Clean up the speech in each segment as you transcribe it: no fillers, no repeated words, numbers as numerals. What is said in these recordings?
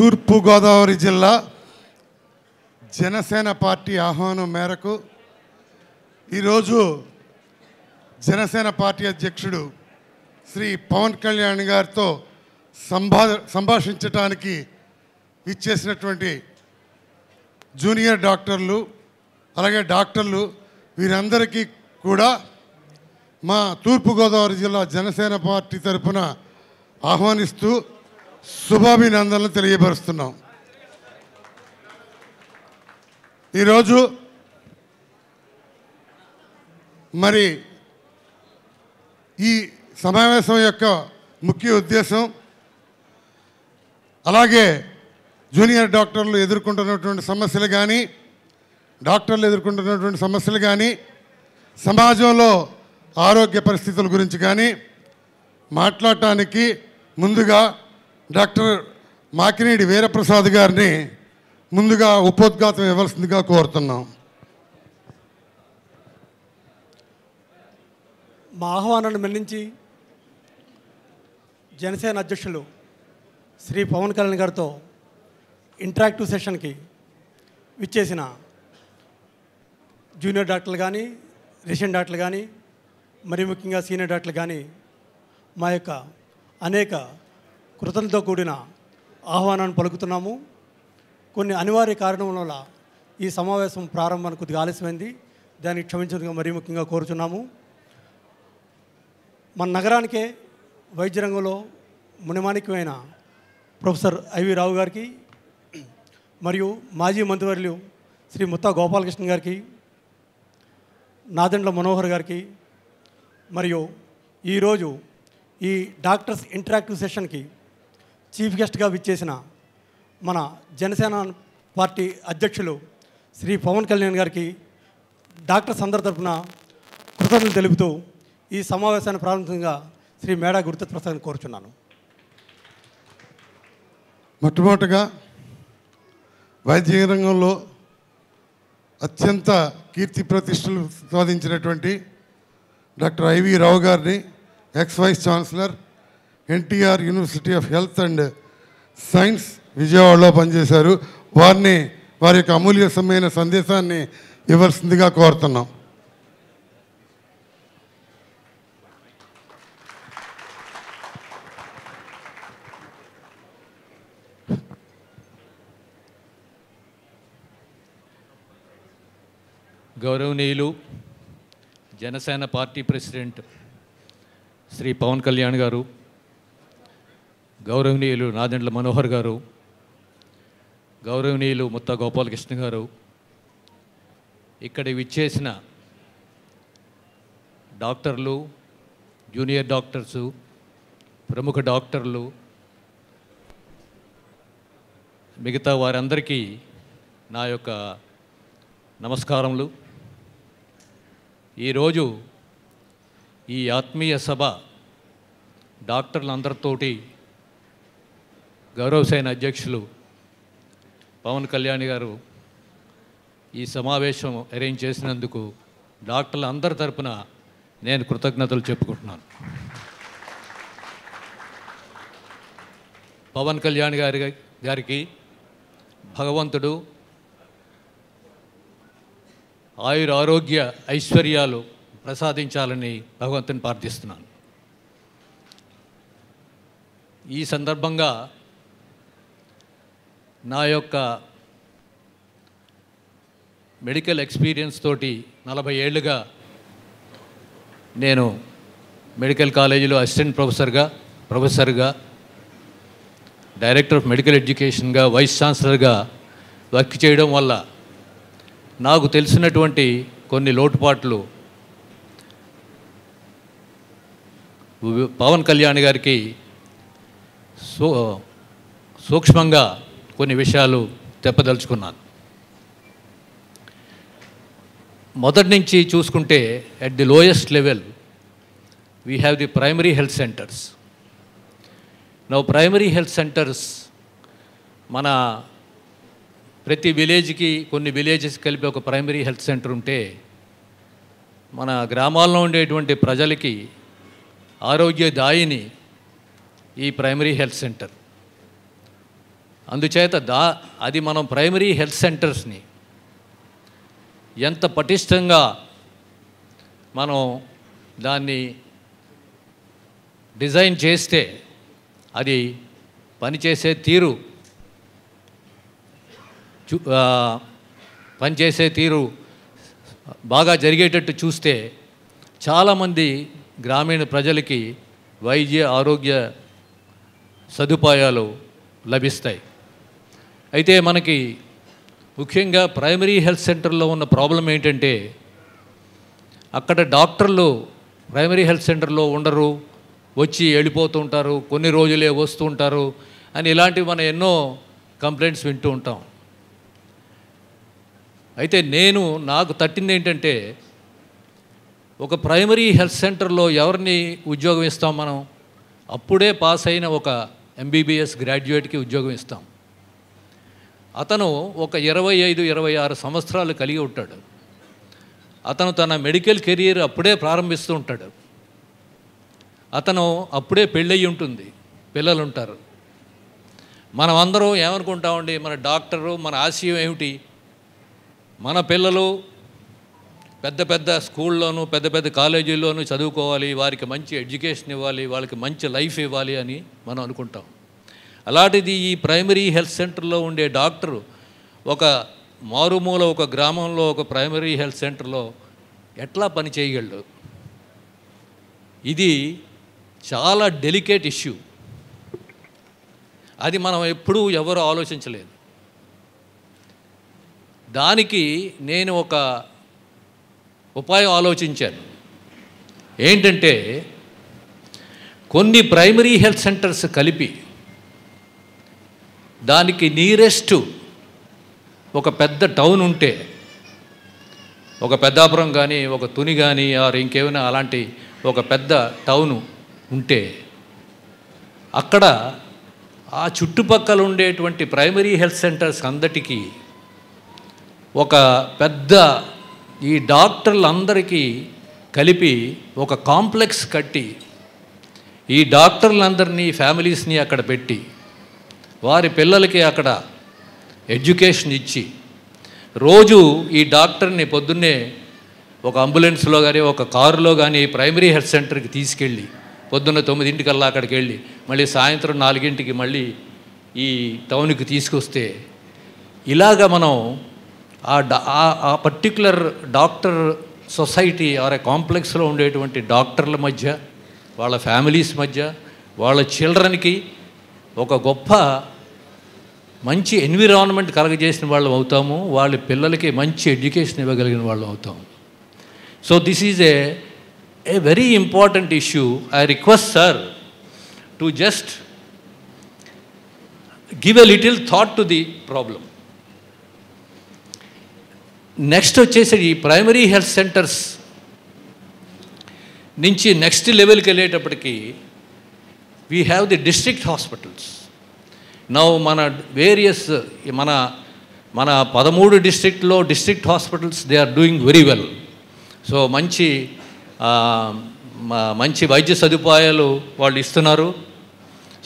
తూర్పుగోదావరి జిల్లా జనసేన పార్టీ ఆహ్వానం మేరకు ఈరోజు జనసేన పార్టీ అధ్యక్షుడు శ్రీ పవన్ కళ్యాణ్ గారితో సంభాషించడానికి ఇచ్చేసినటువంటి జూనియర్ డాక్టర్లు అలాగే డాక్టర్లు వీరందరికీ కూడా మా తూర్పుగోదావరి జిల్లా జనసేన పార్టీ తరఫున ఆహ్వానిస్తూ శుభాభినందనలు తెలియపరుస్తున్నాం. ఈరోజు మరి ఈ సమావేశం యొక్క ముఖ్య ఉద్దేశం అలాగే జూనియర్ డాక్టర్లు ఎదుర్కొంటున్నటువంటి సమస్యలు కానీ డాక్టర్లు ఎదుర్కొంటున్నటువంటి సమస్యలు కానీ సమాజంలో ఆరోగ్య పరిస్థితుల గురించి కానీ మాట్లాడటానికి ముందుగా డాక్టర్ మాకినేడి వీరప్రసాద్ గారిని ముందుగా ఉపోద్ఘాతం ఇవ్వాల్సిందిగా కోరుతున్నాం. మా ఆహ్వానాన్ని మన్నించి జనసేన అధ్యక్షులు శ్రీ పవన్ కళ్యాణ్ గారితో ఇంటరాక్టివ్ సెషన్కి విచ్చేసిన జూనియర్ డాక్టర్లు కానీ రెసిడెంట్ డాక్టర్లు కానీ మరి ముఖ్యంగా సీనియర్ డాక్టర్లు కానీ మా యొక్క అనేక కృతజ్ఞతతో కూడిన ఆహ్వానాన్ని పలుకుతున్నాము. కొన్ని అనివార్య కారణం వల్ల ఈ సమావేశం ప్రారంభానికి కొద్దిగా ఆలస్యమైంది. దాన్ని క్షమించడానికి మరీ ముఖ్యంగా కోరుచున్నాము. మన నగరానికే వైద్య రంగంలో మునిమాణిక్యమైన ప్రొఫెసర్ ఐవి రావు గారికి మరియు మాజీ మంత్రివర్యులు శ్రీ ముత్తా గోపాలకృష్ణ గారికి, నాదెండ్ల మనోహర్ గారికి మరియు ఈరోజు ఈ డాక్టర్స్ ఇంటరాక్టివ్ సెషన్కి చీఫ్ గెస్ట్గా విచ్చేసిన మన జనసేన పార్టీ అధ్యక్షులు శ్రీ పవన్ కళ్యాణ్ గారికి డాక్టర్స్ అందరి తరఫున కృతజ్ఞతలు తెలుపుతూ ఈ సమావేశాన్ని ప్రారంభంగా శ్రీ మేడా గురుదత్ప్రసాద్ని కోరుచున్నాను. మొట్టమొదటిగా వైద్య రంగంలో అత్యంత కీర్తి ప్రతిష్టలు సాధించినటువంటి డాక్టర్ ఐవి రావు గారిని ex vice chancellor NTR university of health and science విజయవాడలో పనిచేశారు. వారిని వారి యొక్క అమూల్యమైన సందేశాన్ని ఇవ్వాల్సిందిగా కోరుతున్నాం. గౌరవనీయులు జనసేన పార్టీ ప్రెసిడెంట్ శ్రీ పవన్ కళ్యాణ్ గారు, గౌరవనీయులు నాదెండ్ల మనోహర్ గారు, గౌరవనీయులు ముత్తా గోపాలకృష్ణ గారు, ఇక్కడ విచ్చేసిన డాక్టర్లు, జూనియర్ డాక్టర్సు, ప్రముఖ డాక్టర్లు, మిగతా వారందరికీ నా యొక్క నమస్కారములు. ఈరోజు ఈ ఆత్మీయ సభ డాక్టర్లందరితోటి గౌరవసేన అధ్యక్షులు పవన్ కళ్యాణ్ గారు ఈ సమావేశం అరేంజ్ చేసినందుకు డాక్టర్ల అందరి తరపున నేను కృతజ్ఞతలు చెప్పుకుంటున్నాను. పవన్ కళ్యాణ్ గారికి భగవంతుడు ఆయురారోగ్య ఐశ్వర్యాలు ప్రసాదించాలని భగవంతుని ప్రార్థిస్తున్నాను. ఈ సందర్భంగా నా యొక్క మెడికల్ ఎక్స్పీరియన్స్ తోటి 40 ఏళ్ళుగా నేను మెడికల్ కాలేజీలో అసిస్టెంట్ ప్రొఫెసర్గా, డైరెక్టర్ ఆఫ్ మెడికల్ ఎడ్యుకేషన్గా, వైస్ ఛాన్సలర్గా వర్క్ చేయడం వల్ల నాకు తెలిసినటువంటి కొన్ని లోటుపాట్లు పవన్ కళ్యాణ్ గారికి సూక్ష్మంగా కొన్ని విషయాలు చెప్పదలుచుకున్నాను. మొదటి నుంచి చూసుకుంటే at the lowest level we have the primary health centres. Now primary health centres మన ప్రతి విలేజ్కి కొన్ని విలేజెస్ కలిపి ఒక ప్రైమరీ హెల్త్ సెంటర్ ఉంటే మన గ్రామాల్లో ఉండేటువంటి ప్రజలకి ఆరోగ్యదాయిని ఈ ప్రైమరీ హెల్త్ సెంటర్. అందుచేత అది మనం ప్రైమరీ హెల్త్ సెంటర్స్ని ఎంత పటిష్టంగా మనం దాన్ని డిజైన్ చేస్తే అది పనిచేసే తీరు బాగా జరిగేటట్టు చూస్తే చాలామంది గ్రామీణ ప్రజలకి వైద్య ఆరోగ్య సదుపాయాలు లభిస్తాయి. అయితే మనకి ముఖ్యంగా ప్రైమరీ హెల్త్ సెంటర్లో ఉన్న ప్రాబ్లం ఏంటంటే అక్కడ డాక్టర్లు ప్రైమరీ హెల్త్ సెంటర్లో ఉండరు, వచ్చి వెళ్ళిపోతుంటారు, కొన్ని రోజులే వస్తూ ఉంటారు అని ఇలాంటివి మనం ఎన్నో కంప్లైంట్స్ వింటూ ఉంటాం. అయితే నాకు తట్టింది ఏంటంటే ఒక ప్రైమరీ హెల్త్ సెంటర్లో ఎవరిని ఉద్యోగం ఇస్తాం మనం? అప్పుడే పాస్ అయిన ఒక ఎంబీబీఎస్ గ్రాడ్యుయేట్కి ఉద్యోగం ఇస్తాం. అతను ఒక 25-26 సంవత్సరాలు కలిగి ఉంటాడు. అతను తన మెడికల్ కెరీర్ అప్పుడే ప్రారంభిస్తూ ఉంటాడు. అతను అప్పుడే పెళ్ళయి ఉంటుంది, పిల్లలు ఉంటారు. మనం అందరం ఏమనుకుంటామండి, మన డాక్టరు మన ఆశయం ఏమిటి? మన పిల్లలు పెద్ద పెద్ద స్కూల్లోనూ పెద్ద పెద్ద కాలేజీల్లోనూ చదువుకోవాలి, వారికి మంచి ఎడ్యుకేషన్ ఇవ్వాలి, వాళ్ళకి మంచి లైఫ్ ఇవ్వాలి అని మనం అనుకుంటాం. అలాంటిది ఈ ప్రైమరీ హెల్త్ సెంటర్లో ఉండే డాక్టరు ఒక మారుమూల ఒక గ్రామంలో ఒక ప్రైమరీ హెల్త్ సెంటర్లో ఎట్లా పని చేయగలడు? ఇది చాలా డెలికేట్ ఇష్యూ. అది మనం ఎప్పుడూ ఎవరు ఆలోచించలేదు. దానికి నేను ఒక ఉపాయం ఆలోచించాను. ఏంటంటే కొన్ని ప్రైమరీ హెల్త్ సెంటర్స్ కలిపి దానికి నియరెస్ట్ ఒక పెద్ద టౌన్ ఉంటే, ఒక పెద్దాపురం కానీ ఒక తుని కానీ ఆర్ ఇంకేమైనా అలాంటి ఒక పెద్ద టౌను ఉంటే అక్కడ ఆ చుట్టుపక్కల ఉండేటువంటి ప్రైమరీ హెల్త్ సెంటర్స్ అందరికీ ఒక పెద్ద ఈ డాక్టర్లందరికీ కలిపి ఒక కాంప్లెక్స్ కట్టి ఈ డాక్టర్లందరినీ ఫ్యామిలీస్ని అక్కడ పెట్టి వారి పిల్లలకి అక్కడ ఎడ్యుకేషన్ ఇచ్చి రోజు ఈ డాక్టర్ని పొద్దున్నే ఒక అంబులెన్స్లో కానీ ఒక కారులో కానీ ప్రైమరీ హెల్త్ సెంటర్కి తీసుకెళ్ళి పొద్దున్న 9 అక్కడికి వెళ్ళి మళ్ళీ సాయంత్రం 4 మళ్ళీ ఈ టౌన్కి తీసుకొస్తే ఇలాగ మనం ఆ పర్టిక్యులర్ డాక్టర్ సొసైటీ ఆర్ కాంప్లెక్స్లో ఉండేటువంటి డాక్టర్ల మధ్య వాళ్ళ ఫ్యామిలీస్ మధ్య వాళ్ళ చిల్డ్రన్కి ఒక గొప్ప మంచి ఎన్విరాన్మెంట్ కలగజేసిన వాళ్ళం అవుతాము, వాళ్ళ పిల్లలకి మంచి ఎడ్యుకేషన్ ఇవ్వగలిగిన వాళ్ళం అవుతాము. So this is a very important issue. I request sir to just give a little thought to the problem. Next వచ్చేసి ఈ ప్రైమరీ హెల్త్ సెంటర్స్ నుంచి నెక్స్ట్ లెవెల్కి వెళ్ళేటప్పటికి we have the district hospitals. Now మన 13 డిస్ట్రిక్ట్లో district hospitals they are doing very well. So మంచి వైద్య సదుపాయాలు వాళ్ళు ఇస్తున్నారు.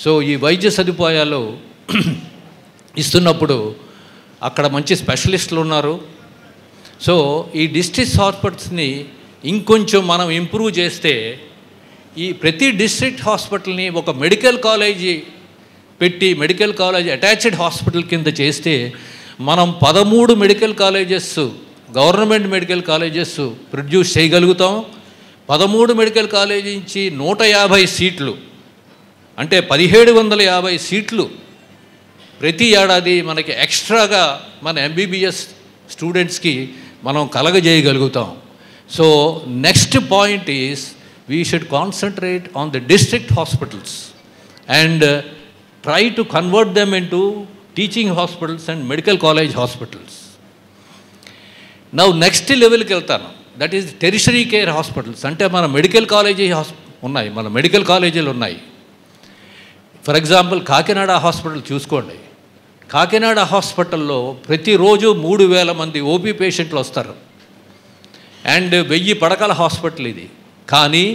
సో ఈ వైద్య సదుపాయాలు ఇస్తున్నప్పుడు అక్కడ మంచి స్పెషలిస్టులు ఉన్నారు. సో ఈ డిస్ట్రిక్ట్ హాస్పిటల్స్ని ఇంకొంచెం మనం ఇంప్రూవ్ చేస్తే ఈ ప్రతి డిస్ట్రిక్ట్ హాస్పిటల్ని ఒక మెడికల్ కాలేజీ పెట్టి మెడికల్ కాలేజ్ అటాచ్డ్ హాస్పిటల్ కింద చేస్తే మనం 13 medical colleges government medical colleges produce చేయగలుగుతాం. 13 మెడికల్ కాలేజీ నుంచి 150 సీట్లు అంటే 1750 సీట్లు ప్రతి ఏడాది మనకి ఎక్స్ట్రాగా మన ఎంబీబీఎస్ స్టూడెంట్స్కి మనం కలగజేయగలుగుతాం. So next point is we should concentrate on the district hospitals and try to convert them into teaching hospitals and medical college hospitals. Now next levelకి వెళ్తాను, that is tertiary care hospitals. అంటే మన medical college ఉన్నాయి, మన medical కాలేజీలు ఉన్నాయి. For example Kakinada hospital చూసుకోండి. కాకినాడ హాస్పిటల్లో ప్రతిరోజు 3000 మంది ఓపీ పేషెంట్లు వస్తారు అండ్ 1000 పడకల హాస్పిటల్ ఇది. కానీ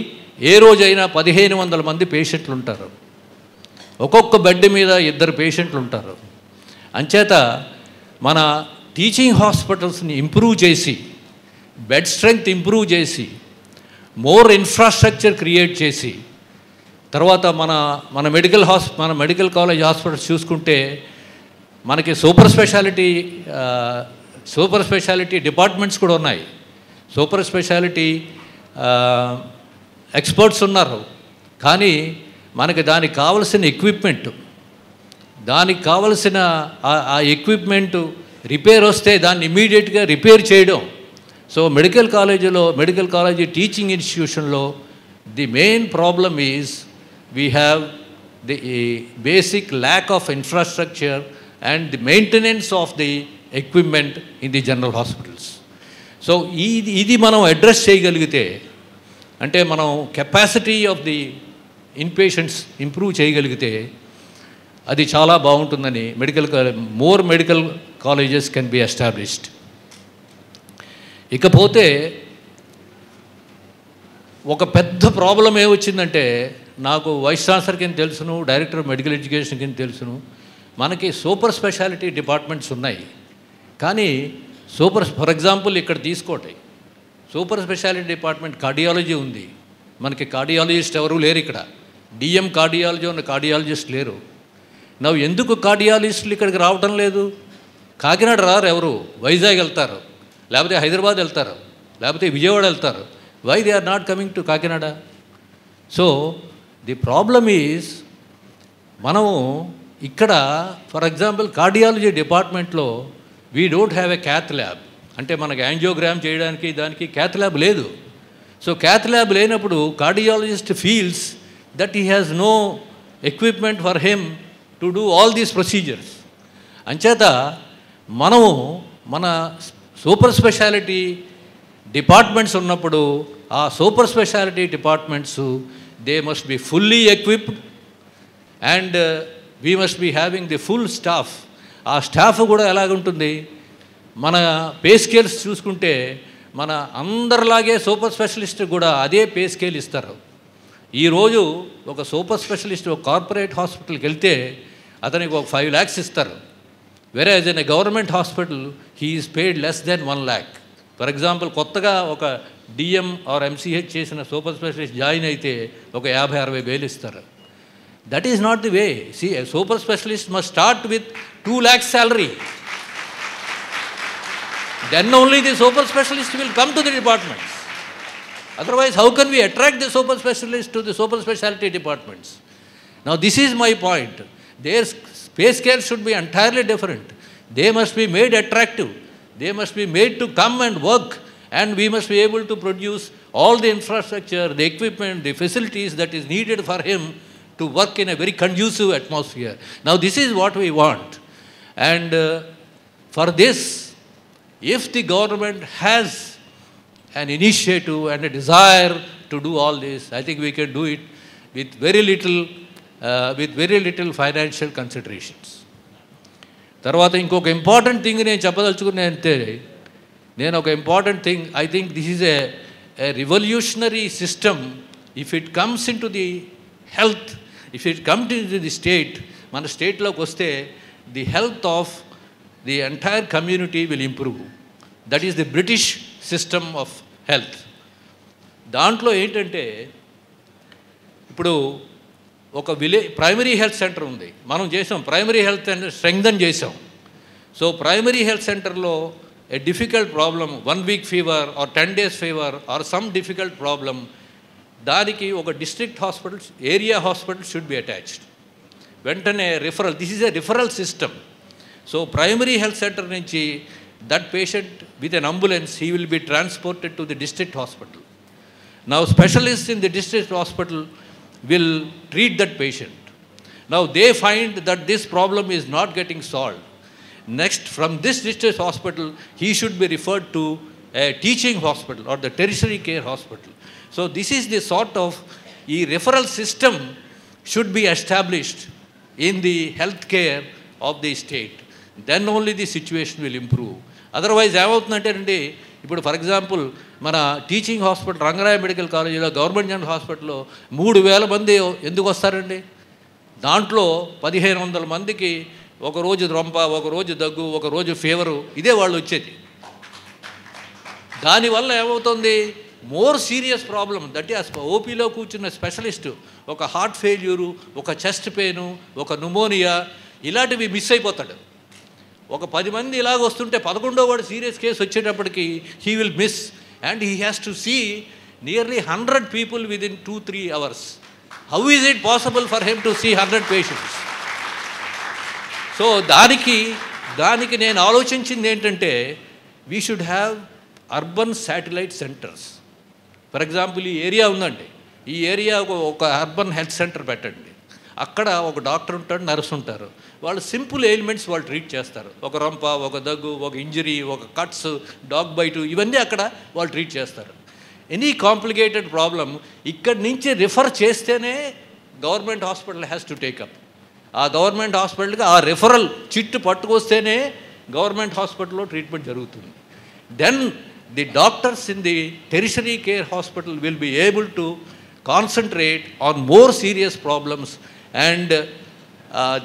ఏ రోజైనా 1500 మంది పేషెంట్లు ఉంటారు. ఒక్కొక్క బెడ్ మీద 2 పేషెంట్లు ఉంటారు. అంచేత మన టీచింగ్ హాస్పిటల్స్ని ఇంప్రూవ్ చేసి, బెడ్ స్ట్రెంగ్త్ ఇంప్రూవ్ చేసి, మోర్ ఇన్ఫ్రాస్ట్రక్చర్ క్రియేట్ చేసి, తర్వాత మన మెడికల్ కాలేజ్ హాస్పిటల్స్ చూసుకుంటే మనకి సూపర్ స్పెషాలిటీ డిపార్ట్మెంట్స్ కూడా ఉన్నాయి. సూపర్ స్పెషాలిటీ ఎక్స్పర్ట్స్ ఉన్నారు. కానీ మనకి దానికి కావలసిన ఎక్విప్మెంట్, దానికి కావలసిన ఆ ఎక్విప్మెంట్ రిపేర్ వస్తే దాన్ని ఇమీడియట్గా రిపేర్ చేయడం. సో మెడికల్ కాలేజీ టీచింగ్ ఇన్స్టిట్యూషన్లో the main problem is we have the basic lack of infrastructure and the maintenance of the equipment in the general hospitals. So ఇది మనం అడ్రస్ చేయగలిగితే, అంటే మనం capacity of the inpatients improve చేయగలిగితే అది చాలా బాగుంటుందని more medical colleges can be established. ఇకపోతే ఒక పెద్ద ప్రాబ్లం ఏమొచ్చిందంటే, నాకు వైస్ ఛాన్సలర్ కింద తెలుసును, డైరెక్టర్ ఆఫ్ మెడికల్ ఎడ్యుకేషన్ కింద తెలుసును, మనకి సూపర్ స్పెషాలిటీ డిపార్ట్మెంట్స్ ఉన్నాయి. కానీ ఫర్ ఎగ్జాంపుల్ ఇక్కడ తీసుకోండి, సూపర్ స్పెషాలిటీ డిపార్ట్మెంట్ కార్డియాలజీ ఉంది. మనకి కార్డియాలజిస్ట్ ఎవరు లేరు ఇక్కడ. డిఎం కార్డియాలజీ ఉన్న కార్డియాలజిస్ట్ లేరు. ఎందుకు కార్డియాలజిస్టులు ఇక్కడికి రావటం లేదు? కాకినాడ రారు ఎవరు, వైజాగ్ వెళ్తారు, లేకపోతే హైదరాబాద్ వెళ్తారు, లేకపోతే విజయవాడ వెళ్తారు. Why they are not coming to Kakinada? So the problem is, మనము ఇక్కడ ఫర్ ఎగ్జాంపుల్ కార్డియాలజీ డిపార్ట్మెంట్లో we don't have a cath lab. అంటే మనకి యాంజియోగ్రామ్ చేయడానికి దానికి క్యాత్ ల్యాబ్ లేదు. సో క్యాత్ ల్యాబ్ లేనప్పుడు cardiologist feels that he has no equipment for him to do all these procedures. అంచేత మనము మన సూపర్ స్పెషాలిటీ డిపార్ట్మెంట్స్ ఉన్నప్పుడు ఆ super speciality departments they must be fully equipped and we must be having the full staff. ఆ staff కూడా ఎలాగుంటుంది, మన pay scales చూసుకుంటే మన అందరిలాగే సూపర్ స్పెషలిస్ట్ కూడా అదే పే స్కేల్ ఇస్తారు. ఈరోజు ఒక సూపర్ స్పెషలిస్ట్ ఒక కార్పొరేట్ హాస్పిటల్కి వెళ్తే అతనికి ఒక 5 lakhs ఇస్తారు. whereas in a government hospital he is paid less than 1 lakh. For example కొత్తగా ఒక డిఎం ఆర్ ఎంసీహెచ్ చేసిన సూపర్ స్పెషలిస్ట్ జాయిన్ అయితే ఒక 50-60 వేలు ఇస్తారు. That is not the way. See a super specialist must start with 2 lakhs salary. Then only the super specialist will come to the departments. Otherwise, how can we attract the super specialist to the super specialty departments? Now, this is my point. Their pay scale should be entirely different. They must be made attractive. They must be made to come and work, and we must be able to produce all the infrastructure, the equipment, the facilities that is needed for him to work in a very conducive atmosphere. Now, this is what we want. And for this, if the government has an initiative and a desire to do all this, I think we can do it with very little financial considerations. తర్వాత ఇంకొక important thing నేను చెప్పదలుచుకున్నానంటే, నేను ఒక important thing, I think this is A revolutionary system. If it comes in to the health, if it comes in to the state, మన స్టేట్లోకి వస్తే the health of the entire community will improve. That is the British system of health. దాంట్లో ఏంటంటే, ఇప్పుడు ఒక primary health centre ఉంది, మనం చేసాం primary health centre strengthen చేసాం. సో ప్రైమరీ హెల్త్ సెంటర్లో a difficult problem, 1 week fever or 10 days fever or some difficult problem, దానికి ఒక district hospitals, area hospital should be attached. వెంటనే referral, this is a referral system. So primary health center nunchi that patient with an ambulance, he will be transported to the district hospital. Now specialists in the district hospital will treat that patient. Now they find that this problem is not getting solved. Next, from this district hospital, he should be referred to a teaching hospital or the tertiary care hospital. So this is the sort of referral system should be established in the health care of the state. Then only the situation will improve. Otherwise ఏమవుతుందంటే అండి, ఇప్పుడు for example మన teaching hospital Rangaraya medical కాలేజీలో, government general హాస్పిటల్లో 3000 మంది ఎందుకు వస్తారండి? దాంట్లో 1500 మందికి ఒకరోజు రొంప, ఒకరోజు దగ్గు, ఒకరోజు ఫీవరు, ఇదే వాళ్ళు వచ్చేది. దానివల్ల ఏమవుతుంది, more serious problem. That is ఓపీలో కూర్చున్న స్పెషలిస్టు ఒక హార్ట్ ఫెయిల్యూరు, ఒక చెస్ట్ పెయిను, ఒక న్యూమోనియా ఇలాంటివి మిస్ అయిపోతాడు. ఒక 10 మంది ఇలాగ వస్తుంటే 11వ వాడు సీరియస్ కేసు వచ్చేటప్పటికి he will miss and he has to see nearly 100 people within 2-3 hours. How is it possible for him to see 100 patients? So దానికి నేను ఆలోచించింది ఏంటంటే, we should have urban satellite centres. For example ఈ area ఉందండి, ఈ area ఒక urban health centre పెట్టండి. అక్కడ ఒక డాక్టర్ ఉంటాడు, నర్స్ ఉంటారు. వాళ్ళు సింపుల్ ఎయిల్మెంట్స్ వాళ్ళు ట్రీట్ చేస్తారు. ఒక రొంప, ఒక దగ్గు, ఒక ఇంజరీ, ఒక కట్స్, డాగ్ బైటు, ఇవన్నీ అక్కడ వాళ్ళు ట్రీట్ చేస్తారు. ఎనీ కాంప్లికేటెడ్ ప్రాబ్లం ఇక్కడి నుంచి రిఫర్ చేస్తేనే government hospital has to take up. ఆ గవర్నమెంట్ హాస్పిటల్కి ఆ రిఫరల్ చిట్టు పట్టుకొస్తేనే గవర్నమెంట్ హాస్పిటల్లో ట్రీట్మెంట్ జరుగుతుంది. Then the doctors in the tertiary care hospital will be able to concentrate on more serious problems and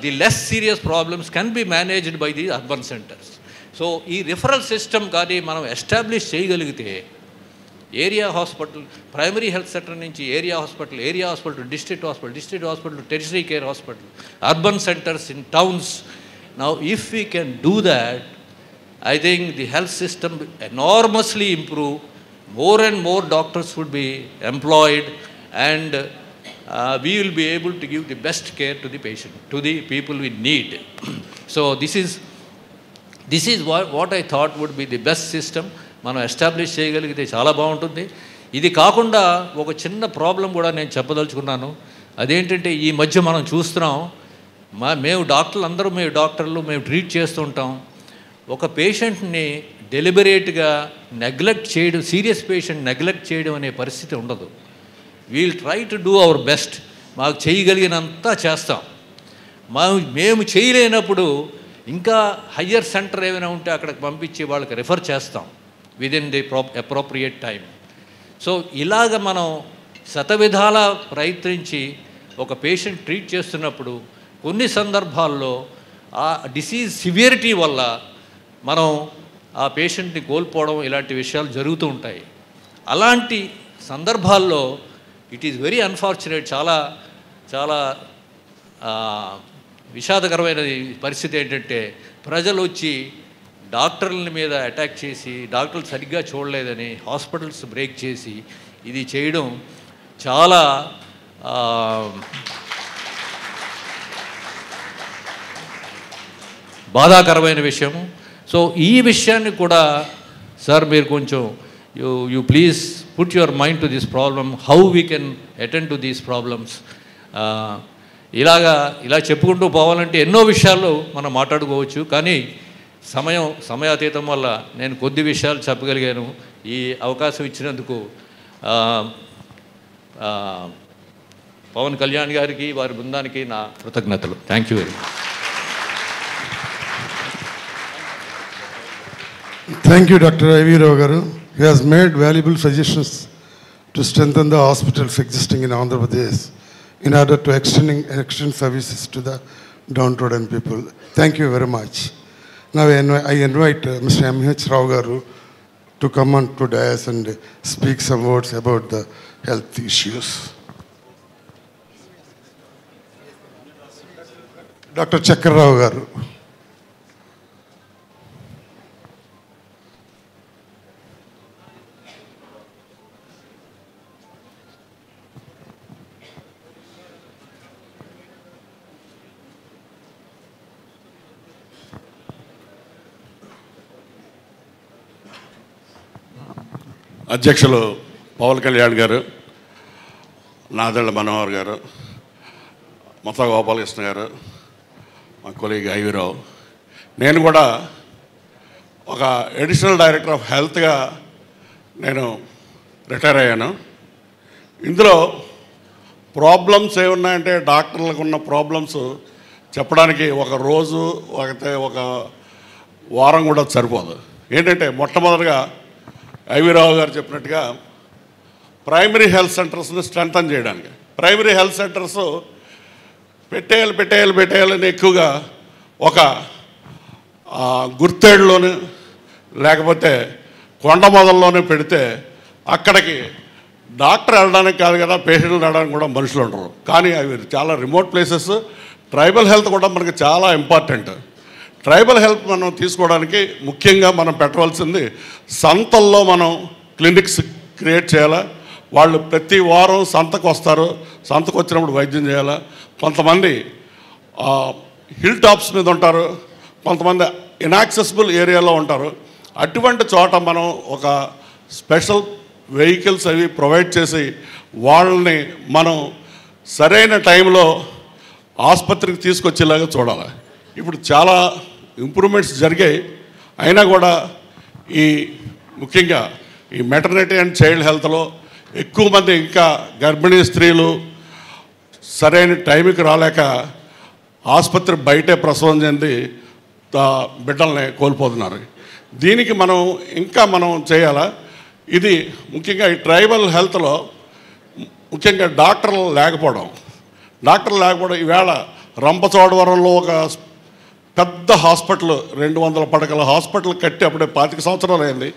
the less serious problems can be managed by the urban centres. So ఈ referral system కానీ మనం establish చేయగలిగితే area hospital, primary health centre నుంచి area hospital, district hospital, tertiary care hospital, urban centres in towns. Now if we can do that, I think the health system enormously improve, more and more doctors would be employed, and we will be able to give the best care to the patient, to the people we need. So this is what I thought would be the best system. మనం establish చేయగలిగితే చాలా బాగుంటుంది. ఇది కాకుండా ఒక చిన్న problem కూడా నేను చెప్పదలుచుకున్నాను. అదేంటంటే, ఈ మధ్య మనం చూస్తున్నాం, మేము డాక్టర్లు మేము ట్రీట్ చేస్తుంటాం. ఒక పేషెంట్ని డెలిబరేట్గా నెగ్లెక్ట్ చేయడం, సీరియస్ పేషెంట్ నెగ్లెక్ట్ చేయడం అనే పరిస్థితి ఉండదు. We'll try to do our best. మాకు చేయగలిగినంత చేస్తాం. మేము చేయలేనప్పుడు ఇంకా హయ్యర్ సెంటర్ ఏమైనా ఉంటే అక్కడికి పంపించి వాళ్ళకి రిఫర్ చేస్తాం within the appropriate time. So ఇలాగ మనం శతవిధాల ప్రయత్నించి ఒక పేషెంట్ ట్రీట్ చేస్తున్నప్పుడు కొన్ని సందర్భాల్లో ఆ డిసీజ్ సివియరిటీ వల్ల మనం ఆ పేషెంట్ని కోల్పోవడం, ఇలాంటి విషయాలు జరుగుతూ ఉంటాయి. అలాంటి సందర్భాల్లో ఇట్ ఈజ్ వెరీ అన్ఫార్చునేట్, చాలా చాలా విషాదకరమైన పరిస్థితి ఏంటంటే, ప్రజలు వచ్చి డాక్టర్ల మీద అటాక్ చేసి, డాక్టర్లు సరిగ్గా చూడలేదని హాస్పిటల్స్ బ్రేక్ చేసి ఇది చేయడం చాలా బాధాకరమైన విషయము. సో ఈ విషయాన్ని కూడా సార్ మీరు కొంచెం you please put your mind to this problem, how we can attend to these problems. ఇలా చెప్పుకుంటూ పోవాలంటే ఎన్నో విషయాలు మనం మాట్లాడుకోవచ్చు, కానీ సమయాతీతం వల్ల నేను కొద్ది విషయాలు చెప్పగలిగాను. ఈ అవకాశం ఇచ్చినందుకు పవన్ కళ్యాణ్ గారికి, వారి బృందానికి నా కృతజ్ఞతలు. Thank you very much. Thank you, Dr. I.V. Rao garu. He has made valuable suggestions to strengthen the hospitals existing in Andhra Pradesh in order to extend services to the downtrodden people. Thank you very much. Now I invite Mr. M.H. Rao garu to come on to dais and speak some words about the health issues. Dr. Chakkar Rao garu. అధ్యక్షులు పవన్ కళ్యాణ్ గారు, నాదెళ్ల మనోహర్ గారు, మొత్త గోపాలకృష్ణ గారు, మా colleague IV రావు, నేను కూడా ఒక additional director of హెల్త్గా నేను రిటైర్ అయ్యాను. ఇందులో ప్రాబ్లమ్స్ ఏమున్నాయంటే, డాక్టర్లకు ఉన్న ప్రాబ్లమ్స్ చెప్పడానికి ఒక రోజు ఒక వారం కూడా సరిపోదు. ఏంటంటే, మొట్టమొదటిగా ఐవి రావు గారు చెప్పినట్టుగా ప్రైమరీ హెల్త్ సెంటర్స్ని స్ట్రెంథన్ చేయడానికి, ప్రైమరీ హెల్త్ సెంటర్స్ పెట్టేయాలని ఎక్కువగా ఒక గుర్తేడులోనే లేకపోతే కొండ మొదల్లోనే పెడితే అక్కడికి డాక్టర్ వెళ్ళడానికి కాదు కదా, పేషెంట్లు వెళ్ళడానికి కూడా మనుషులు ఉండరు. కానీ అవి చాలా రిమోట్ ప్లేసెస్. ట్రైబల్ హెల్త్ కూడా మనకి చాలా ఇంపార్టెంట్. ట్రైబల్ హెల్త్ మనం తీసుకోవడానికి ముఖ్యంగా మనం పెట్టవలసింది సంతల్లో మనం క్లినిక్స్ క్రియేట్ చేయాలా. వాళ్ళు ప్రతి వారం సంతకు వస్తారు, సంతకు వచ్చినప్పుడు వైద్యం చేయాలా. కొంతమంది హిల్ టాప్స్ మీద ఉంటారు, కొంతమంది ఇన్యాక్సెసిబుల్ ఏరియాలో ఉంటారు. అటువంటి చోట మనం ఒక స్పెషల్ వెహికల్స్ అవి ప్రొవైడ్ చేసి వాళ్ళని మనం సరైన టైంలో ఆసుపత్రికి తీసుకొచ్చేలాగా చూడాలి. ఇప్పుడు చాలా ఇంప్రూవ్మెంట్స్ జరిగాయి. అయినా కూడా ఈ ముఖ్యంగా ఈ మెటర్నిటీ అండ్ చైల్డ్ హెల్త్లో ఎక్కువ మంది ఇంకా గర్భిణీ స్త్రీలు సరైన టైంకి రాలేక ఆసుపత్రి బయటే ప్రసవం చెంది బిడ్డల్ని కోల్పోతున్నారు. దీనికి మనం చేయాలా. ఇది ముఖ్యంగా ఈ ట్రైబల్ హెల్త్లో ముఖ్యంగా డాక్టర్లు లేకపోవడం ఈవేళ రంపచోడవరంలో ఒక పెద్ద హాస్పిటల్ 200 పడకల హాస్పిటల్ కట్టి అప్పుడే 25 సంవత్సరాలు అయింది.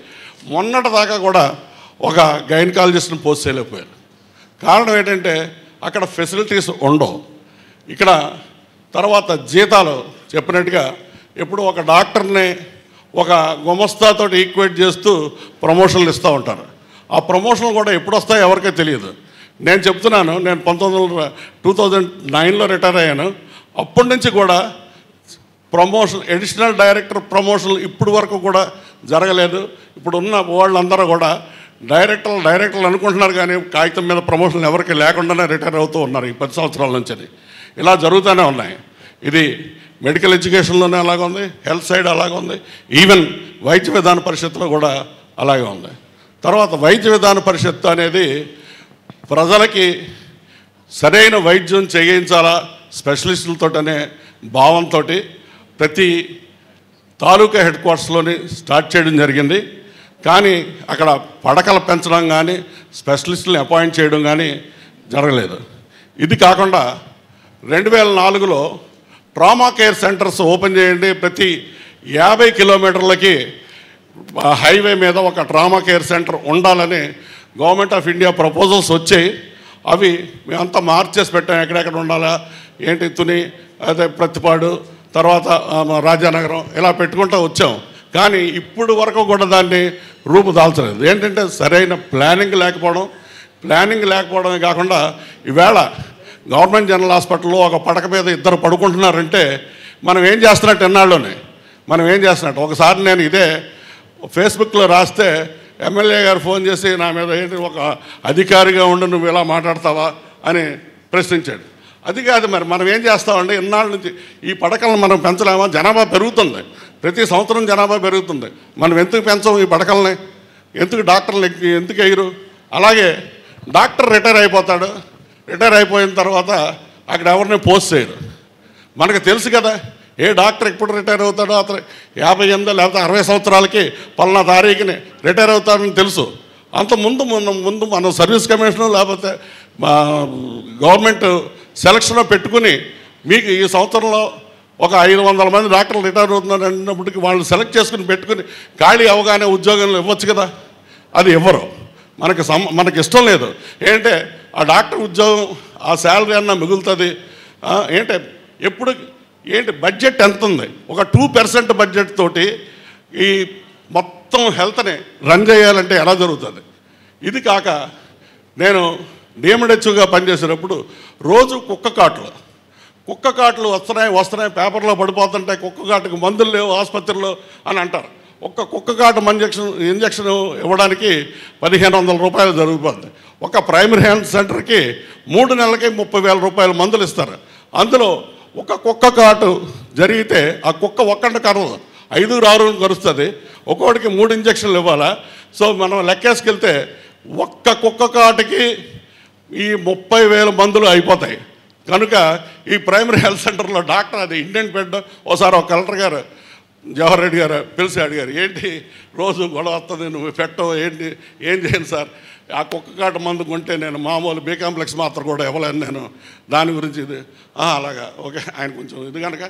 మొన్నటి దాకా కూడా ఒక గైనకాలజిస్ట్ని పోస్ట్ చేయలేకపోయారు. కారణం ఏంటంటే అక్కడ ఫెసిలిటీస్ ఉండవు. ఇక్కడ తర్వాత జీతాలు చెప్పినట్టుగా ఎప్పుడు ఒక డాక్టర్ని ఒక గుమస్తాతో ఈక్వేట్ చేస్తూ ప్రమోషన్లు ఇస్తూ ఉంటారు. ఆ ప్రమోషన్లు కూడా ఎప్పుడు వస్తాయో ఎవరికీ తెలియదు. నేను చెప్తున్నాను, నేను 2009లో రిటైర్ అయ్యాను. అప్పటి నుంచి కూడా ప్రమోషన్, అడిషనల్ డైరెక్టర్ ప్రమోషన్లు ఇప్పుడు వరకు కూడా జరగలేదు. ఇప్పుడు ఉన్న వాళ్ళందరూ కూడా డైరెక్టర్లు అనుకుంటున్నారు, కానీ కాగితం మీద ప్రమోషన్లు ఎవరికి లేకుండానే రిటైర్ అవుతూ ఉన్నారు ఈ 10 సంవత్సరాల నుంచి. ఇలా జరుగుతూనే ఉన్నాయి. ఇది మెడికల్ ఎడ్యుకేషన్లోనే అలాగే ఉంది, హెల్త్ సైడ్ అలాగే ఉంది, ఈవెన్ వైద్య విధాన పరిషత్తులో కూడా అలాగే ఉంది. తర్వాత వైద్య విధాన పరిషత్తు అనేది ప్రజలకి సరైన వైద్యం చేయించాలా స్పెషలిస్టులతో అనే భావంతో ప్రతి తాలూకా హెడ్ క్వార్టర్స్లోని స్టార్ట్ చేయడం జరిగింది. కానీ అక్కడ పడకలు పెంచడం కానీ స్పెషలిస్టులను అపాయింట్ చేయడం కానీ జరగలేదు. ఇది కాకుండా 2004లో ట్రామా కేర్ సెంటర్స్ ఓపెన్ చేయండి, ప్రతి 50 కిలోమీటర్లకి హైవే మీద ఒక ట్రామా కేర్ సెంటర్ ఉండాలని గవర్నమెంట్ ఆఫ్ ఇండియా ప్రపోజల్స్ వచ్చాయి. అవి మేమంతా మార్చేసి పెట్టాం. ఎక్కడెక్కడ ఉండాలా ఏంటి, తుని, అదే ప్రతిపాడు, తర్వాత రాజానగరం ఇలా పెట్టుకుంటూ వచ్చాం. కానీ ఇప్పుడు వరకు కూడా దాన్ని రూపుదాల్చలేదు. ఏంటంటే సరైన ప్లానింగ్ లేకపోవడమే కాకుండా ఈవేళ గవర్నమెంట్ జనరల్ హాస్పిటల్లో ఒక పడక మీద 2 పడుకుంటున్నారంటే మనం ఏం చేస్తున్నట్టు ఎన్నాళ్ళలోనే ఒకసారి నేను ఇదే ఫేస్బుక్లో రాస్తే ఎమ్మెల్యే గారు ఫోన్ చేసి నా మీద ఏంటి ఒక అధికారిగా ఉండి నువ్వు ఇలా మాట్లాడతావా అని ప్రశ్నించాడు. అది కాదు, మరి మనం ఏం చేస్తామండి, ఇన్నాళ్ళ నుంచి ఈ పడకలను మనం పెంచలేమా? జనాభా పెరుగుతుంది, ప్రతి సంవత్సరం జనాభా పెరుగుతుంది. మనం ఎందుకు పెంచం ఈ పడకల్ని? ఎందుకు డాక్టర్లు ఎందుకు వేయరు? అలాగే డాక్టర్ రిటైర్ అయిపోతాడు, రిటైర్ అయిపోయిన తర్వాత అక్కడ ఎవరిని పోస్ట్ చేయరు. మనకు తెలుసు కదా ఏ డాక్టర్ ఎప్పుడు రిటైర్ అవుతాడో, అతను 58 లేకపోతే 60 సంవత్సరాలకి పలానా తారీఖుని రిటైర్ అవుతాడని తెలుసు. అంత ముందు మనం సర్వీస్ కమిషన్ లేకపోతే గవర్నమెంట్ సెలక్షన్లో పెట్టుకుని మీకు ఈ సంవత్సరంలో ఒక 500 మంది డాక్టర్లు రిటైర్ అవుతున్నారు అన్నప్పటికీ వాళ్ళు సెలెక్ట్ చేసుకుని పెట్టుకుని ఖాళీ అవగానే ఉద్యోగంలో ఇవ్వచ్చు కదా. అది ఇవ్వరు. మనకి ఇష్టం లేదు. ఏంటంటే ఆ డాక్టర్ ఉద్యోగం ఆ శాలరీ అన్నా మిగులుతుంది. ఏంటి బడ్జెట్ ఎంత ఉంది? ఒక 2% బడ్జెట్ తోటి ఈ మొత్తం హెల్త్ని రన్ చేయాలంటే ఎలా జరుగుతుంది? ఇది కాక నేను డిఎండ్హెచ్గా పనిచేసేటప్పుడు రోజు కుక్క కాట్లు వస్తున్నాయి పేపర్లో పడిపోతుంటాయి. కుక్క కాటుకు మందులు లేవు ఆసుపత్రిలో అని అంటారు. ఒక్క కుక్క కాటు ఇంజక్షన్ ఇవ్వడానికి 1500 రూపాయలు జరుగుతుంది. ఒక ప్రైమరీ హెల్త్ సెంటర్కి 3 నెలలకి 30,000 రూపాయలు మందులు ఇస్తారు. అందులో ఒక కుక్క కాటు జరిగితే ఆ కుక్క ఒక్కటి కరవదు, 5-6 కరుస్తుంది. ఒక్కొక్కడికి 3 ఇంజక్షన్లు ఇవ్వాలా. సో మనం లెక్కేసుకెళ్తే ఒక్క కుక్క కాటుకి ఈ 30,000 మందులు అయిపోతాయి. కనుక ఈ ప్రైమరీ హెల్త్ సెంటర్లో డాక్టర్ అది ఇండియన్ బెడ్ ఒకసారి ఒక కలెక్టర్ గారు జవహర్ రెడ్డి గారు పిలిచి అడిగారు, ఏంటి రోజు గొడవ వస్తుంది, నువ్వు పెట్టవు ఏంటి, ఏం చేయను సార్, ఆ కుక్క కాటు మందు కొంటే నేను మామూలు బి కాంప్లెక్స్ మాత్రం కూడా ఇవ్వలేను నేను, దాని గురించి ఇది అలాగా ఓకే. ఆయన కొంచెం ఇది కనుక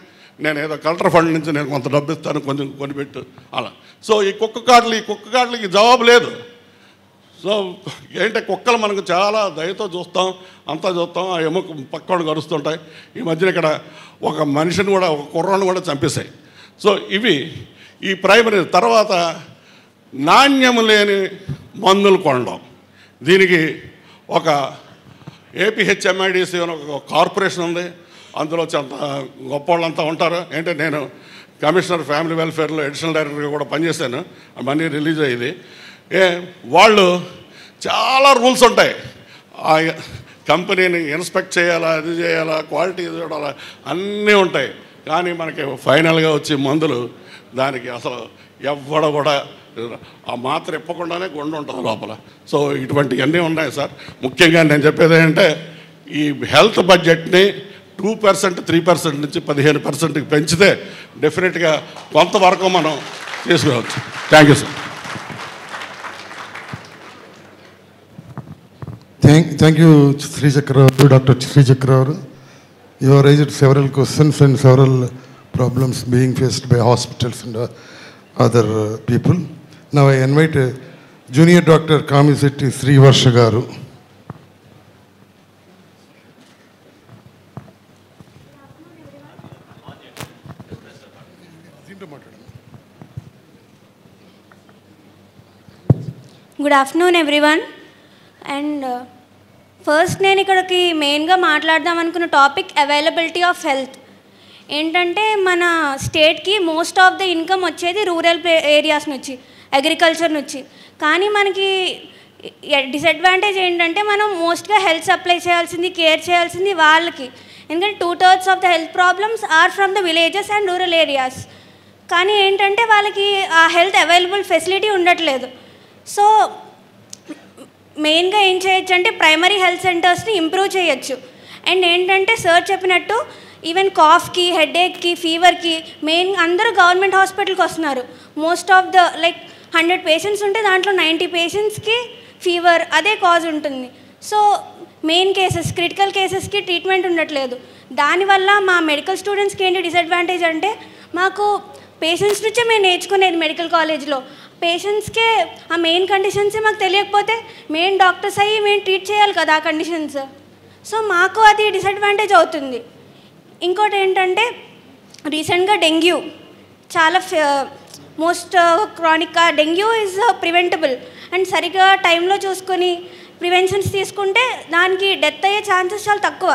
నేను ఏదో కలెక్టర్ ఫండ్ నుంచి నేను కొంత డబ్బు ఇస్తాను, కొంచెం కొనిపెట్టు అలా. సో ఈ కుక్క కాట్లకి జవాబు లేదు. సో ఏంటంటే కుక్కలు మనకు చాలా దయతో చూస్తాం, అంతా చూస్తాం, ఆ ఎముక పక్కన గరుస్తుంటాయి. ఈ మధ్యన ఇక్కడ ఒక మనిషిని కూడా, ఒక కుర్రాన్ని కూడా చంపేశాయి. సో ఇవి ఈ ప్రైమరీ. తర్వాత నాణ్యం లేని మందులు కొనడం, దీనికి ఒక ఏపీహెచ్ఎంఐడిసి అని ఒక కార్పొరేషన్ ఉంది, అందులో చాలా గొప్ప వాళ్ళంతా ఉంటారు. ఏంటంటే నేను కమిషనర్ ఫ్యామిలీ వెల్ఫేర్లో అడిషనల్ డైరెక్టర్గా కూడా పనిచేశాను, మనీ రిలీజ్ అయ్యేది. వాళ్ళు చాలా రూల్స్ ఉంటాయి, ఆ కంపెనీని ఇన్స్పెక్ట్ చేయాలా, అది చేయాలా, క్వాలిటీ చూడాలా, అన్నీ ఉంటాయి. కానీ మనకి ఫైనల్గా వచ్చే మందులు దానికి అసలు ఎవ్వడ కూడా ఆ మాత్ర ఇప్పకుండానే గుండె ఉంటుంది లోపల. సో ఇటువంటివన్నీ ఉన్నాయి సార్. ముఖ్యంగా నేను చెప్పేది ఏంటంటే ఈ హెల్త్ బడ్జెట్ని 2%, 3% నుంచి 15%కి పెంచితే డెఫినెట్గా కొంతవరకు మనం తీసుకోవచ్చు. Thank you sir. Thank you, Sri Chakra, Dr. Sri Chakra. You have raised several questions and several problems being faced by hospitals and other people. Now I invite Junior Doctor Kamisetti Sri Varsha Garu. Good afternoon, everyone. And first నేను ఇక్కడికి మెయిన్గా మాట్లాడదాం అనుకున్న topic availability of health. ఏంటంటే మన స్టేట్కి most of the income వచ్చేది rural areas నుంచి, అగ్రికల్చర్ నుంచి. కానీ మనకి డిసడ్వాంటేజ్ ఏంటంటే మనం మోస్ట్గా హెల్త్ సప్లై చేయాల్సింది, కేర్ చేయాల్సింది వాళ్ళకి. ఎందుకంటే 2/3 of the health problems are from the villages and rural areas. కానీ ఏంటంటే వాళ్ళకి ఆ హెల్త్ అవైలబుల్ ఫెసిలిటీ ఉండట్లేదు. సో మెయిన్గా ఏం చేయొచ్చు అంటే ప్రైమరీ హెల్త్ సెంటర్స్ని ఇంప్రూవ్ చేయొచ్చు. అండ్ ఏంటంటే సార్ చెప్పినట్టు ఈవెన్ కాఫ్కి, హెడేక్కి, ఫీవర్కి మెయిన్ అందరూ గవర్నమెంట్ హాస్పిటల్కి వస్తున్నారు. మోస్ట్ ఆఫ్ ద 100 పేషెంట్స్ ఉంటే దాంట్లో 90 పేషెంట్స్కి ఫీవర్ అదే కాజ్ ఉంటుంది. సో మెయిన్ కేసెస్, క్రిటికల్ కేసెస్కి ట్రీట్మెంట్ ఉండట్లేదు. దానివల్ల మా మెడికల్ స్టూడెంట్స్కి ఏంటి డిసడ్వాంటేజ్ అంటే మాకు పేషెంట్స్ నుంచే మేము నేర్చుకునేది మెడికల్ కాలేజ్లో. పేషెంట్స్కే ఆ మెయిన్ కండిషన్సే మాకు తెలియకపోతే మెయిన్ డాక్టర్స్ అయ్యి మేము ట్రీట్ చేయాలి కదా ఆ కండిషన్స్. సో మాకు అది డిసడ్వాంటేజ్ అవుతుంది. ఇంకోటి ఏంటంటే రీసెంట్గా డెంగ్యూ చాలా most chronic. Dengue is preventable and సరిగ్గా టైంలో చూసుకొని ప్రివెన్షన్స్ తీసుకుంటే దానికి డెత్ అయ్యే ఛాన్సెస్ చాలా తక్కువ.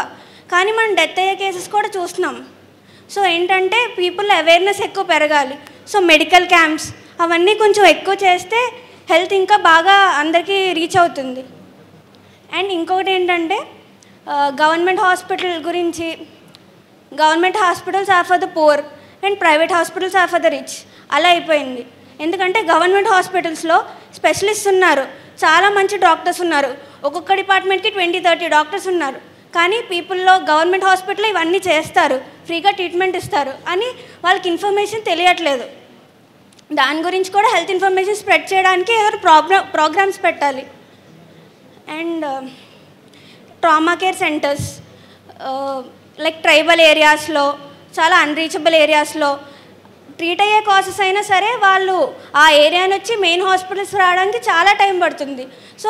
కానీ మనం డెత్ అయ్యే కేసెస్ కూడా చూస్తున్నాం. సో ఏంటంటే పీపుల్ అవేర్నెస్ ఎక్కువ పెరగాలి. సో మెడికల్ క్యాంప్స్ అవన్నీ కొంచెం ఎక్కువ చేస్తే హెల్త్ ఇంకా బాగా అందరికీ రీచ్ అవుతుంది. అండ్ ఇంకొకటి ఏంటంటే గవర్నమెంట్ హాస్పిటల్ గురించి, government hospitals are for the poor and private hospitals are for the rich అలా అయిపోయింది. ఎందుకంటే గవర్నమెంట్ హాస్పిటల్స్లో స్పెషలిస్ట్ ఉన్నారు, చాలా మంచి డాక్టర్స్ ఉన్నారు, ఒక్కొక్క డిపార్ట్మెంట్కి 20-30 డాక్టర్స్ ఉన్నారు. కానీ పీపుల్లో గవర్నమెంట్ హాస్పిటల్లో ఇవన్నీ చేస్తారు, ఫ్రీగా ట్రీట్మెంట్ ఇస్తారు అని వాళ్ళకి ఇన్ఫర్మేషన్ తెలియట్లేదు. దాని గురించి కూడా హెల్త్ ఇన్ఫర్మేషన్ స్ప్రెడ్ చేయడానికి ఏదైనా ప్రోగ్రామ్స్ పెట్టాలి. And trauma care centres tribal ఏరియాస్లో, చాలా అన్రీచబుల్ ఏరియాస్లో ట్రీట్ అయ్యే కాసెస్ అయినా సరే వాళ్ళు ఆ ఏరియా నుంచి మెయిన్ హాస్పిటల్స్ రావడానికి చాలా టైం పడుతుంది. సో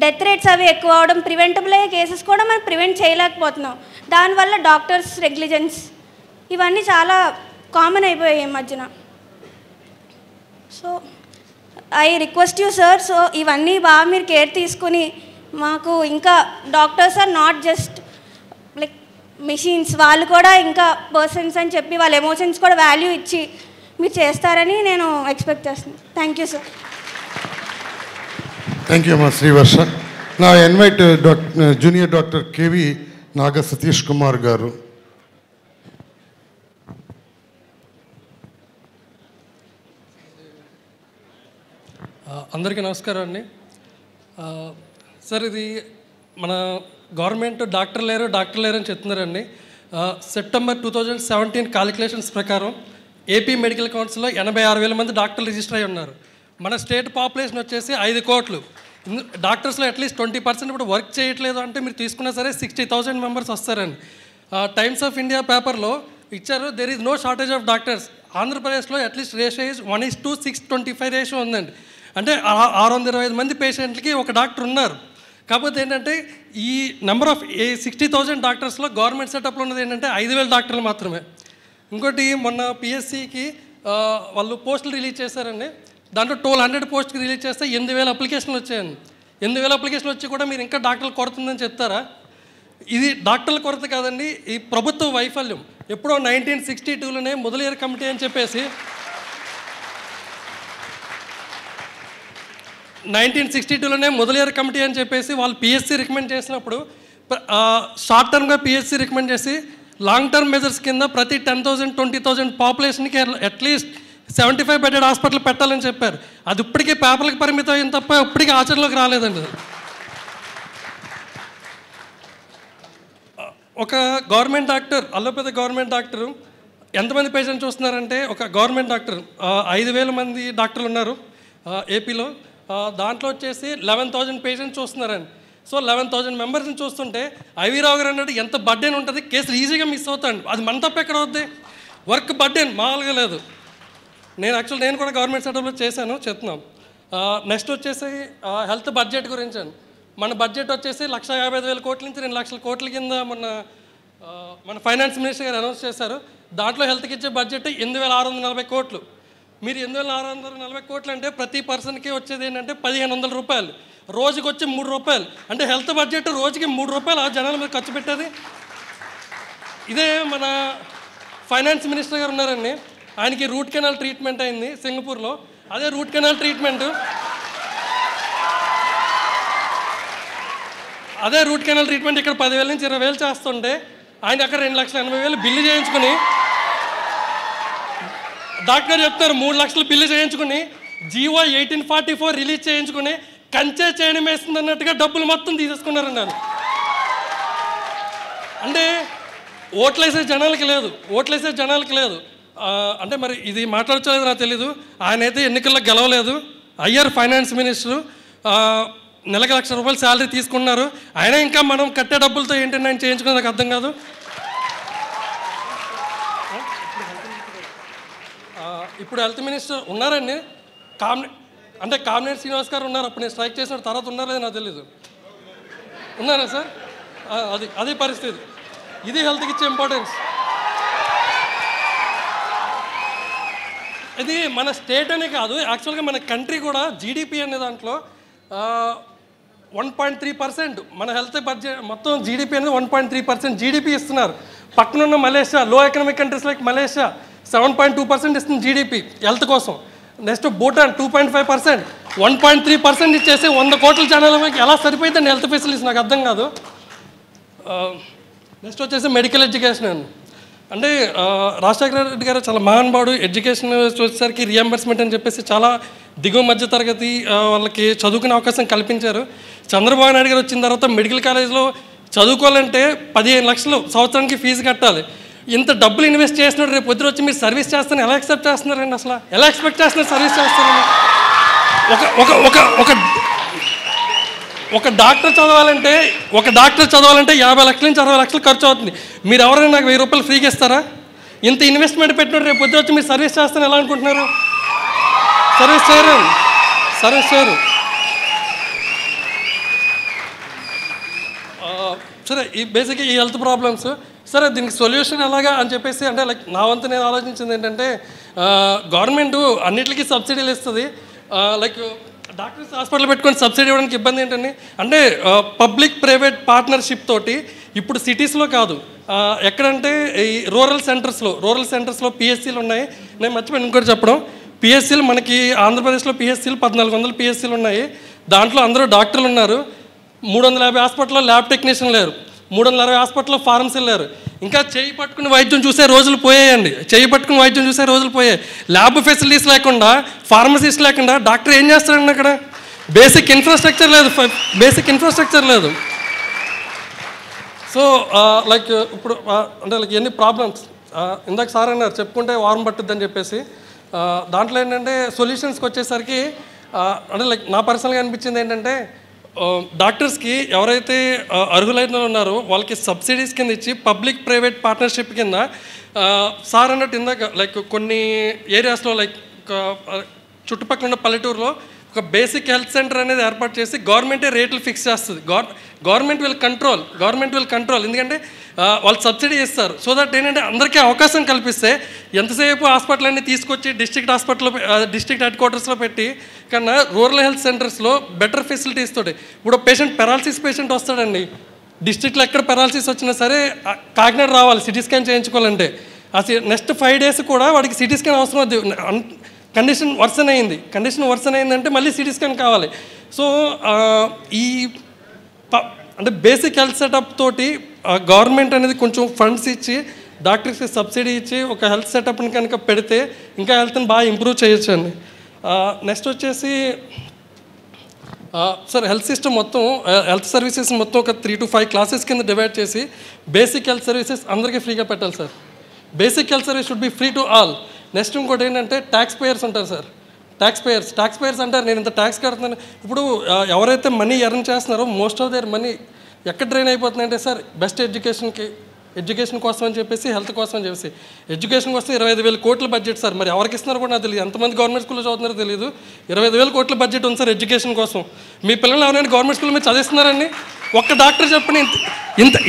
డెత్ రేట్స్ అవి ఎక్కువ అవడం, ప్రివెంటబుల్ అయ్యే కేసెస్ కూడా మనం ప్రివెంట్ చేయలేకపోతున్నాం. దానివల్ల డాక్టర్స్ నెగ్లిజెన్స్ ఇవన్నీ చాలా కామన్ అయిపోయాయి ఈ మధ్యన. So I request you sir, so ఇవన్నీ బాగా మీరు కేర్ తీసుకుని మాకు ఇంకా doctors are not just machines, వాళ్ళు కూడా ఇంకా పర్సన్స్ అని చెప్పి వాళ్ళ ఎమోషన్స్ కూడా వాల్యూ ఇచ్చి మీరు చేస్తారని నేను ఎక్స్పెక్ట్ చేస్తున్నాను. Thank you sir. Thank you, Ms. Sri Varsha. Now I invite Junior Dr. K.V. Naga Satish Kumar Garu. అందరికీ నమస్కారం అండి. సార్ ఇది మన గవర్నమెంట్ డాక్టర్ లేరు అని చెప్తున్నారండి. సెప్టెంబర్ 2017 క్యాలిక్యులేషన్స్ ప్రకారం ఏపీ మెడికల్ కౌన్సిల్లో 86,000 మంది డాక్టర్లు రిజిస్టర్ అయి ఉన్నారు. మన స్టేట్ పాపులేషన్ వచ్చేసి 5 కోట్లు. డాక్టర్స్లో అట్లీస్ట్ 20% ఇప్పుడు వర్క్ చేయట్లేదు అంటే మీరు తీసుకున్నా సరే 60,000 మెంబర్స్ వస్తారండి. టైమ్స్ ఆఫ్ ఇండియా పేపర్లో ఇచ్చారు, there is no shortage of doctors. ఆంధ్రప్రదేశ్లో అట్లీస్ట్ రేషియో ఈజ్ 1:625 రేషియో ఉందండి. అంటే 625 మంది పేషెంట్లకి ఒక డాక్టర్ ఉన్నారు. కాకపోతే ఏంటంటే ఈ నెంబర్ ఆఫ్ 60,000 డాక్టర్స్లో గవర్నమెంట్ సెటప్లో ఉన్నది ఏంటంటే 5,000 డాక్టర్లు మాత్రమే. ఇంకోటి మొన్న పిఎస్సికి వాళ్ళు పోస్టులు రిలీజ్ చేశారండి. దాంట్లో 1200 పోస్ట్కి రిలీజ్ చేస్తే 8,000 అప్లికేషన్లు వచ్చాయండి. 8,000 అప్లికేషన్లు వచ్చి కూడా మీరు ఇంకా డాక్టర్లు కొరతుందని చెప్తారా? ఇది డాక్టర్ల కొరత కాదండి, ఈ ప్రభుత్వ వైఫల్యం. ఎప్పుడో 1962లోనే మొదలయ్యారు కమిటీ అని చెప్పేసి 1962లోనే మొదలయ్యారు కమిటీ అని చెప్పేసి వాళ్ళు పిఎస్సి రికమెండ్ చేసినప్పుడు షార్ట్ టర్మ్గా పిఎస్సి రికమెండ్ చేసి లాంగ్ టర్మ్ మెజర్స్ కింద ప్రతి 10,000 20,000 పాపులేషన్కి అట్లీస్ట్ 75 బెడెడ్ హాస్పిటల్ పెట్టాలని చెప్పారు. అది ఇప్పటికీ పేపర్లకు పరిమితం అయింది తప్ప ఇప్పటికీ ఆచరణలోకి రాలేదండి. ఒక government doctor, allopathy government doctor ఎంతమంది పేషెంట్ చూస్తున్నారంటే, ఒక గవర్నమెంట్ డాక్టర్ 5,000 మంది డాక్టర్లు ఉన్నారు ఏపీలో. దాంట్లో వచ్చేసి 11,000 పేషెంట్స్ చూస్తున్నారండి. సో 11,000 మెంబర్స్ని చూస్తుంటే ఐవీ రావు గారు అన్నట్టు ఎంత బర్డెన్ ఉంటుంది, కేసులు ఈజీగా మిస్ అవుతాయండి. అది మన తప్ప ఎక్కడ అవుద్ది? వర్క్ బర్డెన్ మామూలుగా లేదు. నేను కూడా గవర్నమెంట్ సెటప్లో చేశాను, చెప్తున్నాం. నెక్స్ట్ వచ్చేసి హెల్త్ బడ్జెట్ గురించి అండి. మన బడ్జెట్ వచ్చేసి 1,55,000 కోట్ల నుంచి 2 లక్షల కోట్ల కింద మన ఫైనాన్స్ మినిస్టర్ గారు అనౌన్స్ చేశారు. దాంట్లో హెల్త్కి ఇచ్చే బడ్జెట్ 8,640 కోట్లు. మీరు 8,640 కోట్లు అంటే ప్రతి పర్సన్కి వచ్చేది ఏంటంటే 1,500 రూపాయలు, రోజుకి వచ్చి 3 రూపాయలు. అంటే హెల్త్ బడ్జెట్ రోజుకి 3 రూపాయలు ఆ జనాల మీద ఖర్చు పెట్టేది. ఇదే మన ఫైనాన్స్ మినిస్టర్ గారు ఉన్నారండి, ఆయనకి రూట్ కెనాల్ ట్రీట్మెంట్ అయింది సింగపూర్లో. అదే రూట్ కెనాల్ ట్రీట్మెంట్ ఇక్కడ 10,000 నుంచి 20,000 చేస్తుంటే ఆయన అక్కడ 2,80,000 బిల్లు చేయించుకుని, డాక్టర్ చెప్తారు 3 లక్షలు బిల్లు చేయించుకుని జీవో 1844 రిలీజ్ చేయించుకుని కంచే చేయడం వేస్తుంది అన్నట్టుగా డబ్బులు మొత్తం తీసేసుకున్నారన్నారు. అంటే ఓట్లేసే జనాలకి లేదు. అంటే మరి ఇది మాట్లాడలేదు నాకు తెలీదు. ఆయన అయితే ఎన్నికల్లో గెలవలేదు, అయ్యారు ఫైనాన్స్ మినిస్టరు, నెలకు 1,00,000 రూపాయలు శాలరీ తీసుకున్నారు. ఆయన ఇంకా మనం కట్టే డబ్బులతో ఏంటంటే ఆయన చేయించుకుని నాకు అర్థం కాదు. ఇప్పుడు హెల్త్ మినిస్టర్ ఉన్నారండి, కామినేని శ్రీనివాస్ గారు ఉన్నారు. అప్పుడు నేను స్ట్రైక్ చేసిన తర్వాత ఉన్నారో లేదో నాకు తెలీదు. ఉన్నారా సార్? అది పరిస్థితి. ఇది హెల్త్కి ఇచ్చే ఇంపార్టెన్స్. ఇది మన స్టేట్ అనే కాదు, యాక్చువల్గా మన కంట్రీ కూడా జీడిపి అనే దాంట్లో 1.3% మన హెల్త్ బడ్జెట్ మొత్తం జీడిపి అనేది 1.3% జీడిపి ఇస్తున్నారు. పక్కనున్న మలేషియా, లో ఎకనామిక్ కంట్రీస్ లైక్ మలేషియా 7.2% ఇస్తుంది జీడిపి హెల్త్ కోసం. నెక్స్ట్ భూటాన్ 2.5%, 1.3% ఇచ్చేసి 100 కోట్ల జనాలకి ఎలా సరిపోయిందండి హెల్త్ ఫెసిలిటీస్? నాకు అర్థం కాదు. నెక్స్ట్ వచ్చేసి మెడికల్ ఎడ్యుకేషన్ అండి. అంటే రాజశేఖర రెడ్డి గారు చాలా మహానుభావుడు. ఎడ్యుకేషన్ వచ్చేసరికి రియంబర్స్మెంట్ అని చెప్పేసి చాలా దిగువ మధ్య తరగతి వాళ్ళకి చదువుకునే అవకాశం కల్పించారు. చంద్రబాబు నాయుడు గారు వచ్చిన తర్వాత మెడికల్ కాలేజ్లో చదువుకోవాలంటే 15 లక్షలు సంవత్సరానికి ఫీజు కట్టాలి. ఇంత డబ్బులు ఇన్వెస్ట్ చేసినట్టు రేపు పొద్దున వచ్చి మీరు సర్వీస్ చేస్తారని ఎలా యాక్సెప్ట్ చేస్తున్నారండి? అసలు ఎలా ఎక్స్పెక్ట్ చేస్తున్నారు సర్వీస్ చేస్తారని? ఒక డాక్టర్ చదవాలంటే 50 లక్షల నుంచి 60 లక్షలు ఖర్చు అవుతుంది. మీరు ఎవరైనా నాకు 1000 రూపాయలు ఫ్రీగా ఇస్తారా? ఇంత ఇన్వెస్ట్మెంట్ పెట్టినట్టు రేపు పొద్దున వచ్చి మీరు సర్వీస్ చేస్తారని ఎలా అనుకుంటున్నారు? సర్వీస్ చేయరు. సరే, ఈ బేసిక్గా ఈ హెల్త్ ప్రాబ్లమ్స్, సరే దీనికి సొల్యూషన్ ఎలాగా అని చెప్పేసి అంటే లైక్ నా వంతు నేను ఆలోచించింది ఏంటంటే, గవర్నమెంట్ అన్నిటికీ సబ్సిడీలు ఇస్తుంది. లైక్ డాక్టర్స్ హాస్పిటల్ పెట్టుకొని సబ్సిడీ ఇవ్వడానికి ఇబ్బంది ఏంటండి అంటే, పబ్లిక్ ప్రైవేట్ పార్ట్నర్షిప్ తోటి ఇప్పుడు సిటీస్లో కాదు, ఎక్కడంటే ఈ రూరల్ సెంటర్స్లో పిఎస్సీలు ఉన్నాయి. నేను మర్చిపోయాను ఇంకోటి చెప్పడం. పిఎస్సీలు మనకి ఆంధ్రప్రదేశ్లో పిఎస్సీలు 1,400 పిఎస్సీలు ఉన్నాయి. దాంట్లో అందరూ డాక్టర్లు ఉన్నారు. 350 హాస్పిటల్లో ల్యాబ్ టెక్నీషియన్ లేరు, 360 హాస్పిటల్లో ఫార్మసీలు లేరు. ఇంకా చేయి పట్టుకుని వైద్యం చూసే రోజులు పోయాయండి. ల్యాబ్ ఫెసిలిటీస్ లేకుండా, ఫార్మసీస్ లేకుండా డాక్టర్ ఏం చేస్తారండి? అక్కడ బేసిక్ ఇన్ఫ్రాస్ట్రక్చర్ లేదు. సో లైక్ ఇప్పుడు అంటే లైక్ ఎన్ని ప్రాబ్లమ్స్. ఇందాక సార్ అన్నారు చెప్పుకుంటే వారం పట్టుద్దని చెప్పేసి. దాంట్లో ఏంటంటే సొల్యూషన్స్కి వచ్చేసరికి అంటే లైక్ నా పర్సనల్గా అనిపించింది ఏంటంటే డాక్టర్స్కి ఎవరైతే అర్హులైన ఉన్నారో వాళ్ళకి సబ్సిడీస్ కింద ఇచ్చి పబ్లిక్ ప్రైవేట్ పార్ట్నర్షిప్ కింద సార్ అన్నట్టు ఇందాక లైక్ కొన్ని ఏరియాస్లో లైక్ చుట్టుపక్కల ఉన్న పల్లెటూరులో ఒక బేసిక్ హెల్త్ సెంటర్ అనేది ఏర్పాటు చేసి గవర్నమెంటే రేట్లు ఫిక్స్ చేస్తుంది. గవర్నమెంట్ విల్ కంట్రోల్ ఎందుకంటే వాళ్ళు సబ్సిడీ ఇస్తారు. సో దట్ ఏంటంటే అందరికీ అవకాశం కల్పిస్తే ఎంతసేపు హాస్పిటల్ అన్నీ తీసుకొచ్చి డిస్ట్రిక్ట్ హెడ్ క్వార్టర్స్లో పెట్టి కన్నా రూరల్ హెల్త్ సెంటర్స్లో బెటర్ ఫెసిలిటీస్ తోటి. ఇప్పుడు పేషెంట్ పెరాలసిస్ పేషెంట్ వస్తాడండి, డిస్ట్రిక్ట్లో ఎక్కడ పెరాలసిస్ వచ్చినా సరే కాకినాడ రావాలి సిటీ స్కాన్ చేయించుకోవాలంటే. నెక్స్ట్ 5 days కూడా వాడికి సిటీ స్కాన్ అవసరం అవుతుంది. కండిషన్ వర్సన్ అయిందంటే మళ్ళీ సిటీ స్కాన్ కావాలి. సో ఈ అంటే బేసిక్ హెల్త్ సెటప్ తోటి గవర్నమెంట్ అనేది కొంచెం ఫండ్స్ ఇచ్చి డాక్టర్స్కి సబ్సిడీ ఇచ్చి ఒక హెల్త్ సెటప్ని కనుక పెడితే ఇంకా హెల్త్ని బాగా ఇంప్రూవ్ చేయొచ్చు అండి. నెక్స్ట్ వచ్చేసి సార్ హెల్త్ సిస్టమ్ మొత్తం హెల్త్ సర్వీసెస్ మొత్తం ఒక 3 to 5 classes కింద డివైడ్ చేసి బేసిక్ హెల్త్ సర్వీసెస్ అందరికీ ఫ్రీగా పెట్టాలి sir. Basic health service should be free to all. Next ఇంకోటి ఏంటంటే ట్యాక్స్ పేయర్స్ ఉంటారు సార్. ట్యాక్స్ పేయర్స్ అంటారు నేను ఇంత ట్యాక్స్ కడుతున్నాను. ఇప్పుడు ఎవరైతే మనీ ఎర్న్ చేస్తున్నారో మోస్ట్ ఆఫ్ దేర్ మనీ ఎక్కడ డ్రైన్ అయిపోతుందంటే సార్ బెస్ట్ ఎడ్యుకేషన్ కోసం అని చెప్పేసి హెల్త్ కోసం అని చెప్పేసి ఎడ్యుకేషన్ కోసం 25,000 కోట్ల బడ్జెట్ సార్. మరి ఎవరికి ఇస్తున్నారో కూడా నాకు తెలియదు, ఎంతమంది గవర్నమెంట్ స్కూల్లో చదువుతున్నారో తెలియదు. 25,000 కోట్ల బడ్జెట్ ఉంది సార్ ఎడ్యుకేషన్ కోసం. మీ పిల్లలు ఎవరైనా గవర్నమెంట్ స్కూల్లో మీరు చదివిస్తున్నారండి? ఒక్క డాక్టర్ చెప్పండి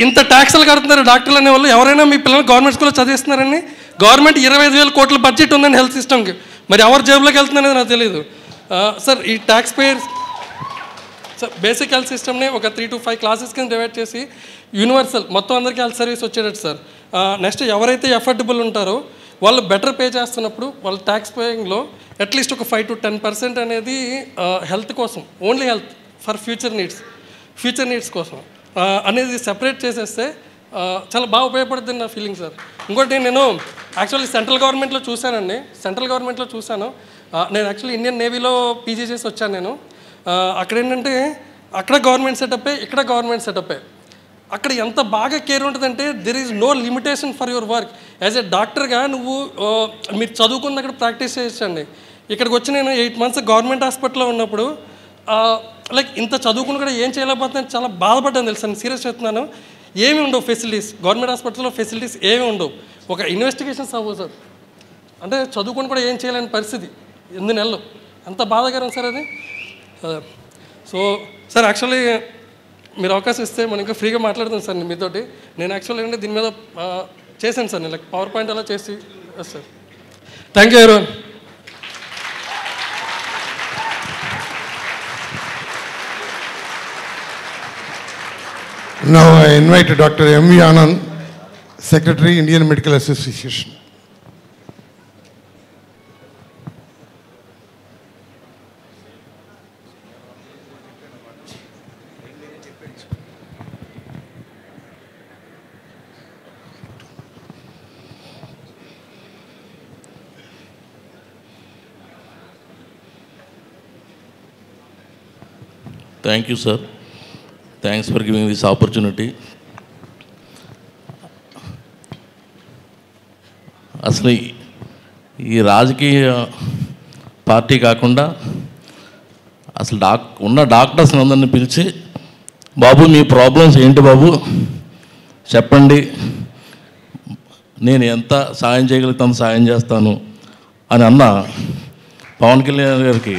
ఇంత ట్యాక్స్లు కడుతున్నారు డాక్టర్లు అనే వాళ్ళు. ఎవరైనా మీ పిల్లలు గవర్నమెంట్ స్కూల్లో చదివిస్తున్నారండి? గవర్నమెంట్ 25,000 కోట్ల బడ్జెట్ ఉందండి హెల్త్ సిస్టమ్కి. మరి ఎవరు జేబులోకి వెళ్తుందనేది నాకు తెలియదు సార్. ఈ tax payers sir basic health సిస్టమ్ని ఒక 3 to 5 classes కింద డివైడ్ చేసి యూనివర్సల్ మొత్తం అందరికీ హెల్త్ సర్వీస్ వచ్చేటట్టు సార్. నెక్స్ట్ ఎవరైతే ఎఫర్డబుల్ ఉంటారో వాళ్ళు బెటర్ పే చేస్తున్నప్పుడు వాళ్ళ ట్యాక్స్ పేయింగ్లో అట్లీస్ట్ ఒక 5 to 10% అనేది హెల్త్ కోసం, only health for future needs కోసం అనేది సెపరేట్ చేసేస్తే చాలా బాగా ఉపయోగపడుతుంది నా ఫీలింగ్ సార్. ఇంకోటి నేను యాక్చువల్లీ సెంట్రల్ గవర్నమెంట్లో చూశాను. నేను యాక్చువల్లీ ఇండియన్ నేవీలో పీజీ చేసి వచ్చాను నేను. అక్కడ ఏంటంటే అక్కడ గవర్నమెంట్ సెటప్పే, ఇక్కడ గవర్నమెంట్ సెటప్పే. అక్కడ ఎంత బాగా కేర్ ఉంటుందంటే there is no limitation for your work. As a డాక్టర్గా మీరు చదువుకున్న అక్కడ ప్రాక్టీస్ చేయొచ్చండి. ఇక్కడికి వచ్చి నేను 8 months గవర్నమెంట్ హాస్పిటల్లో ఉన్నప్పుడు లైక్ ఇంత చదువుకుని కూడా ఏం చేయలేకపోతున్నాను, చాలా బాధపడ్డాను తెలుసు. నేను సీరియస్ చెప్తున్నాను. ఏమి ఉండవు ఫెసిలిటీస్, గవర్నమెంట్ హాస్పిటల్లో ఫెసిలిటీస్ ఏమి ఉండవు. ఒక ఇన్వెస్టిగేషన్స్ అవ్వవు సార్. అంటే చదువుకొని కూడా ఏం చేయలేని పరిస్థితి 8 నెలలు. అంత బాధాకరం సార్ అది. సో సార్ యాక్చువల్లీ మీరు అవకాశం ఇస్తే మనం ఇంకా ఫ్రీగా మాట్లాడుతాను సార్ మీతోటి. నేను యాక్చువల్లీ ఏంటంటే దీని మీద చేశాను సార్, నేను లైక్ PowerPoint అలా చేసి sir. Thank you everyone. Now I invite Dr. M.V. Anand, Secretary, Indian Medical Association. Thank you, sir. Thanks for giving this opportunity. అసలు ఈ రాజకీయ పార్టీ కాకుండా అసలు ఉన్న డాక్టర్స్ని అందరినీ పిలిచి బాబు మీ ప్రాబ్లమ్స్ ఏంటి బాబు చెప్పండి, నేను ఎంత సాయం చేయగలుగుతాను సాయం చేస్తాను అని అన్న పవన్ కళ్యాణ్ గారికి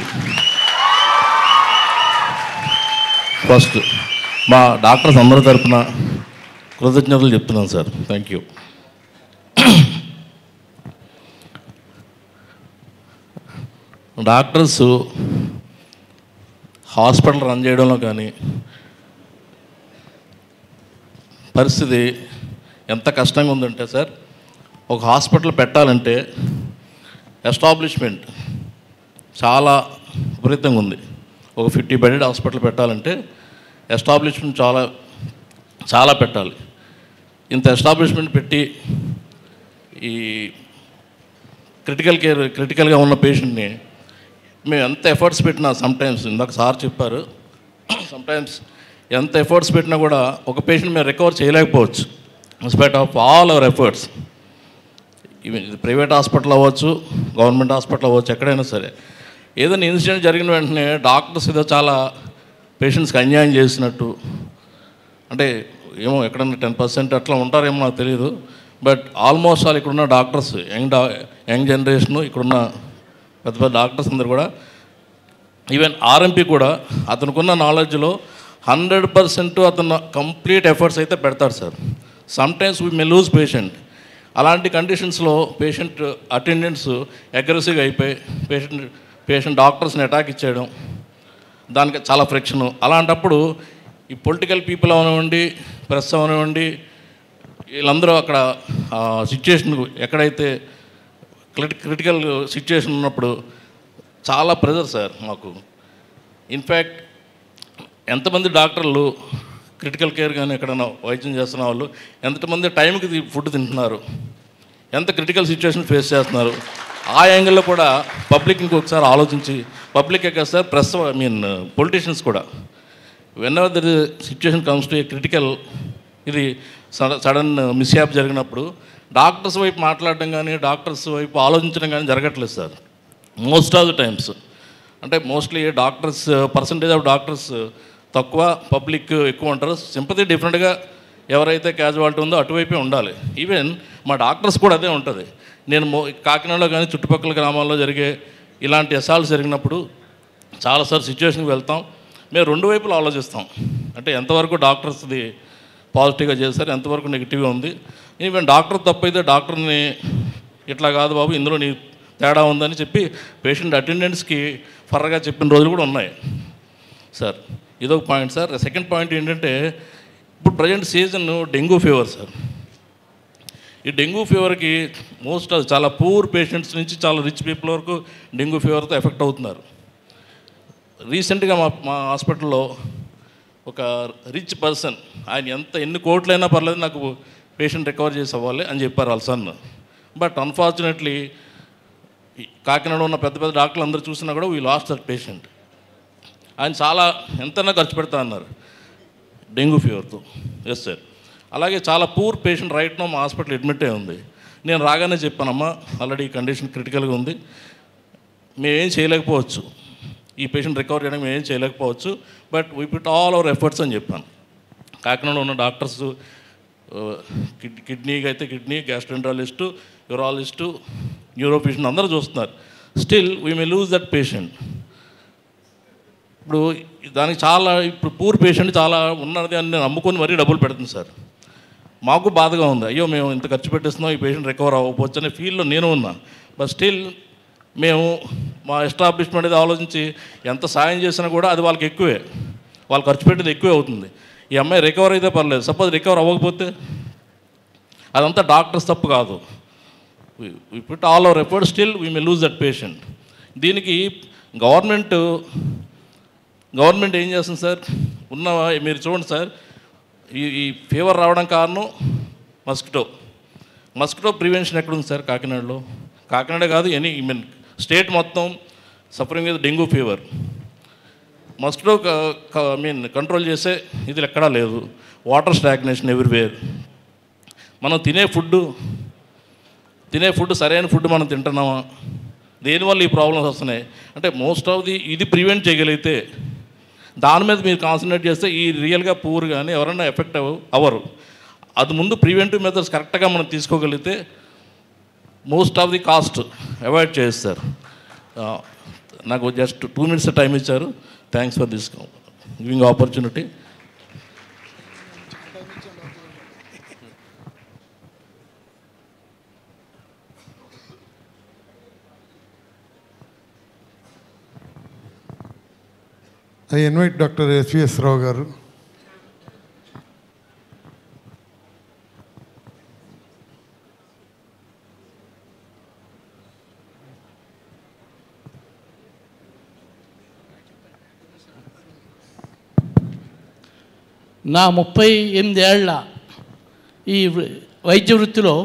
ఫస్ట్ మా డాక్టర్స్ అందరి తరఫున కృతజ్ఞతలు చెప్తున్నాను sir. Thank you. Doctors hospital run చేయడంలో కానీ పరిస్థితి ఎంత కష్టంగా ఉందంటే సార్, ఒక హాస్పిటల్ పెట్టాలంటే ఎస్టాబ్లిష్మెంట్ చాలా విపరీతంగా ఉంది. ఒక 50 bedded హాస్పిటల్ పెట్టాలంటే ఎస్టాబ్లిష్మెంట్ చాలా పెట్టాలి. ఇంత ఎస్టాబ్లిష్మెంట్ పెట్టి ఈ క్రిటికల్గా ఉన్న పేషెంట్ని మేము ఎంత ఎఫర్ట్స్ పెట్టినా సమ్టైమ్స్ ఇందాక సార్ చెప్పారు, సమ్టైమ్స్ ఎంత ఎఫర్ట్స్ పెట్టినా కూడా ఒక పేషెంట్ మేము రికవర్ చేయలేకపోవచ్చు in spite of all our efforts. Even private hospital అవ్వచ్చు, గవర్నమెంట్ హాస్పిటల్ అవ్వచ్చు, ఎక్కడైనా సరే ఏదైనా ఇన్సిడెంట్ జరిగిన వెంటనే డాక్టర్స్ ఏదో చాలా పేషెంట్స్కి అన్యాయం చేసినట్టు, అంటే ఏమో ఎక్కడన్నా 10% అట్లా ఉంటారేమో నాకు తెలియదు. బట్ ఆల్మోస్ట్ ఆల్ ఇక్కడున్న డాక్టర్స్, యంగ్ జనరేషను, ఇక్కడున్న పెద్ద పెద్ద డాక్టర్స్ అందరు కూడా, ఈవెన్ ఆర్ఎంపీ కూడా అతనుకున్న నాలెడ్జ్లో 100% అతను కంప్లీట్ ఎఫర్ట్స్ అయితే పెడతాడు sir. Sometimes we may loose patient. అలాంటి కండిషన్స్లో పేషెంట్ అటెండెన్స్ అగ్రెసివ్గా అయిపోయి పేషెంట్ డాక్టర్స్ని అటాక్ ఇచ్చేయడం, దానికి చాలా ఫ్రిక్షను. అలాంటప్పుడు ఈ పొలిటికల్ పీపుల్ అవనివ్వండి, ప్రెస్ అవనివ్వండి, వీళ్ళందరూ అక్కడ సిచ్యుయేషన్ ఎక్కడైతే క్రిటికల్ సిచ్యుయేషన్ ఉన్నప్పుడు చాలా ప్రెజర్ సార్ మాకు. ఇన్ఫ్యాక్ట్ ఎంతమంది డాక్టర్లు క్రిటికల్ కేర్ కానీ ఎక్కడైనా వైద్యం చేస్తున్న వాళ్ళు ఎంతమంది టైంకి ఫుడ్ తింటున్నారు, ఎంత క్రిటికల్ సిచ్యువేషన్ ఫేస్ చేస్తున్నారు, ఆ యాంగిల్లో కూడా పబ్లిక్ ఇంకొకసారి ఆలోచించి, పబ్లికే కదా సార్, ప్రెస్ పొలిటీషియన్స్ కూడా, whenever their situation comes to a critical, ఇది సడన్ మిస్హ్యాప్ జరిగినప్పుడు డాక్టర్స్ వైపు మాట్లాడడం కానీ, డాక్టర్స్ వైపు ఆలోచించడం కానీ జరగట్లేదు sir most of the times. అంటే mostly doctors percentage of doctors తక్కువ, పబ్లిక్ ఎక్కువ ఉంటారు. సింపతి డిఫరెంట్గా ఎవరైతే క్యాజువాలిటీ ఉందో అటువైపే ఉండాలి. ఈవెన్ మా డాక్టర్స్ కూడా అదే ఉంటుంది. నేను కాకినాడలో కానీ చుట్టుపక్కల గ్రామాల్లో జరిగే ఇలాంటి అసాల్ట్స్ జరిగినప్పుడు చాలాసార్లు సిచ్యువేషన్కి వెళ్తాం. మేము రెండు వైపులు ఆలోచిస్తాం. అంటే ఎంతవరకు డాక్టర్స్ది పాజిటివ్గా చేశారు, ఎంతవరకు నెగిటివ్గా ఉంది. ఈవెన్ డాక్టర్ తప్పు అయితే డాక్టర్ని ఇట్లా కాదు బాబు, ఇందులో నీ తేడా ఉందని చెప్పి పేషెంట్ అటెండెంట్స్కి ఫర్రగా చెప్పిన రోజులు కూడా ఉన్నాయి సార్. ఇదొక పాయింట్ సార్. సెకండ్ పాయింట్ ఏంటంటే, ఇప్పుడు present season dengue fever sir. ఈ డెంగ్యూ ఫీవర్కి చాలా పూర్ పేషెంట్స్ నుంచి చాలా రిచ్ పీపుల్ వరకు డెంగ్యూ ఫీవర్తో ఎఫెక్ట్ అవుతున్నారు. రీసెంట్గా మా హాస్పిటల్లో ఒక రిచ్ పర్సన్, ఆయన ఎన్ని కోట్లైనా పర్లేదు నాకు పేషెంట్ రికవర్ చేసి అవ్వాలి అని చెప్పారు వాళ్ళ సన్. బట్ అన్ఫార్చునేట్లీ కాకినాడలో ఉన్న పెద్ద పెద్ద డాక్టర్లు అందరూ చూసినా కూడా వీ లాస్ట్ దట్ పేషెంట్. ఆయన చాలా ఎంతైనా ఖర్చు పెడతా అన్నారు డెంగ్యూ ఫీవర్తో. Yes sir. అలాగే చాలా పూర్ పేషెంట్ రైట్ నో మా హాస్పిటల్ అడ్మిట్ అయి ఉంది. నేను రాగానే చెప్పానమ్మా, ఆల్రెడీ కండిషన్ క్రిటికల్గా ఉంది, మేమేం చేయలేకపోవచ్చు, ఈ పేషెంట్ రికవర్ చేయడానికి మేమేం చేయలేకపోవచ్చు, but we put all our efforts అని చెప్పాను. కాకినాడలో ఉన్న డాక్టర్స్ కిడ్నీకి అయితే కిడ్నీ, గ్యాస్ట్రెంట్రాలజిస్టు, యూరాలజిస్టు, న్యూరోఫిజిషియన్ అందరూ చూస్తున్నారు. Still we may lose that patient. ఇప్పుడు దానికి ఇప్పుడు పూర్ పేషెంట్ చాలా ఉన్నది అని నేను నమ్ముకొని మరీ డబ్బులు పెడుతుంది సార్. మాకు బాధగా ఉంది, అయ్యో మేము ఇంత ఖర్చు పెట్టేస్తున్నాం, ఈ పేషెంట్ రికవర్ అవ్వకపోవచ్చు అనే ఫీల్లో నేను ఉన్నా. బట్ స్టిల్ మేము మా ఎస్టాబ్లిష్మెంట్ అనేది ఆలోచించి ఎంత సాయం చేసినా కూడా అది వాళ్ళకి ఎక్కువే, వాళ్ళు ఖర్చు పెట్టేది ఎక్కువే అవుతుంది. ఈ అమ్మాయి రికవర్ అయితే పర్లేదు, సపోజ్ రికవర్ అవ్వకపోతే అదంతా డాక్టర్స్ తప్పు కాదు. We put all our effort, still we may lose that patient. దీనికి గవర్నమెంట్ ఏం చేస్తుంది సార్? మీరు చూడండి సార్, ఈ ఫీవర్ రావడం కారణం మస్కిటో ప్రివెన్షన్ ఎక్కడుంది సార్? కాకినాడ కాదు, స్టేట్ మొత్తం suffering with dengue fever. Mosquito control చేసే ఇది ఎక్కడా లేదు. Water stagnation everywhere. మనం తినే ఫుడ్ సరైన ఫుడ్ మనం తింటున్నామా? దేనివల్ల ఈ ప్రాబ్లమ్స్ వస్తున్నాయి అంటే మోస్ట్ ఆఫ్ ఇది ప్రివెంట్ చేయగలిగితే, దాని మీద మీరు కాన్సన్ట్రేట్ చేస్తే ఈ రియల్గా పూర్ కానీ ఎవరైనా ఎఫెక్ట్ అవ్వరు. అది ముందు ప్రివెంటివ్ మెథడ్స్ కరెక్ట్గా మనం తీసుకోగలిగితే most of the cost avoid చేస్తారు. నాకు జస్ట్ 2 minutes టైం ఇచ్చారు. Thanks for this giving opportunity. I invite Dr. S.V.S. Rao garu. నా 38 ఏళ్ల ఈ వైద్య వృత్తిలో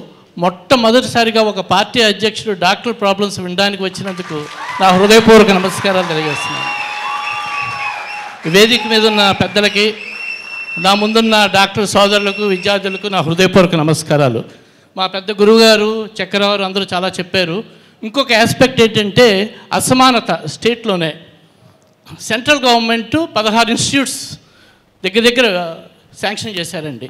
మొట్టమొదటిసారిగా ఒక పార్టీ అధ్యక్షుడు డాక్టర్ ప్రాబ్లమ్స్ వినడానికి వచ్చినందుకు నా హృదయపూర్వక నమస్కారాలు తెలియజేస్తున్నాను. వేదిక మీద ఉన్న పెద్దలకి, నా ముందున్న డాక్టర్ సోదరులకు, విద్యార్థులకు నా హృదయపూర్వక నమస్కారాలు. మా పెద్ద గురువుగారు చక్రవారు అందరూ చాలా చెప్పారు. ఇంకొక ఆస్పెక్ట్ ఏంటంటే అసమానత స్టేట్లోనే. సెంట్రల్ గవర్నమెంట్ 16 ఇన్స్టిట్యూట్స్ దగ్గర శాంక్షన్ చేశారండి.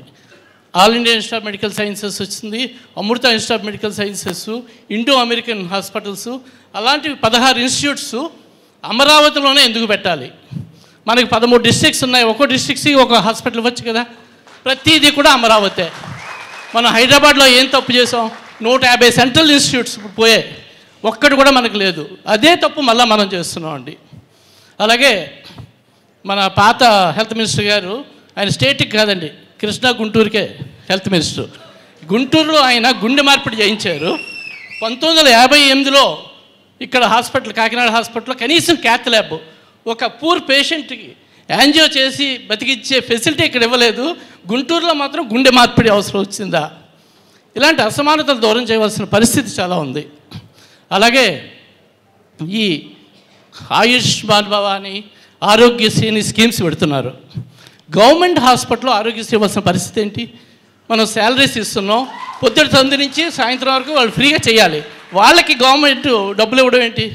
All India institute of medical sciences వచ్చింది, Amrita institute of medical sciences, Indo American hospitals, అలాంటివి 16 ఇన్స్టిట్యూట్స్ అమరావతిలోనే ఎందుకు పెట్టాలి? మనకి 13 డిస్ట్రిక్ట్స్ ఉన్నాయి, ఒక్కో డిస్ట్రిక్ట్కి ఒక హాస్పిటల్ ఇవ్వచ్చు కదా. ప్రతిదీ కూడా అమరావతే. మనం హైదరాబాద్లో ఏం తప్పు చేసాం? 150 సెంట్రల్ ఇన్స్టిట్యూట్స్ పోయాయి, ఒక్కటి కూడా మనకు లేదు. అదే తప్పు మళ్ళీ మనం చేస్తున్నాం అండి. అలాగే మన పాత హెల్త్ మినిస్టర్ గారు, ఆయన స్టేట్కి కాదండి, కృష్ణా గుంటూరుకే హెల్త్ మినిస్టర్. గుంటూరులో ఆయన గుండె మార్పిడి చేయించారు. 1958లో ఇక్కడ హాస్పిటల్, కాకినాడ హాస్పిటల్లో కనీసం క్యాత్ ల్యాబ్, ఒక పూర్ పేషెంట్కి యాంజియో చేసి బతికిచ్చే ఫెసిలిటీ ఇక్కడ ఇవ్వలేదు. గుంటూరులో మాత్రం గుండె మార్పిడి అవసరం వచ్చిందా? ఇలాంటి అసమానతలు దూరం చేయవలసిన పరిస్థితి చాలా ఉంది. అలాగే ఈ ఆయుష్మాన్ భవ అని ఆరోగ్యశ్రీని స్కీమ్స్ పెడుతున్నారు. గవర్నమెంట్ హాస్పిటల్లో ఆరోగ్యశ్రీ ఇవ్వాల్సిన పరిస్థితి ఏంటి? మనం శాలరీస్ ఇస్తున్నాం, పొద్దుటి 9 నుంచి సాయంత్రం వరకు వాళ్ళు ఫ్రీగా చేయాలి, వాళ్ళకి గవర్నమెంట్ డబ్బులు ఇవ్వడం ఏంటి?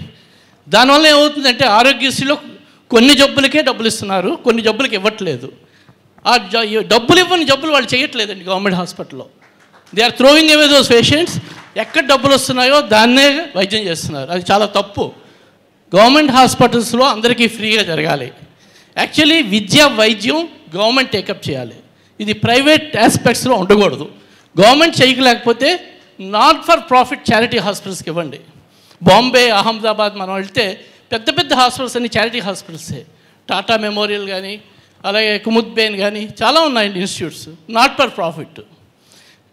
దానివల్ల ఏమవుతుందంటే ఆరోగ్యశ్రీలో కొన్ని జబ్బులకే డబ్బులు ఇస్తున్నారు, కొన్ని జబ్బులకి ఇవ్వట్లేదు. ఆ డబ్బులు ఇవ్వని జబ్బులు వాళ్ళు చేయట్లేదండి గవర్నమెంట్ హాస్పిటల్లో. They are throwing away those patients. ఎక్కడ డబ్బులు వస్తున్నాయో దాన్నే వైద్యం చేస్తున్నారు. అది చాలా తప్పు. గవర్నమెంట్ హాస్పిటల్స్లో అందరికీ ఫ్రీగా జరగాలి. యాక్చువల్లీ విద్య, వైద్యం గవర్నమెంట్ టేకప్ చేయాలి. ఇది ప్రైవేట్ ఆస్పెక్ట్స్లో ఉండకూడదు. గవర్నమెంట్ చేయలేకపోతే నాట్ ఫర్ ప్రాఫిట్ చారిటీ హాస్పిటల్స్కి ఇవ్వండి. బాంబే, అహ్మదాబాద్ మనం వెళ్తే పెద్ద పెద్ద హాస్పిటల్స్ అన్ని చారిటీ హాస్పిటల్సే. టాటా మెమోరియల్ కానీ, అలాగే కుముద్బేన్ కానీ చాలా ఉన్నాయండి ఇన్స్టిట్యూట్స్, నాట్ ఫర్ ప్రాఫిట్.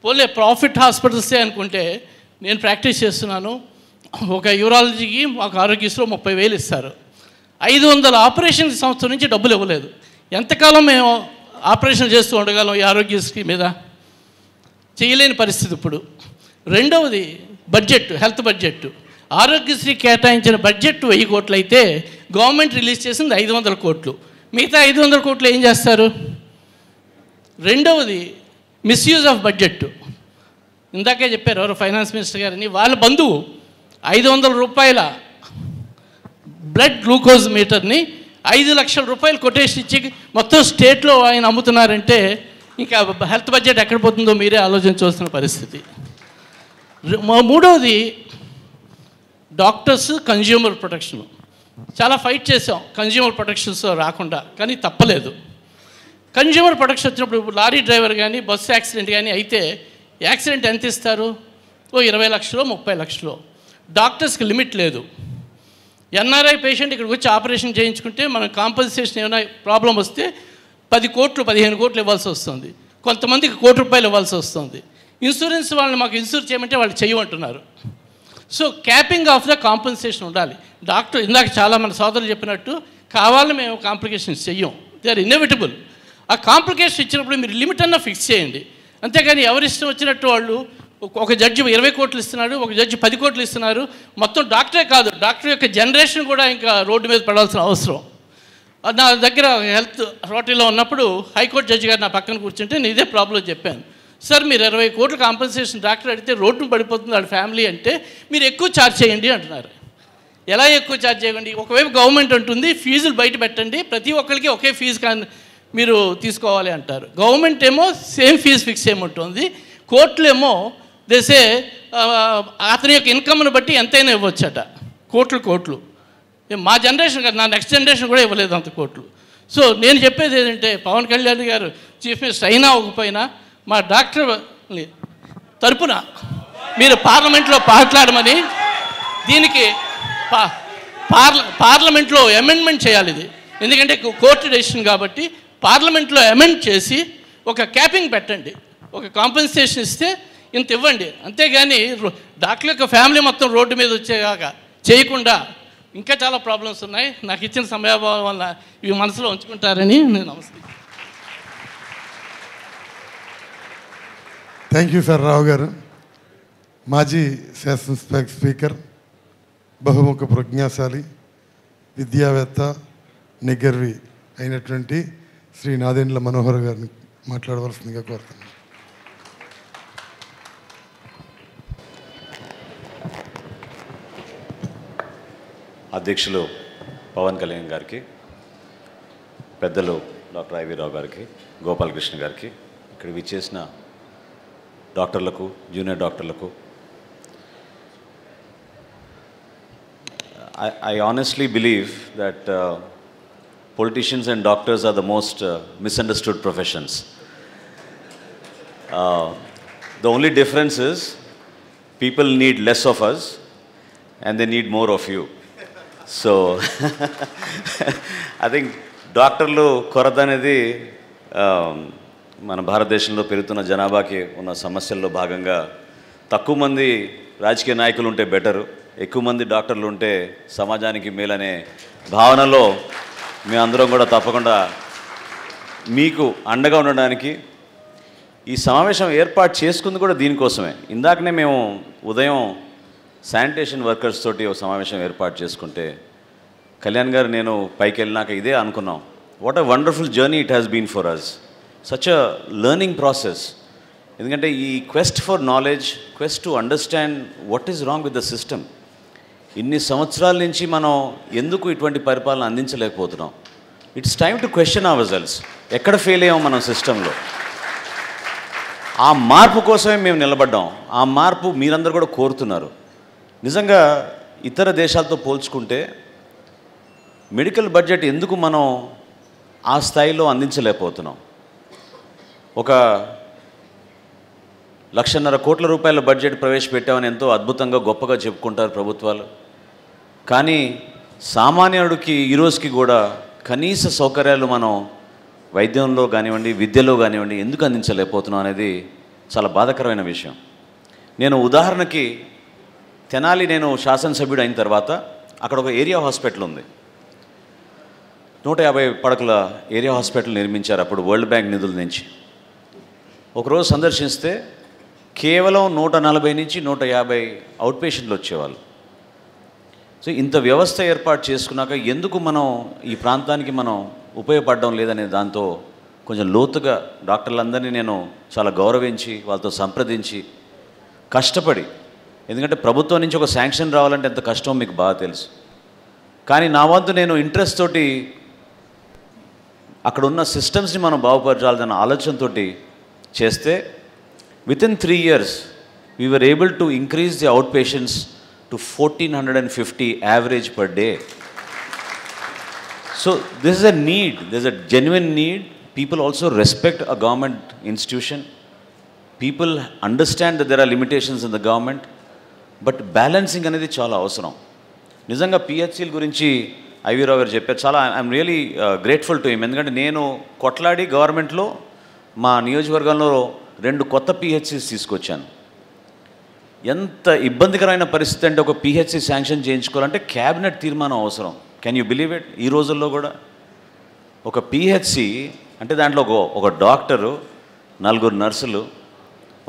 పోలే ప్రాఫిట్ హాస్పిటల్సే అనుకుంటే, నేను ప్రాక్టీస్ చేస్తున్నాను, ఒక యూరాలజీకి మాకు ఆరోగ్యశ్రీలో 30,000 ఇస్తారు. 500 ఆపరేషన్ సంవత్సరం నుంచి డబ్బులు ఇవ్వలేదు. ఎంతకాలం మేము ఆపరేషన్ చేస్తూ ఉండగలం ఈ ఆరోగ్యశ్రీ మీద? చేయలేని పరిస్థితి ఇప్పుడు. రెండవది బడ్జెట్, హెల్త్ బడ్జెట్. ఆరోగ్యశ్రీ కేటాయించిన బడ్జెట్ 1000 కోట్లు అయితే గవర్నమెంట్ రిలీజ్ చేసింది 500 కోట్లు. మిగతా 500 కోట్లు ఏం చేస్తారు? రెండవది మిస్యూజ్ ఆఫ్ బడ్జెట్. ఇందాకే చెప్పారు ఎవరు ఫైనాన్స్ మినిస్టర్ గారని, వాళ్ళ బంధువు 500 రూపాయల బ్లడ్ గ్లూకోజ్ మీటర్ని 5 లక్షల రూపాయలు కొటేషన్ ఇచ్చి మొత్తం స్టేట్లో ఆయన అమ్ముతున్నారంటే ఇంకా హెల్త్ బడ్జెట్ ఎక్కడ పోతుందో మీరే ఆలోచించవలసిన పరిస్థితి. మూడవది డాక్టర్స్ కన్జ్యూమర్ ప్రొటెక్షన్. చాలా ఫైట్ చేసాం కన్జ్యూమర్ ప్రొటెక్షన్స్ రాకుండా, కానీ తప్పలేదు. కన్జ్యూమర్ ప్రొటెక్షన్ వచ్చినప్పుడు లారీ డ్రైవర్ కానీ బస్సు యాక్సిడెంట్ కానీ అయితే యాక్సిడెంట్ ఎంత ఇస్తారు? 20 లక్షలు 30 లక్షలు. డాక్టర్స్కి లిమిట్ లేదు. ఎన్ఆర్ఐ పేషెంట్ ఇక్కడికి వచ్చి ఆపరేషన్ చేయించుకుంటే మనం కాంపన్సేషన్ ఏమైనా ప్రాబ్లం వస్తే 10 కోట్లు 15 కోట్లు ఇవ్వాల్సి వస్తుంది. కొంతమందికి ₹1,00,00,000 ఇవ్వాల్సి వస్తుంది. ఇన్సూరెన్స్ వాళ్ళని మాకు ఇన్సూర్ చేయమంటే వాళ్ళు చేయమంటున్నారు. So capping of the compensation ఉండాలి. డాక్టర్ ఇందాక చాలా మన సోదరులు చెప్పినట్టు కావాలని మేము కాంప్లికేషన్స్ చెయ్యం, దే ఆర్ ఇన్నెవిటబుల్. ఆ కాంప్లికేషన్ ఇచ్చినప్పుడు మీరు లిమిట్ అన్నా ఫిక్స్ చేయండి. అంతేగాని ఎవరిష్టం వచ్చినట్టు వాళ్ళు, ఒక జడ్జి 20 కోట్లు ఇస్తున్నాడు, ఒక జడ్జి 10 కోట్లు ఇస్తున్నారు. మొత్తం డాక్టరే కాదు, డాక్టర్ యొక్క జనరేషన్ కూడా ఇంకా రోడ్డు మీద పడాల్సిన అవసరం. నా దగ్గర హెల్త్ రోటీలో ఉన్నప్పుడు హైకోర్టు జడ్జి గారు నా పక్కన కూర్చుంటే నేను ఇదే ప్రాబ్లం చెప్పాను. సార్ మీరు 20 కోట్లు కాంపన్సేషన్ డాక్టర్ అడిగితే రోడ్డు పడిపోతుంది వాళ్ళ ఫ్యామిలీ అంటే మీరు ఎక్కువ ఛార్జ్ చేయండి అంటున్నారు. ఎలా ఎక్కువ ఛార్జ్ చేయండి? ఒకవైపు గవర్నమెంట్ ఉంటుంది ఫీజులు బయట పెట్టండి, ప్రతి ఒక్కరికి ఒకే ఫీజు కానీ మీరు తీసుకోవాలి అంటారు. గవర్నమెంట్ ఏమో సేమ్ ఫీజు ఫిక్స్ చేయమంటుంది, కోర్టులేమో దేసే అతని యొక్క ఇన్కమ్ను బట్టి ఎంతైనా ఇవ్వచ్చట, కోట్లు. మా జనరేషన్ కాదు, నా నెక్స్ట్ జనరేషన్ కూడా ఇవ్వలేదు అంత కోట్లు. సో నేను చెప్పేది ఏంటంటే పవన్ కళ్యాణ్ గారు చీఫ్ మినిస్టర్ అయినా అవ్వకపోయినా మా డాక్టర్ తరపున మీరు పార్లమెంట్లో మాట్లాడమని, దీనికి పార్లమెంట్లో అమెండ్మెంట్ చేయాలి. ఇది ఎందుకంటే కోర్టు డెసిషన్ కాబట్టి పార్లమెంట్లో అమెండ్ చేసి ఒక క్యాపింగ్ పెట్టండి, ఒక కాంపెన్సేషన్ ఇస్తే ఇంత ఇవ్వండి. అంతేగాని డాక్టర్ యొక్క ఫ్యామిలీ మొత్తం రోడ్డు మీద వచ్చేలాగా చేయకుండా ఇంకా చాలా ప్రాబ్లమ్స్ ఉన్నాయి. నాకు ఇచ్చిన సమయాభావం వల్ల ఇవి మనసులో ఉంచుకుంటారని నేను నమస్కారం. థ్యాంక్ యూ సార్ రావు గారు. మాజీ శాసన స్పీకర్, బహుముఖ ప్రజ్ఞాశాలి, విద్యావేత్త, నిగర్వి అయినటువంటి శ్రీ నాదెండ్ల మనోహర్ గారిని మాట్లాడవలసిందిగా కోరుతున్నాను. అధ్యక్షులు పవన్ కళ్యాణ్ గారికి, పెద్దలు డాక్టర్ ఐవి రావు గారికి, గోపాలకృష్ణ గారికి, ఇక్కడ విచ్చేసిన డాక్టర్లకు, జూనియర్ డాక్టర్లకు, I honestly believe that politicians and doctors are the most misunderstood professions. The only difference is people need less of us and they need more of you. So, I think డాక్టర్లు కొరత అనేది మన భారతదేశంలో పెరుగుతున్న జనాభాకి ఉన్న సమస్యల్లో భాగంగా తక్కువ మంది రాజకీయ నాయకులు ఉంటే బెటరు, ఎక్కువ మంది డాక్టర్లు ఉంటే సమాజానికి మేలనే భావనలో మేమందరం కూడా తప్పకుండా మీకు అండగా ఉండడానికి ఈ సమావేశం ఏర్పాటు చేసుకుంది కూడా దీనికోసమే. ఇందాకనే మేము ఉదయం శానిటేషన్ వర్కర్స్ తోటి ఒక సమావేశం ఏర్పాటు చేసుకుంటే కళ్యాణ్ గారు నేను పైకి వెళ్ళినాక ఇదే అనుకున్నాం, what a wonderful journey it has been for us, such a learning process. ఎందుకంటే ఈ quest for knowledge, quest to understand what is wrong with the system, ఇన్ని సంవత్సరాల నుంచి మనం ఎందుకు ఇటువంటి పరిపాలన అందించలేకపోతున్నాం, it's time to question ourselves, ఎక్కడ ఫెయిల్ అయ్యాం మనం సిస్టంలో. ఆ మార్పు కోసమే మేము నిలబడ్డాం, ఆ మార్పు మీరందరూ కూడా కోరుతున్నారు. నిజంగా ఇతర దేశాలతో పోల్చుకుంటే మెడికల్ బడ్జెట్ ఎందుకు మనం ఆ స్థాయిలో అందించలేకపోతున్నాం? ఒక 1,50,000 కోట్ల రూపాయల బడ్జెట్ ప్రవేశపెట్టామని ఎంతో అద్భుతంగా గొప్పగా చెప్పుకుంటారు ప్రభుత్వాలు, కానీ సామాన్యుడికి ఈరోజుకి కూడా కనీస సౌకర్యాలు మనం వైద్యంలో కానివ్వండి, విద్యలో కానివ్వండి ఎందుకు అందించలేకపోతున్నాం అనేది చాలా బాధాకరమైన విషయం. నేను ఉదాహరణకి తెనాలి, నేను శాసనసభ్యుడు అయిన తర్వాత అక్కడ ఒక ఏరియా హాస్పిటల్ ఉంది, 150 పడకల ఏరియా హాస్పిటల్ నిర్మించారు అప్పుడు వరల్డ్ బ్యాంక్ నిధుల నుంచి. ఒకరోజు సందర్శిస్తే కేవలం 140 నుంచి 150 అవుట్ పేషెంట్లు వచ్చేవాళ్ళు. సో ఇంత వ్యవస్థ ఏర్పాటు చేసుకున్నాక ఎందుకు మనం ఈ ప్రాంతానికి మనం ఉపయోగపడడం లేదనే దాంతో కొంచెం లోతుగా డాక్టర్లందరినీ నేను చాలా గౌరవించి వాళ్ళతో సంప్రదించి కష్టపడి, ఎందుకంటే ప్రభుత్వం నుంచి ఒక శాంక్షన్ రావాలంటే ఎంత కష్టమో మీకు బాగా తెలుసు, కానీ నా వంతు నేను ఇంట్రెస్ట్ తోటి అక్కడ ఉన్న సిస్టమ్స్ని మనం బాగుపరచాలన్న ఆలోచనతో చేస్తే within 3 years we were able to increase the outpatients to 1,450 average per day. So this is a need, there's a genuine need. People also respect a government institution. People understand that there are limitations in the government, but balancing అనేది చాలా అవసరం. నిజంగా పిహెచ్సిల గురించి IV రావు గారు చెప్పారు, చాలా I'm really grateful to him. ఎందుకంటే నేను కొట్లాడి గవర్నమెంట్లో మా నియోజకవర్గంలో 2 కొత్త పిహెచ్సిస్ తీసుకొచ్చాను. ఎంత ఇబ్బందికరమైన పరిస్థితి అంటే ఒక పిహెచ్సి శాంక్షన్ చేయించుకోవాలంటే క్యాబినెట్ తీర్మానం అవసరం. Can you believe it? ఈ రోజుల్లో కూడా ఒక పిహెచ్సి అంటే దాంట్లో ఒక డాక్టరు, 4 నర్సులు,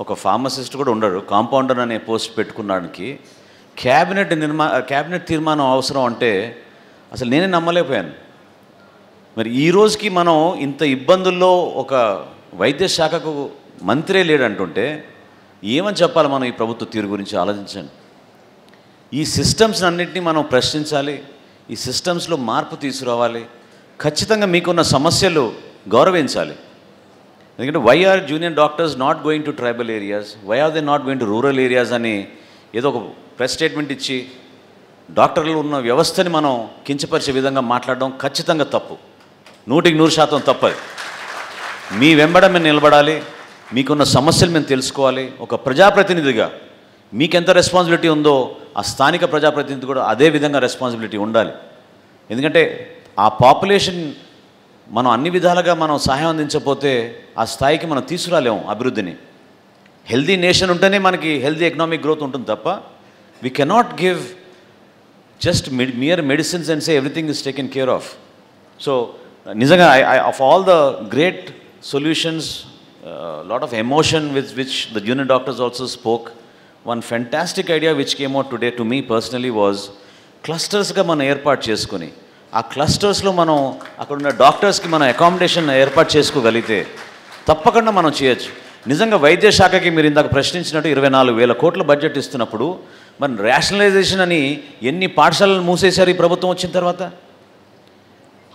ఒక ఫార్మసిస్ట్ కూడా ఉండడు, కాంపౌండర్ అనే పోస్ట్ పెట్టుకున్నానికి క్యాబినెట్ తీర్మానం అవసరం అంటే అసలు నేనే నమ్మలేకపోయాను. మరి ఈ రోజుకి మనం ఇంత ఇబ్బందుల్లో ఒక వైద్య శాఖకు మంత్రే లేడంటుంటే ఏమని చెప్పాలి మనం ఈ ప్రభుత్వ తీరు గురించి? ఆలోచించండి. ఈ సిస్టమ్స్ అన్నింటినీ మనం ప్రశ్నించాలి, ఈ సిస్టమ్స్లో మార్పు తీసుకురావాలి, ఖచ్చితంగా మీకున్న సమస్యలు గౌరవించాలి. ఎందుకంటే why are junior doctors not going to tribal areas, why are they not going to rural areas అని ఏదో ఒక ప్రెస్ స్టేట్మెంట్ ఇచ్చి డాక్టర్లు ఉన్న వ్యవస్థని మనం కించపరిచే విధంగా మాట్లాడడం ఖచ్చితంగా తప్పు, 100% తప్పది. మీ వెంబడ మేము నిలబడాలి, మీకున్న సమస్యలు మేము తెలుసుకోవాలి. ఒక ప్రజాప్రతినిధిగా మీకెంత రెస్పాన్సిబిలిటీ ఉందో ఆ స్థానిక ప్రజాప్రతినిధి కూడా అదే విధంగా రెస్పాన్సిబిలిటీ ఉండాలి. ఎందుకంటే ఆ పాపులేషన్ మనం అన్ని విధాలుగా మనం సహాయం అందించకపోతే ఆ స్థాయికి మనం తీసుకురాలేము అభివృద్ధిని. హెల్దీ నేషన్ ఉంటేనే మనకి హెల్దీ ఎకనామిక్ గ్రోత్ ఉంటుంది తప్ప we cannot give just mere medicines and say everything is taken care of. So నిజంగా of all the great solutions, lot of emotion with which the junior doctors also spoke. One fantastic idea which came out today to me personally was clustersగా మనం ఏర్పాటు చేసుకుని ఆ క్లస్టర్స్లో మనం అక్కడున్న డాక్టర్స్కి మనం accommodation ఏర్పాటు చేసుకోగలిగితే తప్పకుండా మనం చేయొచ్చు. నిజంగా వైద్య శాఖకి మీరు ఇందాక ప్రశ్నించినట్టు 24,000 కోట్ల బడ్జెట్ ఇస్తున్నప్పుడు మరి రేషనలైజేషన్ అని ఎన్ని పాఠశాలలు మూసేశారు ఈ ప్రభుత్వం వచ్చిన తర్వాత?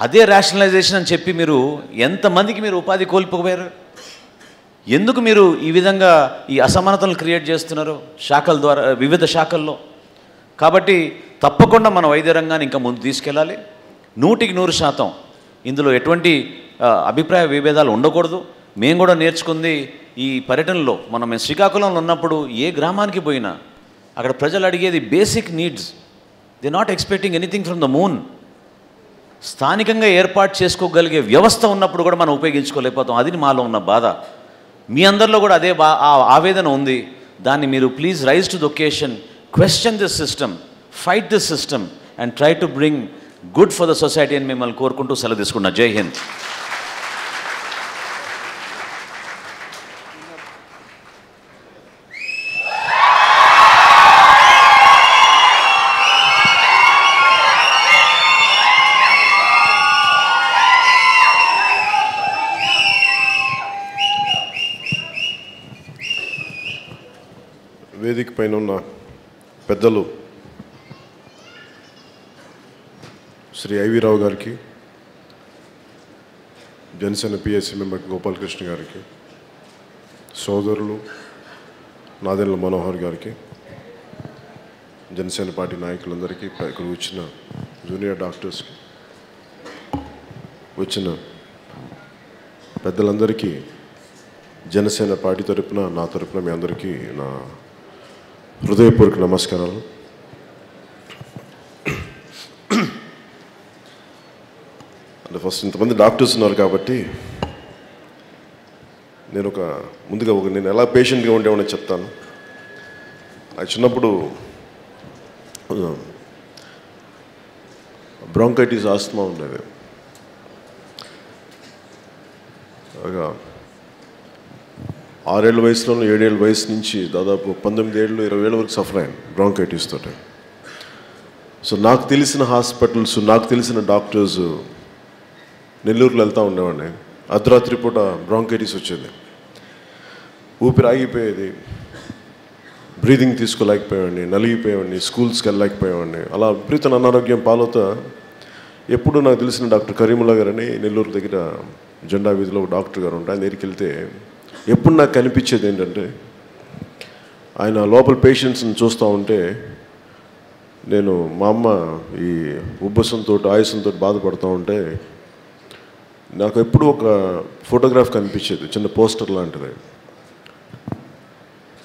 అదే రేషనలైజేషన్ అని చెప్పి మీరు ఎంతమందికి మీరు ఉపాధి కోల్పోయారు? ఎందుకు మీరు ఈ విధంగా ఈ అసమానతలు క్రియేట్ చేస్తున్నారు శాఖల ద్వారా, వివిధ శాఖల్లో? కాబట్టి తప్పకుండా మన వైద్య రంగాన్ని ఇంకా ముందు తీసుకెళ్ళాలి. 100% ఇందులో ఎటువంటి అభిప్రాయ విభేదాలు ఉండకూడదు. మేము కూడా నేర్చుకుంది ఈ పర్యటనలో. మేము శ్రీకాకుళంలో ఉన్నప్పుడు ఏ గ్రామానికి పోయినా అక్కడ ప్రజలు అడిగేది basic needs. They not expecting anything from the moon. స్థానికంగా ఏర్పాటు చేసుకోగలిగే వ్యవస్థ ఉన్నప్పుడు కూడా మనం ఉపయోగించుకోలేకపోతాం. అది మాలో ఉన్న బాధ. మీ అందరిలో కూడా అదే ఆవేదన ఉంది. దాన్ని మీరు please rise to the occasion, question this system, fight this system and try to bring good for the society అని మిమ్మల్ని కోరుకుంటూ సెలవు తీసుకున్నా. జై హింద్. వేదిక పైన ఉన్న పెద్దలు శ్రీ ఐవి రావు గారికి, జనసేన పిఎస్సి మెంబర్ గోపాలకృష్ణ గారికి, సోదరులు నాదెండ్ల మనోహర్ గారికి, జనసేన పార్టీ నాయకులందరికీ, ఇక్కడ వచ్చిన జూనియర్ డాక్టర్స్కి, వచ్చిన పెద్దలందరికీ జనసేన పార్టీ తరపున, నా తరపున మీ అందరికీ నా హృదయపూర్వక నమస్కారాలు. అంటే ఫస్ట్ ఇంతమంది డాక్టర్స్ ఉన్నారు కాబట్టి నేను నేను ఎలా పేషెంట్గా ఉండేవాడిని చెప్తాను. అది చిన్నప్పుడు బ్రాంకైటిస్, ఆస్తమా ఉండేది. ఒక 6 ఏళ్ళ వయసులోనూ 7 ఏళ్ళ వయసు నుంచి దాదాపు 19 ఏళ్ళు 20 ఏళ్ళ వరకు సఫర్ అయ్యాను బ్రాంకైటిస్ తోటి. సో నాకు తెలిసిన హాస్పిటల్స్, నాకు తెలిసిన డాక్టర్స్ నెల్లూరులో వెళ్తూ ఉండేవాడిని. అర్ధరాత్రి పూట బ్రాంకైటిస్ వచ్చేది, ఊపిరి ఆగిపోయేది, బ్రీదింగ్ తీసుకోలేకపోయేవాడిని, నలిగిపోయేవాడిని, స్కూల్స్కి వెళ్ళలేకపోయేవాడిని. అలా విపరీత అనారోగ్యం పాలవుతా ఎప్పుడు నాకు తెలిసిన డాక్టర్ కరీముల్లా గారని నెల్లూరు దగ్గర జెండా వీధిలో ఒక డాక్టర్ గారు ఉంటారు. ఆయన దగ్గరికి వెళ్తే ఎప్పుడు నాకు కనిపించేది ఏంటంటే, ఆయన లోపల పేషెంట్స్ని చూస్తూ ఉంటే నేను మా అమ్మ ఈ ఉబ్బసంతో ఆయాసంతో బాధపడుతూ ఉంటే నాకు ఎప్పుడు ఒక ఫోటోగ్రాఫ్ కనిపించేది, చిన్న పోస్టర్ లాంటిది.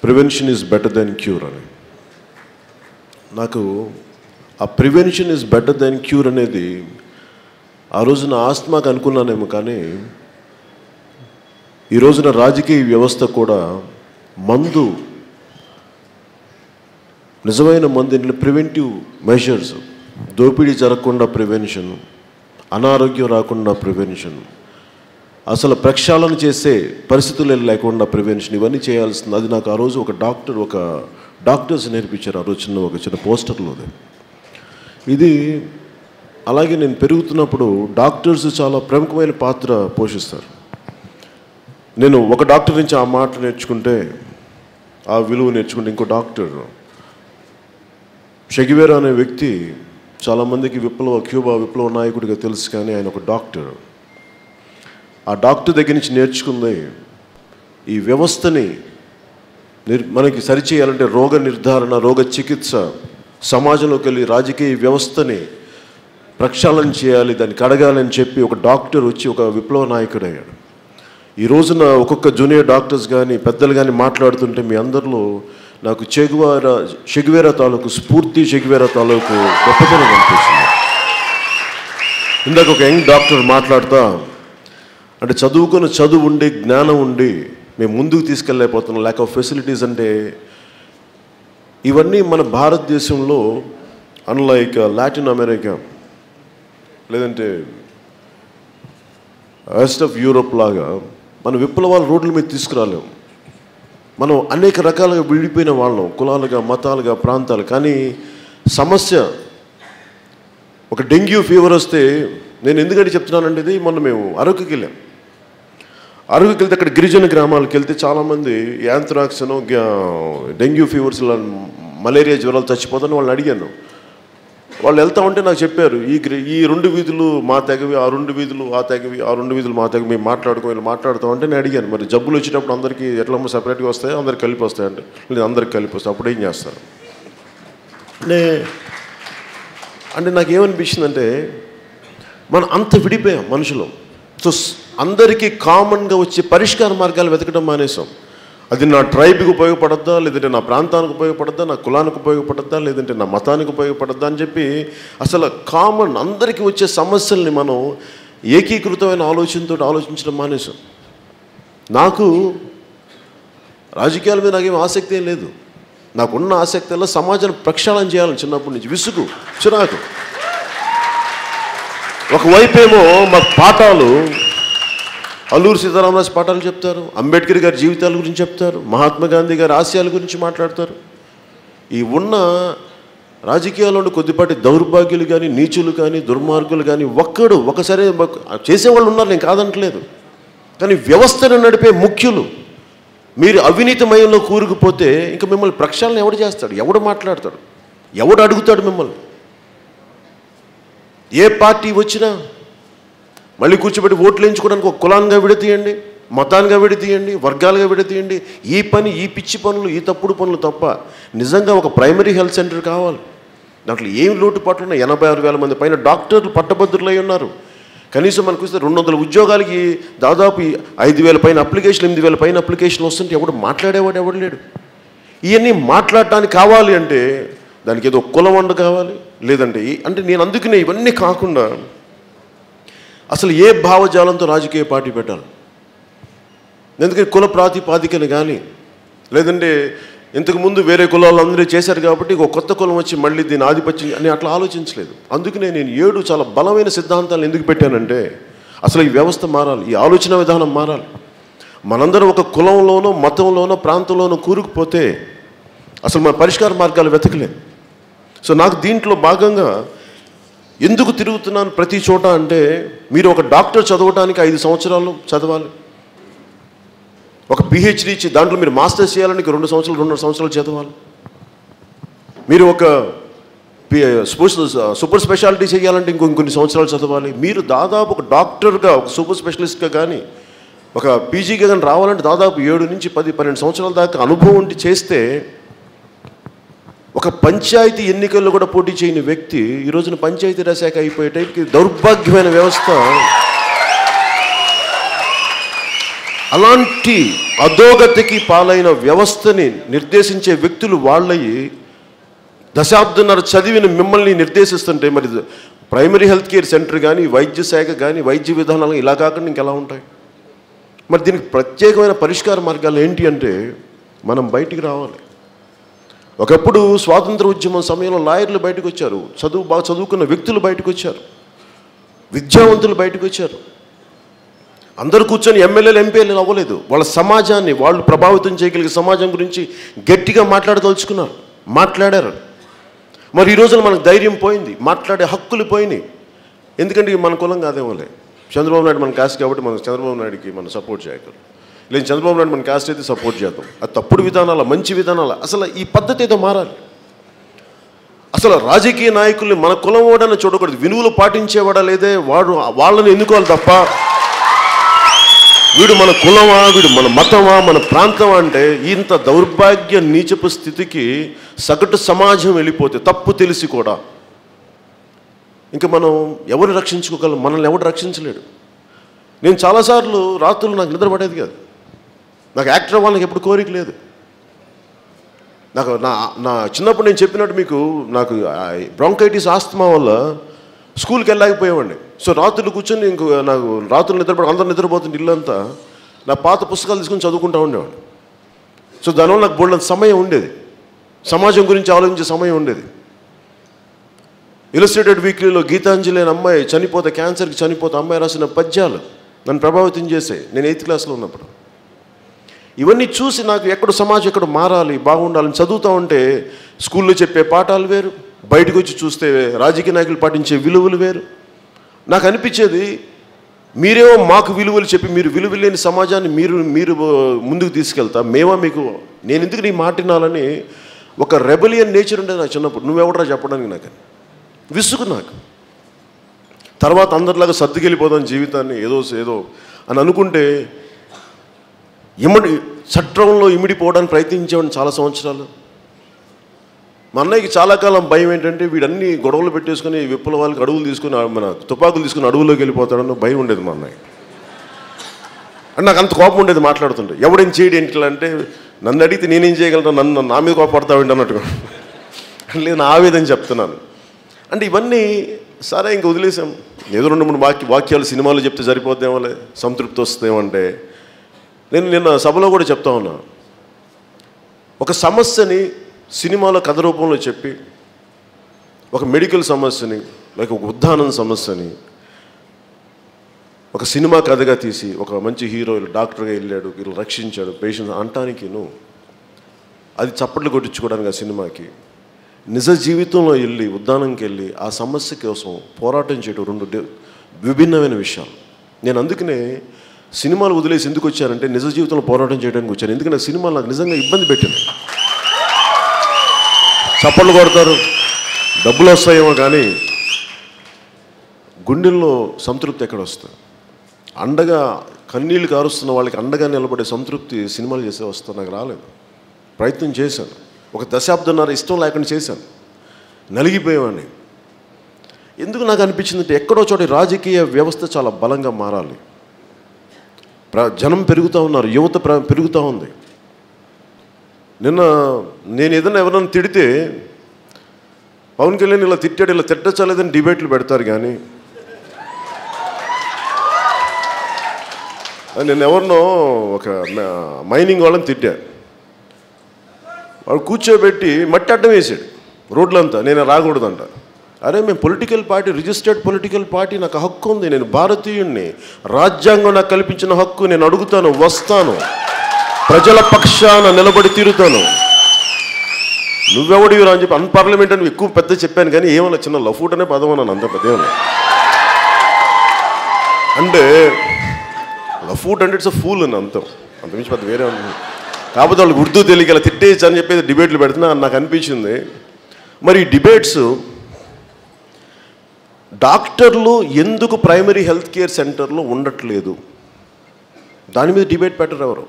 Prevention is better than cure అని. నాకు ఆ prevention is better than cure అనేది ఆ రోజున ఆస్తమాకు అనుకున్నానేమో, కానీ ఈ రోజున రాజకీయ వ్యవస్థ కూడా మందు, నిజమైన మందు, ప్రివెంటివ్ మెజర్స్, దోపిడీ జరగకుండా ప్రివెన్షన్, అనారోగ్యం రాకుండా ప్రివెన్షన్, అసలు ప్రక్షాళన చేసే పరిస్థితులు లేకుండా ప్రివెన్షన్, ఇవన్నీ చేయాల్సింది. అది నాకు ఆ రోజు ఒక డాక్టర్స్ నేర్పించారు. ఆ రోజు ఒక చిన్న పోస్టర్లో ఇది. అలాగే నేను పెరుగుతున్నప్పుడు డాక్టర్స్ చాలా ప్రముఖమైన పాత్ర పోషిస్తారు. నేను ఒక డాక్టర్ నుంచి ఆ మాట నేర్చుకుంటే, ఆ విలువ నేర్చుకుంటే, ఇంకో డాక్టర్ షెగివేరా అనే వ్యక్తి చాలామందికి క్యూబా విప్లవ నాయకుడిగా తెలుసు, కానీ ఆయన ఒక డాక్టర్. ఆ డాక్టర్ దగ్గర నుంచి నేర్చుకుంది ఈ వ్యవస్థని మనకి సరిచేయాలంటే రోగ నిర్ధారణ, రోగ చికిత్స, సమాజంలోకి వెళ్ళి రాజకీయ వ్యవస్థని ప్రక్షాళన చేయాలి, దాన్ని కడగాలని చెప్పి ఒక డాక్టర్ వచ్చి ఒక విప్లవ నాయకుడు అయ్యాడు. ఈ రోజున ఒక్కొక్క జూనియర్ డాక్టర్స్ కానీ పెద్దలు కానీ మాట్లాడుతుంటే మీ అందరిలో నాకు షెగివేరా తాలూకు స్ఫూర్తి, షెగివేరా తాలూకు గొప్పతనం అనిపిస్తుంది. ఇందాక ఒక యంగ్ డాక్టర్ మాట్లాడుతా అంటే చదువు ఉండి, జ్ఞానం ఉండి మేము ముందుకు తీసుకెళ్ళలేకపోతున్నాం, ల్యాక్ ఆఫ్ ఫెసిలిటీస్. అంటే ఇవన్నీ మన భారతదేశంలో అన్లైక్ లాటిన్ అమెరికా లేదంటే వెస్ట్ ఆఫ్ యూరోప్ లాగా మన విప్లవాలు రోడ్ల మీద తీసుకురాలేము. మనం అనేక రకాలుగా విడిపోయిన వాళ్ళం, కులాలుగా, మతాలుగా, ప్రాంతాలు. కానీ సమస్య ఒక డెంగ్యూ ఫీవర్ వస్తే, నేను ఎందుకంటే చెప్తున్నానంటే, ఇది మొన్న మేము అరకుకి వెళ్ళాం. అరకుకి వెళ్తే అక్కడ గిరిజన గ్రామాలకు వెళ్తే చాలామంది యాంథ్రాక్స్, డెంగ్యూ ఫీవర్స్ ఇలా మలేరియా జ్వరాలు చచ్చిపోతాను వాళ్ళని అడిగాను. వాళ్ళు వెళ్తా ఉంటే నాకు చెప్పారు, ఈ 2 వీధులు మా తెగవి, ఆ 2 వీధులు ఆ తెగవి, ఆ 2 వీధులు మా తెగవి, మేము మాట్లాడుతూ ఉంటే నేను అడిగాను, మరి జబ్బులు వచ్చేటప్పుడు అందరికీ ఎట్లా సపరేట్గా వస్తాయి, అందరికి కలిపి వస్తాయంటే లేదు అందరికి కలిపి వస్తాయి, అప్పుడు ఏం చేస్తారు అంటే నాకేమనిపించిందంటే మనం అంత విడిపోయాం మనుషులు. సో అందరికీ కామన్గా వచ్చే పరిష్కార మార్గాలు వెతకడం మానేసాం. అది నా ట్రైబ్కి ఉపయోగపడద్దా, లేదంటే నా ప్రాంతానికి ఉపయోగపడద్దా, నా కులానికి ఉపయోగపడద్దా, లేదంటే నా మతానికి ఉపయోగపడద్దా అని చెప్పి అసలు కామన్ అందరికీ వచ్చే సమస్యల్ని మనం ఏకీకృతమైన ఆలోచనతో ఆలోచించడం మానేసాం. నాకు రాజకీయాల మీద నాకేం ఆసక్తి ఏం లేదు. నాకున్న ఆసక్తిలో సమాజాన్ని ప్రక్షాళన చేయాలని చిన్నప్పటి నుంచి విసుగు, చిరాకు. ఒకవైపేమో మాకు పాఠాలు, అల్లూరి సీతారామరాజు పాఠాలు చెప్తారు, అంబేద్కర్ గారి జీవితాల గురించి చెప్తారు, మహాత్మా గాంధీ గారి ఆశయాల గురించి మాట్లాడతారు. ఈ ఉన్న రాజకీయాల్లో కొద్దిపాటి దౌర్భాగ్యులు కానీ, నీచులు కానీ, దుర్మార్గులు కానీ ఒకసారి చేసేవాళ్ళు ఉన్నారు, నేను కాదంటలేదు. కానీ వ్యవస్థను నడిపే ముఖ్యులు మీరు అవినీతిమయంలో కూరుకుపోతే ఇంకా మిమ్మల్ని ప్రక్షాళన ఎవడు చేస్తాడు, ఎవడు మాట్లాడతాడు, ఎవడు అడుగుతాడు మిమ్మల్ని? ఏ పార్టీ వచ్చినా మళ్ళీ కూర్చోబెట్టి ఓట్లు వేయించుకోవడానికి ఒక కులాన్గా విడతీయండి, మతాన్గా విడతీయండి, వర్గాలుగా విడతీయండి. ఈ పిచ్చి పనులు, ఈ తప్పుడు పనులు తప్ప నిజంగా ఒక ప్రైమరీ హెల్త్ సెంటర్ కావాలి. దాంట్లో ఏం లోటుపాట్లు ఉన్నాయి? 86,000 మంది పైన డాక్టర్లు పట్టభద్రులై ఉన్నారు. కనీసం మనకు వస్తే 200 ఉద్యోగాలకి దాదాపు 5,000 పైన అప్లికేషన్, 8,000 పైన అప్లికేషన్లు వస్తుంటే ఎవడు మాట్లాడేవాడు ఎవడు లేడు. ఇవన్నీ మాట్లాడటానికి కావాలి అంటే దానికి ఏదో కులం వండ కావాలి, లేదంటే అంటే నేను అందుకనే ఇవన్నీ కాకుండా అసలు ఏ భావజాలంతో రాజకీయ పార్టీ పెట్టాలి? ఎందుకంటే కుల ప్రాతిపాదికన కానీ, లేదంటే ఇంతకుముందు వేరే కులాలు అందరూ చేశారు కాబట్టి ఒక కొత్త కులం వచ్చి మళ్ళీ దీని ఆధిపత్యం అని అట్లా ఆలోచించలేదు. అందుకనే నేను 7 చాలా బలమైన సిద్ధాంతాలను ఎందుకు పెట్టానంటే అసలు ఈ వ్యవస్థ మారాలి, ఈ ఆలోచన విధానం మారాలి. మనందరం ఒక కులంలోనో, మతంలోనో, ప్రాంతంలోనో కూరుకుపోతే అసలు మన పరిష్కార మార్గాలు వెతకలేం. సో నాకు దీంట్లో భాగంగా ఎందుకు తిరుగుతున్నాను ప్రతి చోట అంటే, మీరు ఒక డాక్టర్ చదవడానికి 5 సంవత్సరాలు చదవాలి, ఒక పిహెచ్డి ఇచ్చి దాంట్లో మీరు మాస్టర్స్ చేయాలని 2 సంవత్సరాలు 2.5 సంవత్సరాలు చదవాలి. మీరు ఒక సూపర్ స్పెషాలిటీ చేయాలంటే ఇంకొన్ని సంవత్సరాలు చదవాలి. మీరు దాదాపు ఒక డాక్టర్గా, ఒక సూపర్ స్పెషలిస్ట్గా కానీ, ఒక పీజీగా కానీ రావాలంటే దాదాపు 7 నుంచి 10-12 సంవత్సరాల దాకా అనుభవం ఉండి చేస్తే, ఒక పంచాయతీ ఎన్నికల్లో కూడా పోటీ చేయని వ్యక్తి ఈ రోజున పంచాయతీరాజ్ శాఖ అయిపోయే టైంకి దౌర్భాగ్యమైన వ్యవస్థ. అలాంటి అధోగతికి పాలైన వ్యవస్థని నిర్దేశించే వ్యక్తులు వాళ్ళయి దశాబ్దన్నర చదివిన మిమ్మల్ని నిర్దేశిస్తుంటే మరి ప్రైమరీ హెల్త్ కేర్ సెంటర్ కానీ, వైద్య శాఖ కానీ, వైద్య విధానాలు ఇలా కాకుండా ఇంకెలా ఉంటాయి? మరి దీనికి ప్రత్యేకమైన పరిష్కార మార్గాలు ఏంటి అంటే మనం బయటికి రావాలి. ఒకప్పుడు స్వాతంత్ర ఉద్యమం సమయంలో లాయర్లు బయటకు వచ్చారు, బాగా చదువుకున్న వ్యక్తులు బయటకు వచ్చారు, విద్యావంతులు బయటకు వచ్చారు. అందరూ కూర్చొని ఎమ్మెల్యేలు, ఎంపీలు అవ్వలేదు. వాళ్ళ సమాజాన్ని వాళ్ళు ప్రభావితం చేయగలిగే సమాజం గురించి గట్టిగా మాట్లాడదలుచుకున్నారు, మాట్లాడారు. మరి ఈ రోజున మనకు ధైర్యం పోయింది, మాట్లాడే హక్కులు పోయినాయి. ఎందుకంటే మన కులం కాదేమోలే, చంద్రబాబు నాయుడు మన కాస్ట్ కాబట్టి మనం చంద్రబాబు నాయుడుకి మనం సపోర్ట్ చేయగలం, లేదు చంద్రబాబు నాయుడు మన కాస్ట్ అయితే సపోర్ట్ చేద్దాం. అది తప్పుడు విధానాల, మంచి విధానాల. అసలు ఈ పద్ధతి ఏదో మారాలి. అసలు రాజకీయ నాయకుల్ని మన కులం వాడని చూడకూడదు, విలువలు పాటించేవాడా లేదే వాళ్ళని ఎన్నుకోవాలి తప్ప వీడు మన కులమా, వీడు మన మతమా, మన ప్రాంతమా అంటే ఇంత దౌర్భాగ్య నీచపు స్థితికి సగటు సమాజం వెళ్ళిపోతే తప్పు తెలిసి కూడా ఇంకా మనం ఎవరు రక్షించుకోగలం? మనల్ని ఎవరు రక్షించలేడు. నేను చాలాసార్లు రాత్రులు నాకు నిద్ర పడేది కాదు. నాకు యాక్టర్ అవ్వాలని ఎప్పుడు కోరిక లేదు. నాకు నా చిన్నప్పుడు నేను చెప్పినట్టు మీకు, నాకు బ్రాంకైటిస్ ఆస్తమా వల్ల స్కూల్కి వెళ్ళలేకపోయేవాడిని. సో రాత్రులు కూర్చొని నాకు రాత్రులు నిద్రపడి అందరూ నిద్రపోతుంది ఇల్లంతా నా పాత పుస్తకాలు తీసుకొని చదువుకుంటూ ఉండేవాడిని. సో దానివల్ల నాకు బోల్డంత సమయం ఉండేది, సమాజం గురించి ఆలోచించే సమయం ఉండేది. ఇలస్ట్రేటెడ్ వీక్లీలో గీతాంజలి అనే అమ్మాయి క్యాన్సర్కి చనిపోతే అమ్మాయి రాసిన పద్యాలు నన్ను ప్రభావితం చేశాయి నేను 8th క్లాస్లో ఉన్నప్పుడు. ఇవన్నీ చూసి నాకు ఎక్కడ సమాజం ఎక్కడ మారాలి, బాగుండాలని చదువుతూ ఉంటే స్కూల్లో చెప్పే పాఠాలు వేరు, బయటకు వచ్చి చూస్తే రాజకీయ నాయకులు పాటించే విలువలు వేరు. నాకు అనిపించేది, మీరేమో మాకు విలువలు చెప్పి మీరు విలువ లేని సమాజాన్ని మీరు ముందుకు తీసుకెళ్తా, మేమా మీకు, నేను ఎందుకు నీ మాట వినాలని ఒక రెబలియన్ నేచర్ ఉండేది నాకు చిన్నప్పుడు. నువ్వెవడరా చెప్పడానికి నాకు విసుగు నాకు. తర్వాత అందరిలాగా సర్దుకెళ్ళిపోదాం జీవితాన్ని ఏదో ఏదో అని అనుకుంటే చట్టంలో ఇమిడిపోవడానికి ప్రయత్నించేవాడిని చాలా సంవత్సరాలు. మా అన్నయ్యకి చాలా కాలం భయం ఏంటంటే వీడన్ని గొడవలు పెట్టేసుకుని విప్లవాళ్ళకి అడుగులు తీసుకుని మన తుపాకులు తీసుకుని అడవుల్లోకి వెళ్ళిపోతాడన్న భయం ఉండేది మా అన్నయ్య. అంటే నాకు అంత కోపం ఉండేది మాట్లాడుతుంటే. ఎవడేం చేయడు ఏంటి అంటే నన్ను అడిగితే నేనేం చేయగలను, నన్ను నా మీద కోపడతావేంటి అన్నట్టుగా. లేదు నా ఆవేదన చెప్తున్నాను. అంటే ఇవన్నీ సరే ఇంక వదిలేసాం. ఏదో 2-3 వాక్యాలు సినిమాలు చెప్తే సరిపోద్దేమోలే, సంతృప్తి వస్తుందేమంటే. నేను నిన్న సభలో కూడా చెప్తా ఉన్నా, ఒక సమస్యని సినిమాలో కథ రూపంలో చెప్పి, ఒక మెడికల్ సమస్యని లేక ఒక ఉద్దానం సమస్యని ఒక సినిమా కథగా తీసి ఒక మంచి హీరో డాక్టర్గా వెళ్ళాడు, వీళ్ళు రక్షించాడు పేషెంట్స్ అంటానికి అది చప్పట్లు కొట్టించుకోవడానికి ఆ సినిమాకి నిజ జీవితంలో వెళ్ళి ఉద్దానంకి వెళ్ళి ఆ సమస్య కోసం పోరాటం చేయడం 2 విభిన్నమైన విషయాలు. నేను అందుకనే సినిమాలు వదిలేసి ఎందుకు వచ్చానంటే నిజ జీవితంలో పోరాటం చేయడానికి వచ్చాను. ఎందుకంటే సినిమాలు నాకు నిజంగా ఇబ్బంది పెట్టింది. చప్పట్లు కొడతారు, డబ్బులు వస్తాయేమో కానీ గుండెల్లో సంతృప్తి ఎక్కడ వస్తుంది? అండగా కన్నీళ్ళు కారుస్తున్న వాళ్ళకి అండగా నిలబడే సంతృప్తి సినిమాలు చేసే వస్తుంది. నాకు రాలేదు. ప్రయత్నం చేశాను, 1 దశాబ్దంన్నర ఇష్టం లేకుండా చేశాను, నలిగిపోయేవాడిని. ఎందుకు నాకు అనిపించిందంటే ఎక్కడో చోట రాజకీయ వ్యవస్థ చాలా బలంగా మారాలి. జనం పెరుగుతూ ఉన్నారు, యువత పెరుగుతూ ఉంది. నిన్న నేను ఏదైనా ఎవరైనా తిడితే పవన్ కళ్యాణ్ ఇలా తిట్టాడు, ఇలా తిట్టచ్చలేదని డిబేట్లు పెడతారు. కానీ నేను ఎవరినో ఒక మైనింగ్ వాళ్ళని తిట్టా, వాడు కూర్చోబెట్టి మట్టి అడ్డం వేసాడు రోడ్లంతా, నేను రాకూడదంట. అరే మేము political party, registered political party, నాకు హక్కు ఉంది, నేను భారతీయుణ్ణి, రాజ్యాంగం నాకు కల్పించిన హక్కు, నేను అడుగుతాను, వస్తాను, ప్రజల పక్షాన నిలబడి తీరుతాను. నువ్వెవడివి రా అని చెప్పి అన్పార్లమెంట్ అని ఎక్కువ పెద్ద చెప్పాను. కానీ ఏమన్నా చిన్న లఫూట్ అనే పదం అన్నాను, అంత పెద్ద ఏమన్నా అంటే లఫూట్ అంటే ఇట్స్ అ ఫూల్ అని అంతమించి పెద్ద వేరే ఉంది. కాకపోతే వాళ్ళకి ఉర్దూ తెలియక ఇలా తిట్టేయచ్చు అని చెప్పేది డిబేట్లు పెడుతున్నా నాకు అనిపించింది. మరి ఈ డిబేట్స్ డాక్టర్లు ఎందుకు ప్రైమరీ హెల్త్ కేర్ సెంటర్లో ఉండట్లేదు, దాని మీద డిబేట్ పెట్టరు ఎవరు.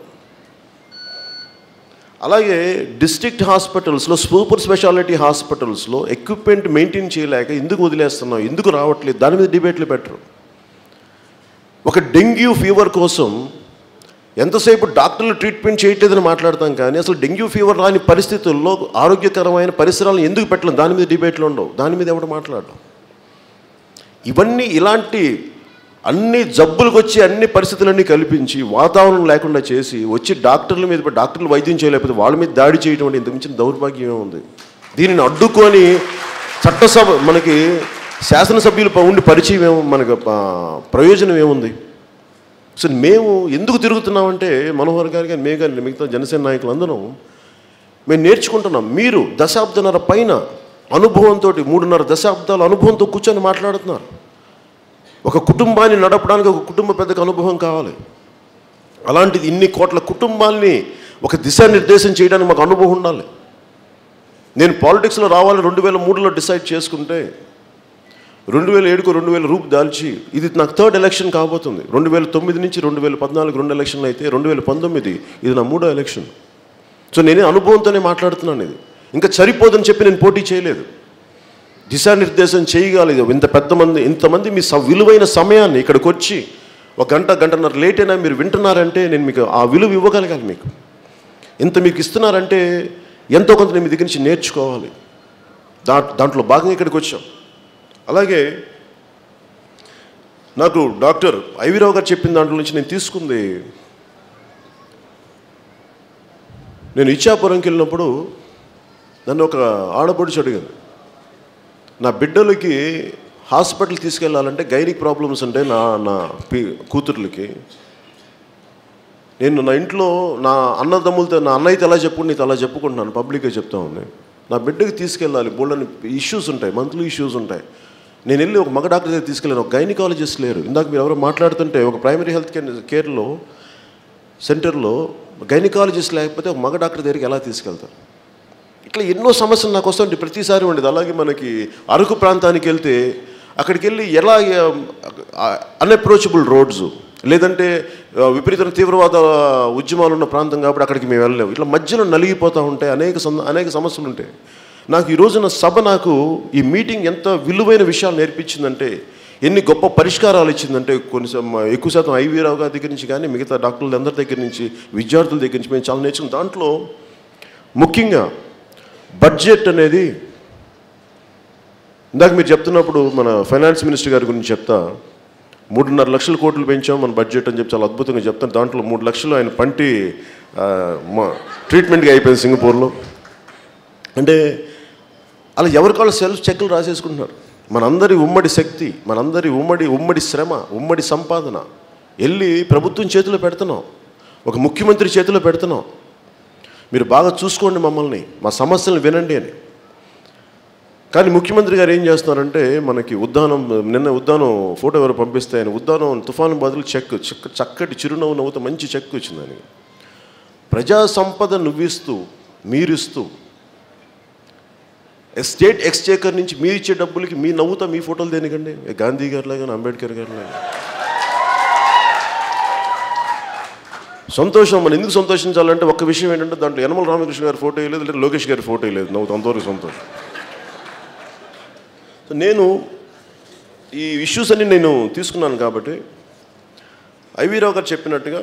అలాగే డిస్ట్రిక్ట్ హాస్పిటల్స్లో, సూపర్ స్పెషాలిటీ హాస్పిటల్స్లో ఎక్విప్మెంట్ మెయింటైన్ చేయలేక ఎందుకు వదిలేస్తున్నాం, ఎందుకు రావట్లేదు, దాని మీద డిబేట్లు పెట్టరు. ఒక డెంగ్యూ ఫీవర్ కోసం ఎంతసేపు డాక్టర్లు ట్రీట్మెంట్ చేయట్లేదని మాట్లాడతాం, కానీ అసలు డెంగ్యూ ఫీవర్ రాని పరిస్థితుల్లో ఆరోగ్యకరమైన పరిసరాలను ఎందుకు పెట్టలేం, దాని మీద డిబేట్లు ఉండవు, దాని మీద ఎవరు మాట్లాడడం. ఇవన్నీ ఇలాంటి అన్ని జబ్బులకు వచ్చి అన్ని పరిస్థితులన్నీ కల్పించి వాతావరణం లేకుండా చేసి వచ్చి డాక్టర్ల మీద, డాక్టర్లు వైద్యం చేయలేకపోతే వాళ్ళ మీద దాడి చేయడం అంటే ఇంతకు మించిన దౌర్భాగ్యమే ఉంది. దీనిని అడ్డుకొని చట్టసభ మనకి శాసనసభ్యులు ఉండి పరిచయం ఏమో, మనకు ప్రయోజనం ఏముంది? అసలు మేము ఎందుకు తిరుగుతున్నామంటే మనోహర్ గారు కానీ మేము కానీ మిగతా జనసేన నాయకులు అందరం మేము నేర్చుకుంటున్నాం. మీరు దశాబ్దన్నర పైన అనుభవంతో, 3.5 దశాబ్దాల అనుభవంతో కూర్చొని మాట్లాడుతున్నారు. ఒక కుటుంబాన్ని నడపడానికి ఒక కుటుంబ పెద్దకు అనుభవం కావాలి. అలాంటిది ఇన్ని కోట్ల కుటుంబాల్ని ఒక దిశానిర్దేశం చేయడానికి మాకు అనుభవం ఉండాలి. నేను పాలిటిక్స్లో రావాలని 2003లో డిసైడ్ చేసుకుంటే 2007కు 2000 రూపు దాల్చి ఇది నాకు 3rd ఎలక్షన్ కాబోతుంది. 2009 నుంచి 2014 2 ఎలక్షన్లు అయితే 2019 ఇది నా 3వ ఎలక్షన్. సో నేనే అనుభవంతోనే మాట్లాడుతున్నాను. ఇది ఇంకా సరిపోదని చెప్పి నేను పోటీ చేయలేదు, దిశానిర్దేశం చేయగలి. ఇంతమంది మీ విలువైన సమయాన్ని ఇక్కడికి వచ్చి 1 గంటన్నర లేట్ అయినా మీరు వింటున్నారంటే నేను మీకు ఆ విలువ ఇవ్వగలగాలి. మీకు ఇంత మీకు ఇస్తున్నారంటే ఎంతో కొంత నేను మీ దగ్గర నుంచి నేర్చుకోవాలి. దాంట్లో భాగంగా ఇక్కడికి వచ్చాం. అలాగే నాకు డాక్టర్ ఐవి రావు గారు చెప్పిన దాంట్లో నుంచి నేను తీసుకుంది, నేను ఇచ్చాపురంకి వెళ్ళినప్పుడు నన్ను ఒక ఆడపడుచు అడిగింది, నా బిడ్డలకి హాస్పిటల్ తీసుకెళ్ళాలంటే గైనిక్ ప్రాబ్లమ్స్ ఉంటాయి నా కూతుర్లకి, నేను నా ఇంట్లో నా అన్నదమ్ములతో, నా అన్నయ్యతో ఎలా చెప్పుకుంటే నీతో అలా చెప్పుకుంటున్నాను, పబ్లిక్గా చెప్తా ఉంది. నా బిడ్డకి తీసుకెళ్ళాలి, బోల్డని ఇష్యూస్ ఉంటాయి, మంత్లీ ఇష్యూస్ ఉంటాయి. నేను వెళ్ళి ఒక మగ డాక్టర్ దగ్గర తీసుకెళ్ళాను, ఒక గైనకాలజిస్ట్ లేరు. ఇందాక మీరు ఎవరో మాట్లాడుతుంటే ఒక ప్రైమరీ హెల్త్ కేర్లో సెంటర్లో గైనకాలజిస్ట్ లేకపోతే ఒక మగ డాక్టర్ దగ్గరికి ఎలా తీసుకెళ్తారు? ఇట్లా ఎన్నో సమస్యలు నాకు వస్తుంటే ప్రతిసారి ఉండేది. అలాగే మనకి అరకు ప్రాంతానికి వెళ్తే అక్కడికి వెళ్ళి ఎలా అన్అప్రోచబుల్ రోడ్స్, లేదంటే విపరీత తీవ్రవాద ఉద్యమాలు ఉన్న ప్రాంతం కాబట్టి అక్కడికి మేము వెళ్ళలేము. ఇట్లా మధ్యలో నలిగిపోతూ ఉంటాయి, అనేక సమస్యలు ఉంటాయి. నాకు ఈ రోజున సభ నాకు ఈ మీటింగ్ ఎంత విలువైన విషయాలు నేర్పించిందంటే, ఎన్ని గొప్ప పరిష్కారాలు ఇచ్చిందంటే, ఎక్కువ శాతం ఐవీ రావు గారి దగ్గర నుంచి కానీ మిగతా డాక్టర్ల అందరి దగ్గర నుంచి, విద్యార్థుల దగ్గర నుంచి మేము చాలా నేర్చుకున్నాం. దాంట్లో ముఖ్యంగా బడ్జెట్ అనేది, ఇందాక మీరు చెప్తున్నప్పుడు మన ఫైనాన్స్ మినిస్టర్ గారి గురించి చెప్తా, 3.5 లక్షల కోట్లు పెంచాం మన బడ్జెట్ అని చెప్పి చాలా అద్భుతంగా చెప్తాను. దాంట్లో 3 లక్షలు ఆయన పంటి ట్రీట్మెంట్గా అయిపోయింది సింగపూర్లో. అంటే అలా ఎవరికాళ్ళు సెల్ఫ్ చెక్లు రాసేసుకుంటున్నారు. మనందరి ఉమ్మడి శక్తి, మనందరి ఉమ్మడి శ్రమ, ఉమ్మడి సంపాదన వెళ్ళి ప్రభుత్వం చేతిలో పెడుతున్నాం, ఒక ముఖ్యమంత్రి చేతిలో పెడుతున్నాం. మీరు బాగా చూసుకోండి మమ్మల్ని, మా సమస్యలను వినండి అని. కానీ ముఖ్యమంత్రి గారు ఏం చేస్తున్నారంటే, మనకి నిన్న ఉద్దానం ఫోటో ఎవరు పంపిస్తే ఆయన ఉద్దానం తుఫాను బదులు చక్కటి చిరునవ్వు నవ్వుతో మంచి చెక్ వచ్చిందని. ప్రజా సంపద నువ్విస్తూ మీరిస్తూ స్టేట్ ఎక్స్చేకర్ నుంచి మీరు ఇచ్చే డబ్బులకి మీ నవ్వుతా మీ ఫోటోలు దేనికండి? గాంధీ గారిలాగా, అంబేద్కర్ గారిలాగా సంతోషం. మనం ఎందుకు సంతోషించాలంటే ఒక్క విషయం ఏంటంటే, దాంట్లో యనమల రామకృష్ణ గారి ఫోటో లేదు, లేదా లోకేష్ గారి ఫోటో లేదు, నవ్వుతా అంతవరకు సంతోషం. నేను ఈ ఇష్యూస్ అన్ని నేను తీసుకున్నాను కాబట్టి ఐవీ రావు గారు చెప్పినట్టుగా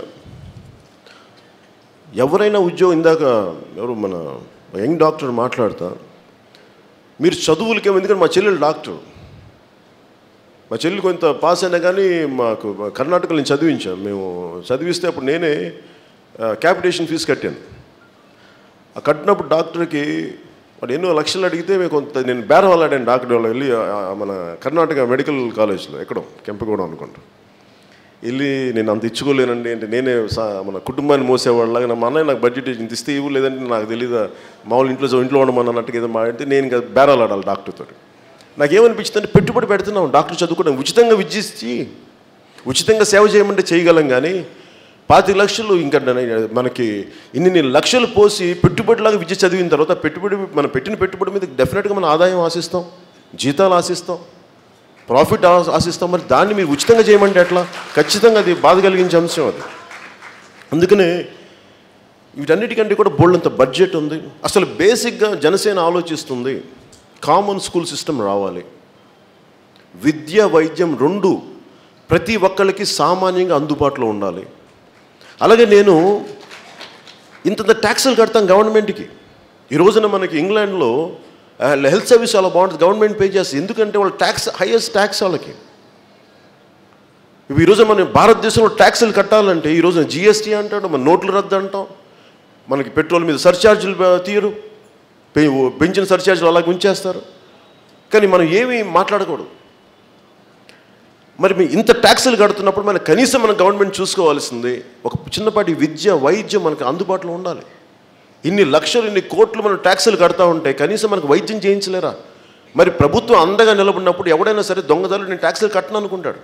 ఎవరైనా ఉద్యోగం, ఇందాక ఎవరు మన యంగ్ డాక్టర్ మాట్లాడతా, మీరు చదువులకేమో, ఎందుకంటే మా చెల్లెలు డాక్టర్, మా చెల్లి కొంత పాస్ అయినా కానీ మాకు కర్ణాటకలో నేను చదివించాను. మేము చదివిస్తే అప్పుడు నేనే క్యాపిటేషన్ ఫీజు కట్టాను. ఆ కట్టినప్పుడు డాక్టర్కి వాడు ఎన్నో లక్షలు అడిగితే నేను బేరవాళ్ళాడాను డాక్టర్ వాళ్ళు వెళ్ళి, మన కర్ణాటక మెడికల్ కాలేజ్లో ఎక్కడో కెంపగూడెం అనుకుంటా వెళ్ళి, నేను అంత ఇచ్చుకోలేనండి అంటే, నేనే మన కుటుంబాన్ని మోసేవాళ్ళలాగా మా అన్నయ్య నాకు బడ్జెట్ ఇంత ఇస్తే ఇవ్వు, లేదంటే నాకు తెలియదు మామూలు ఇంట్లో ఉండమని అన్నట్టుగా ఏదో మాట్లాడితే నేను ఇంకా బేరాలాడాలి డాక్టర్తో. నాకేమనిపించిందంటే, పెట్టుబడి పెడుతున్నాం, డాక్టర్ చదువుకోవడం ఉచితంగా విద్య ఇచ్చి ఉచితంగా సేవ చేయమంటే చేయగలం, కానీ 25 లక్షలు ఇంకా మనకి ఇన్ని లక్షలు పోసి పెట్టుబడిలాగా విద్య చదివిన తర్వాత మనం పెట్టిన పెట్టుబడి మీద డెఫినెట్గా మనం ఆదాయం ఆశిస్తాం, జీతాలు ఆశిస్తాం, ప్రాఫిట్ ఆశిస్తాం. మరి దాన్ని మీరు ఉచితంగా చేయమంటే ఎట్లా? ఖచ్చితంగా అది బాధ కలిగించే అంశం అది. అందుకనే వీటన్నిటికంటే కూడా బోల్డంత బడ్జెట్ ఉంది. అసలు బేసిక్గా జనసేన ఆలోచిస్తుంది, కామన్ స్కూల్ సిస్టమ్ రావాలి, విద్య వైద్యం 2 ప్రతి ఒక్కళ్ళకి సామాన్యంగా అందుబాటులో ఉండాలి. అలాగే నేను ఇంత ట్యాక్సులు కడతాం గవర్నమెంట్కి. ఈ రోజున మనకి ఇంగ్లాండ్లో హెల్త్ సర్వీస్ చాలా బాగుంటుంది, గవర్నమెంట్ పే చేస్తుంది. ఎందుకంటే వాళ్ళు హైయెస్ట్ ట్యాక్స్ వాళ్ళకి. ఈరోజు మనం భారతదేశంలో ట్యాక్సులు కట్టాలంటే ఈరోజు జిఎస్టీ అంటాడు, మన నోట్లు రద్దు అంటాం, మనకి పెట్రోల్ మీద సర్ఛార్జీలు తీయరు, పెంచిన సర్ఛార్జీలు అలాగే ఉంచేస్తారు. కానీ మనం ఏమీ మాట్లాడకూడదు. మరి ఇంత ట్యాక్సులు కడుతున్నప్పుడు మన కనీసం మన గవర్నమెంట్ చూసుకోవాల్సింది, ఒక చిన్నపాటి విద్య వైద్యం మనకు అందుబాటులో ఉండాలి. ఇన్ని లక్షలు ఇన్ని కోట్లు మనం ట్యాక్సులు కడతా ఉంటే కనీసం మనకు వైద్యం చేయించలేరా? మరి ప్రభుత్వం అండగా నిలబడినప్పుడు ఎవడైనా సరే దొంగదారులు నేను ట్యాక్సులు కట్టను అనుకుంటాడు.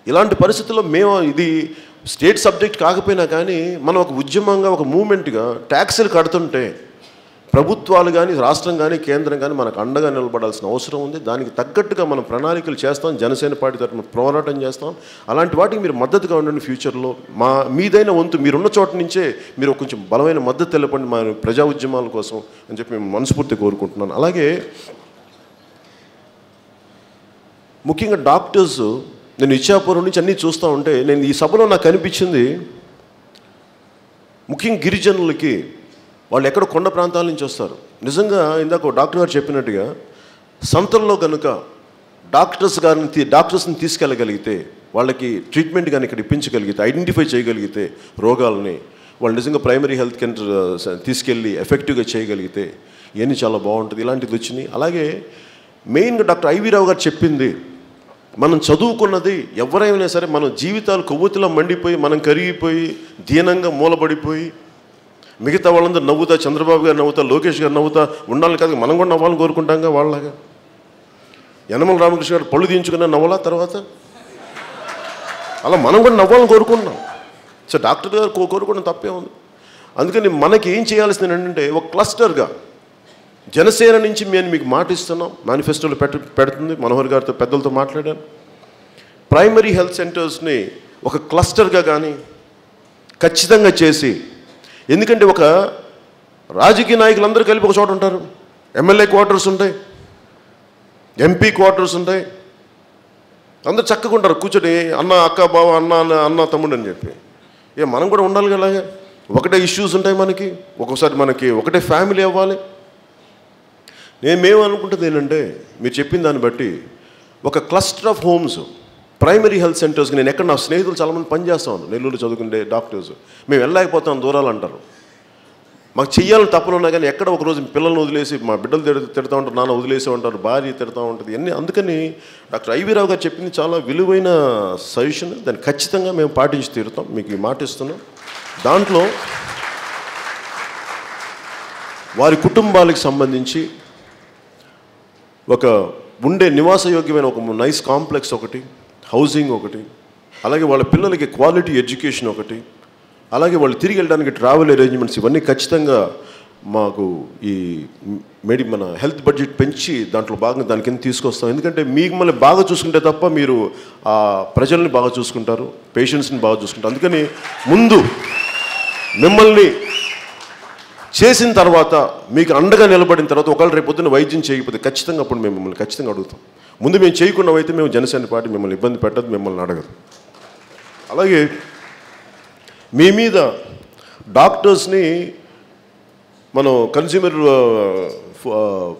ఇలాంటి పరిస్థితుల్లో మేము ఇది స్టేట్ సబ్జెక్ట్ కాకపోయినా కానీ మనం ఒక ఉద్యమంగా ఒక మూమెంట్గా ట్యాక్సులు కడుతుంటే ప్రభుత్వాలు కానీ రాష్ట్రం కానీ కేంద్రం కానీ మనకు అండగా నిలబడాల్సిన అవసరం ఉంది. దానికి తగ్గట్టుగా మనం ప్రణాళికలు చేస్తాం, జనసేన పార్టీ తరఫున పోరాటం చేస్తాం. అలాంటి వాటికి మీరు మద్దతుగా ఉండండి. ఫ్యూచర్లో మీదైన వంతు మీరున్న చోట నుంచే మీరు కొంచెం బలమైన మద్దతు తెలపండి మా ప్రజా ఉద్యమాల కోసం అని చెప్పి మేము మనస్ఫూర్తి కోరుకుంటున్నాను. అలాగే ముఖ్యంగా డాక్టర్స్, నేను ఇచ్చాపురం నుంచి అన్నీ చూస్తూ ఉంటే నేను ఈ సభలో నాకు అనిపించింది, ముఖ్యంగా గిరిజనులకి, వాళ్ళు ఎక్కడ కొండ ప్రాంతాల నుంచి వస్తారు. నిజంగా ఇందాక డాక్టర్ గారు చెప్పినట్టుగా సంతల్లో కనుక డాక్టర్స్ని తీసుకెళ్ళగలిగితే, వాళ్ళకి ట్రీట్మెంట్ కానీ ఇక్కడ ఇప్పించగలిగితే, ఐడెంటిఫై చేయగలిగితే రోగాలని, వాళ్ళు నిజంగా ప్రైమరీ హెల్త్ కేంద్ర తీసుకెళ్ళి ఎఫెక్టివ్గా చేయగలిగితే ఇవన్నీ చాలా బాగుంటుంది. ఇలాంటిది వచ్చినాయి. అలాగే మెయిన్గా డాక్టర్ ఐవీ రావు గారు చెప్పింది, మనం చదువుకున్నది ఎవరైనా సరే మన జీవితాలు కొవ్వొత్తిలో మండిపోయి మనం కరిగిపోయి దీనంగా మూలబడిపోయి మిగతా వాళ్ళందరూ నవ్వుతా, చంద్రబాబు గారు నవ్వుతా, లోకేష్ గారు నవ్వుతా ఉండాలని కాదు, మనం కూడా నవ్వాలని కోరుకుంటాంగా వాళ్ళగా. యనమల రామకృష్ణ గారు పళ్ళు దించుకున్నా నవ్వాలా తర్వాత, అలా మనం కూడా నవ్వాలని కోరుకుంటున్నాం. సో డాక్టర్ గారు కోరుకోవడం తప్పే ఉంది. అందుకని మనకి ఏం చేయాల్సింది ఏంటంటే, ఒక క్లస్టర్గా జనసేన నుంచి మేము మీకు మాట ఇస్తున్నాం, మేనిఫెస్టోలో పెడుతుంది. మనోహర్ గారితో పెద్దలతో మాట్లాడాను. ప్రైమరీ హెల్త్ సెంటర్స్ని ఒక క్లస్టర్గా కానీ ఖచ్చితంగా చేసి, ఎందుకంటే ఒక రాజకీయ నాయకులందరూ కలిపి ఒక చోట ఉంటారు. ఎమ్మెల్యే క్వార్టర్స్ ఉంటాయి, ఎంపీ క్వార్టర్స్ ఉంటాయి, అందరు చక్కగా ఉంటారు కూర్చొని, అన్న అక్క బావ అన్న తమ్ముడు అని చెప్పి. మనం కూడా ఉండాలి కదా, ఒకటే ఇష్యూస్ ఉంటాయి మనకి, ఒక్కొక్కసారి మనకి ఒకటే ఫ్యామిలీ అవ్వాలి. మేము అనుకుంటుంది ఏంటంటే, మీరు చెప్పిన దాన్ని బట్టి ఒక cluster of homes, primary health సెంటర్స్కి, నేను ఎక్కడ నా స్నేహితులు చాలామంది పనిచేస్తూ ఉన్నారు, నెల్లూరు చదువుకుంటే డాక్టర్స్, మేము వెళ్ళలేకపోతాం దూరాలు అంటారు. మాకు చెయ్యాలని తప్పలు ఉన్నా కానీ ఎక్కడ ఒకరోజు పిల్లల్ని వదిలేసి, మా బిడ్డలు తిడతా ఉంటారు, నాన్న వదిలేసే ఉంటారు, భార్య తిడతా ఉంటుంది అన్నీ. అందుకని డాక్టర్ ఐవి రావు గారు చెప్పింది చాలా విలువైన సజెషన్, దాన్ని ఖచ్చితంగా మేము పాటించి తీరుతాం, మీకు ఈ మాట ఇస్తున్నాం. దాంట్లో వారి కుటుంబాలకు సంబంధించి ఒక ఉండే నివాసయోగ్యమైన ఒక నైస్ కాంప్లెక్స్ ఒకటి, హౌసింగ్ ఒకటి, అలాగే వాళ్ళ పిల్లలకి క్వాలిటీ ఎడ్యుకేషన్ ఒకటి, అలాగే వాళ్ళు తిరిగి వెళ్ళడానికి ట్రావెల్ అరేంజ్మెంట్స్, ఇవన్నీ ఖచ్చితంగా మాకు ఈ మన హెల్త్ బడ్జెట్ పెంచి దాంట్లో భాగంగా దాని కింద తీసుకొస్తాం. ఎందుకంటే మిమ్మల్ని బాగా చూసుకుంటే తప్ప మీరు ఆ ప్రజల్ని బాగా చూసుకుంటారు, పేషెంట్స్ని బాగా చూసుకుంటారు. అందుకని ముందు మిమ్మల్ని చేసిన తర్వాత, మీకు అండగా నిలబడిన తర్వాత, ఒకవేళ రేపు పొద్దున్న వైద్యం చేయకపోతే ఖచ్చితంగా అప్పుడు మేము మిమ్మల్ని ఖచ్చితంగా అడుగుతాం. ముందు మేము చేయకుండా అయితే మేము జనసేన పార్టీ మిమ్మల్ని ఇబ్బంది పెట్టదు, మిమ్మల్ని అడగదు. అలాగే మీ మీద డాక్టర్స్ని మనం కన్స్యూమర్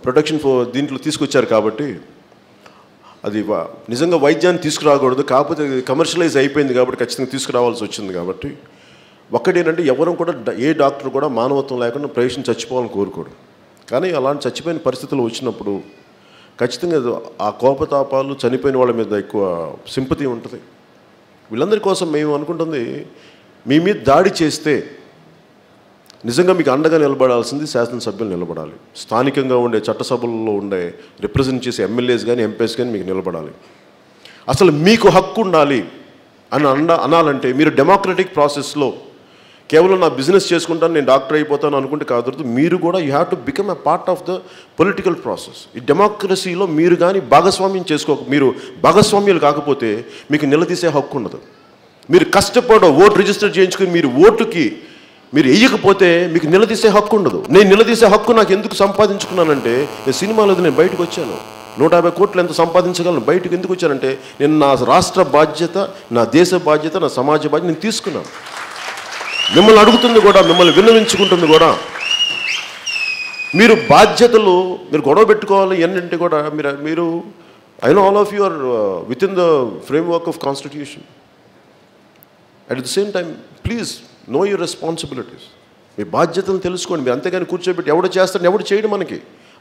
ప్రొటెక్షన్ దీంట్లో తీసుకొచ్చారు కాబట్టి, అది నిజంగా వైద్యాన్ని తీసుకురాకూడదు, కాకపోతే కమర్షియలైజ్ అయిపోయింది కాబట్టి ఖచ్చితంగా తీసుకురావాల్సి వచ్చింది. కాబట్టి ఒక్కటేంటంటే, ఎవరు కూడా ఏ డాక్టర్ కూడా మానవత్వం లేకుండా పేషెంట్ చచ్చిపోవాలని కోరుకోడు. కానీ అలాంటి చచ్చిపోయిన పరిస్థితులు వచ్చినప్పుడు ఖచ్చితంగా ఆ కోపతాపాలు, చనిపోయిన వాళ్ళ మీద ఎక్కువ సింపతి ఉంటుంది. వీళ్ళందరి కోసం మేము అనుకుంటుంది, మీ మీద దాడి చేస్తే నిజంగా మీకు అండగా నిలబడాల్సింది శాసనసభ్యులు నిలబడాలి. స్థానికంగా ఉండే చట్టసభల్లో ఉండే రిప్రజెంట్ చేసే ఎమ్మెల్యేస్ కానీ ఎంపీస్ కానీ మీకు నిలబడాలి. అసలు మీకు హక్కు ఉండాలి అని అనాలంటే మీరు డెమోక్రటిక్ ప్రాసెస్లో కేవలం నా బిజినెస్ చేసుకుంటాను, నేను డాక్టర్ అయిపోతాను అనుకుంటే కాదు. మీరు కూడా you have to become a part of the political process. ఈ డెమోక్రసీలో మీరు కానీ భాగస్వామ్యం మీరు భాగస్వామ్యాలు కాకపోతే మీకు నిలదీసే హక్కు ఉండదు. మీరు ఓటు రిజిస్టర్ చేయించుకుని మీరు ఓటుకి మీరు వేయకపోతే మీకు నిలదీసే హక్కు ఉండదు. నేను నిలదీసే హక్కు నాకు ఎందుకు సంపాదించుకున్నానంటే, నేను సినిమాలో నేను బయటకు వచ్చాను, 150 కోట్లు ఎంత సంపాదించగలను, బయటకు ఎందుకు వచ్చానంటే నేను నా రాష్ట్ర బాధ్యత, నా దేశ బాధ్యత, నా సమాజ బాధ్యత నేను తీసుకున్నాను. మిమ్మల్ని అడుగుతుంది కూడా, మిమ్మల్ని విన్నవించుకుంటుంది కూడా. మీరు బాధ్యతలు మీరు గొడవ పెట్టుకోవాలి ఏంటంటే కూడా మీరు I know all of you are with in the framework of constitution. At the same time please know your responsibilities. మీ బాధ్యతలను తెలుసుకోండి. మీరు అంతేగాని కూర్చోబెట్టి ఎవడు చేస్తారని ఎవడు చేయడం,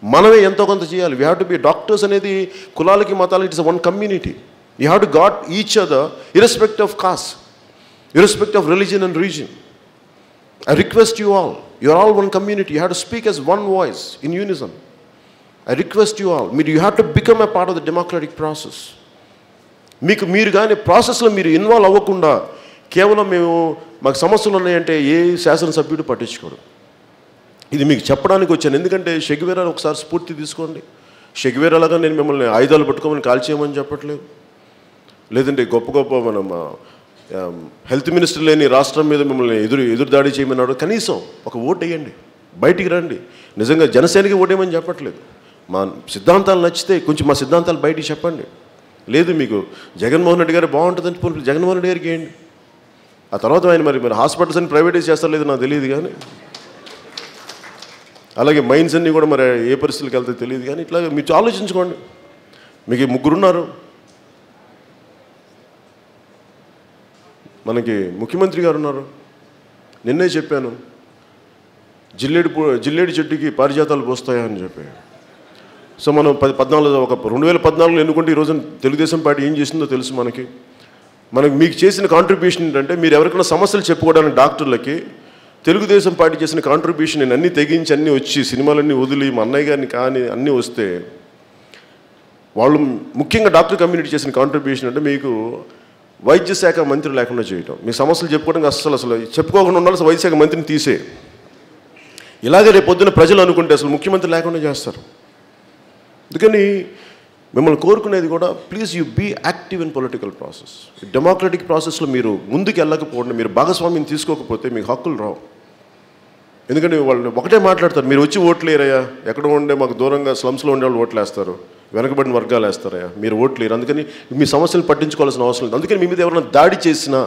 మనమే ఎంతో కొంత చేయాలి. We have to be doctors అనేది కులాలకి మతాలకి it's one community. You have to got each other irrespective of caste, irrespective of religion and region. I request you all, you are all one community, you have to speak as one voice in unison. I request you all, you have to become a part of the democratic process. మీరు కానీ ప్రాసెస్లో మీరు involve అవ్వకుండా కేవలం మాకు సమస్యలు ఉన్నాయంటే ఏ శాసనసభ్యుడు పట్టించుకోడు. ఇది మీకు చెప్పడానికి వచ్చాను. ఎందుకంటే షెగ్వేరా ఒకసారి స్ఫూర్తి తీసుకోండి. షెగ్వేరాలాగా నేను మిమ్మల్ని ఆయుధాలు పట్టుకోమని కాల్చేయమని చెప్పట్లేదు, లేదంటే గొప్ప మనం హెల్త్ మినిస్టర్ లేని రాష్ట్రం మీద మిమ్మల్ని ఎదురు దాడి చేయమన్నాడు. కనీసం ఒక ఓటు వేయండి, బయటికి రండి. నిజంగా జనసేనకి ఓటేయమని చెప్పట్లేదు. మా సిద్ధాంతాలు నచ్చితే కొంచెం మా సిద్ధాంతాలు బయటికి చెప్పండి. లేదు మీకు జగన్మోహన్ రెడ్డి గారు బాగుంటుందని జగన్మోహన్ రెడ్డి గారికి వేయండి. ఆ తర్వాత ఆయన మరి హాస్పిటల్స్ అన్ని ప్రైవేటైజ్ చేస్తారు లేదు నాకు తెలియదు, కానీ అలాగే మైన్స్ అన్నీ కూడా మరి ఏ పరిస్థితులకు వెళ్తే తెలియదు. కానీ ఇట్లా మీరు ఆలోచించుకోండి. మీకు 3 ఉన్నారు. మనకి ముఖ్యమంత్రి గారు ఉన్నారు. నిన్నే చెప్పాను, జిల్లేడు చెట్టుకి పారిజాతాలు పోస్తాయా అని చెప్పి. సో మనం 2014 ఎన్నుకుంటే ఈరోజు తెలుగుదేశం పార్టీ ఏం చేసిందో తెలుసు మనకి. మీకు చేసిన కాంట్రిబ్యూషన్ ఏంటంటే, మీరు ఎవరికైనా సమస్యలు చెప్పుకోవడానికి డాక్టర్లకి తెలుగుదేశం పార్టీ చేసిన కాంట్రిబ్యూషన్ నేను అన్నీ తెగించి అన్నీ వచ్చి సినిమాలన్నీ వదిలి మా అన్నయ్య గారిని కానీ అన్నీ వస్తే, వాళ్ళు ముఖ్యంగా డాక్టర్ కమ్యూనిటీ చేసిన కాంట్రిబ్యూషన్ అంటే మీకు వైద్య శాఖ మంత్రి లేకుండా చేయటం. మీ సమస్యలు చెప్పుకోవడానికి అసలు చెప్పుకోకుండా ఉండాల్సిన వైద్య శాఖ మంత్రిని తీసే. ఇలాగే రేపు పొద్దున ప్రజలు అనుకుంటే అసలు ముఖ్యమంత్రి లేకుండా చేస్తారు. అందుకని మిమ్మల్ని కోరుకునేది కూడా please you be active in political process. Democratic ప్రాసెస్లో మీరు ముందుకు వెళ్ళకపోండి, మీరు భాగస్వామ్యం తీసుకోకపోతే మీకు హక్కులు రావు. ఎందుకంటే వాళ్ళు ఒకటే మాట్లాడతారు, మీరు వచ్చి ఓట్లు వేయరయ్యా, ఎక్కడ ఉండే మాకు దూరంగా స్లమ్స్లో ఉండే వాళ్ళు ఓట్లు వేస్తారు, వెనకబడిన వర్గాలు వేస్తారయ్యా, మీరు ఓట్లు వేయరు. అందుకని మీ సమస్యలు పట్టించుకోవాల్సిన అవసరం లేదు. అందుకని మీ మీద ఎవరైనా దాడి చేసినా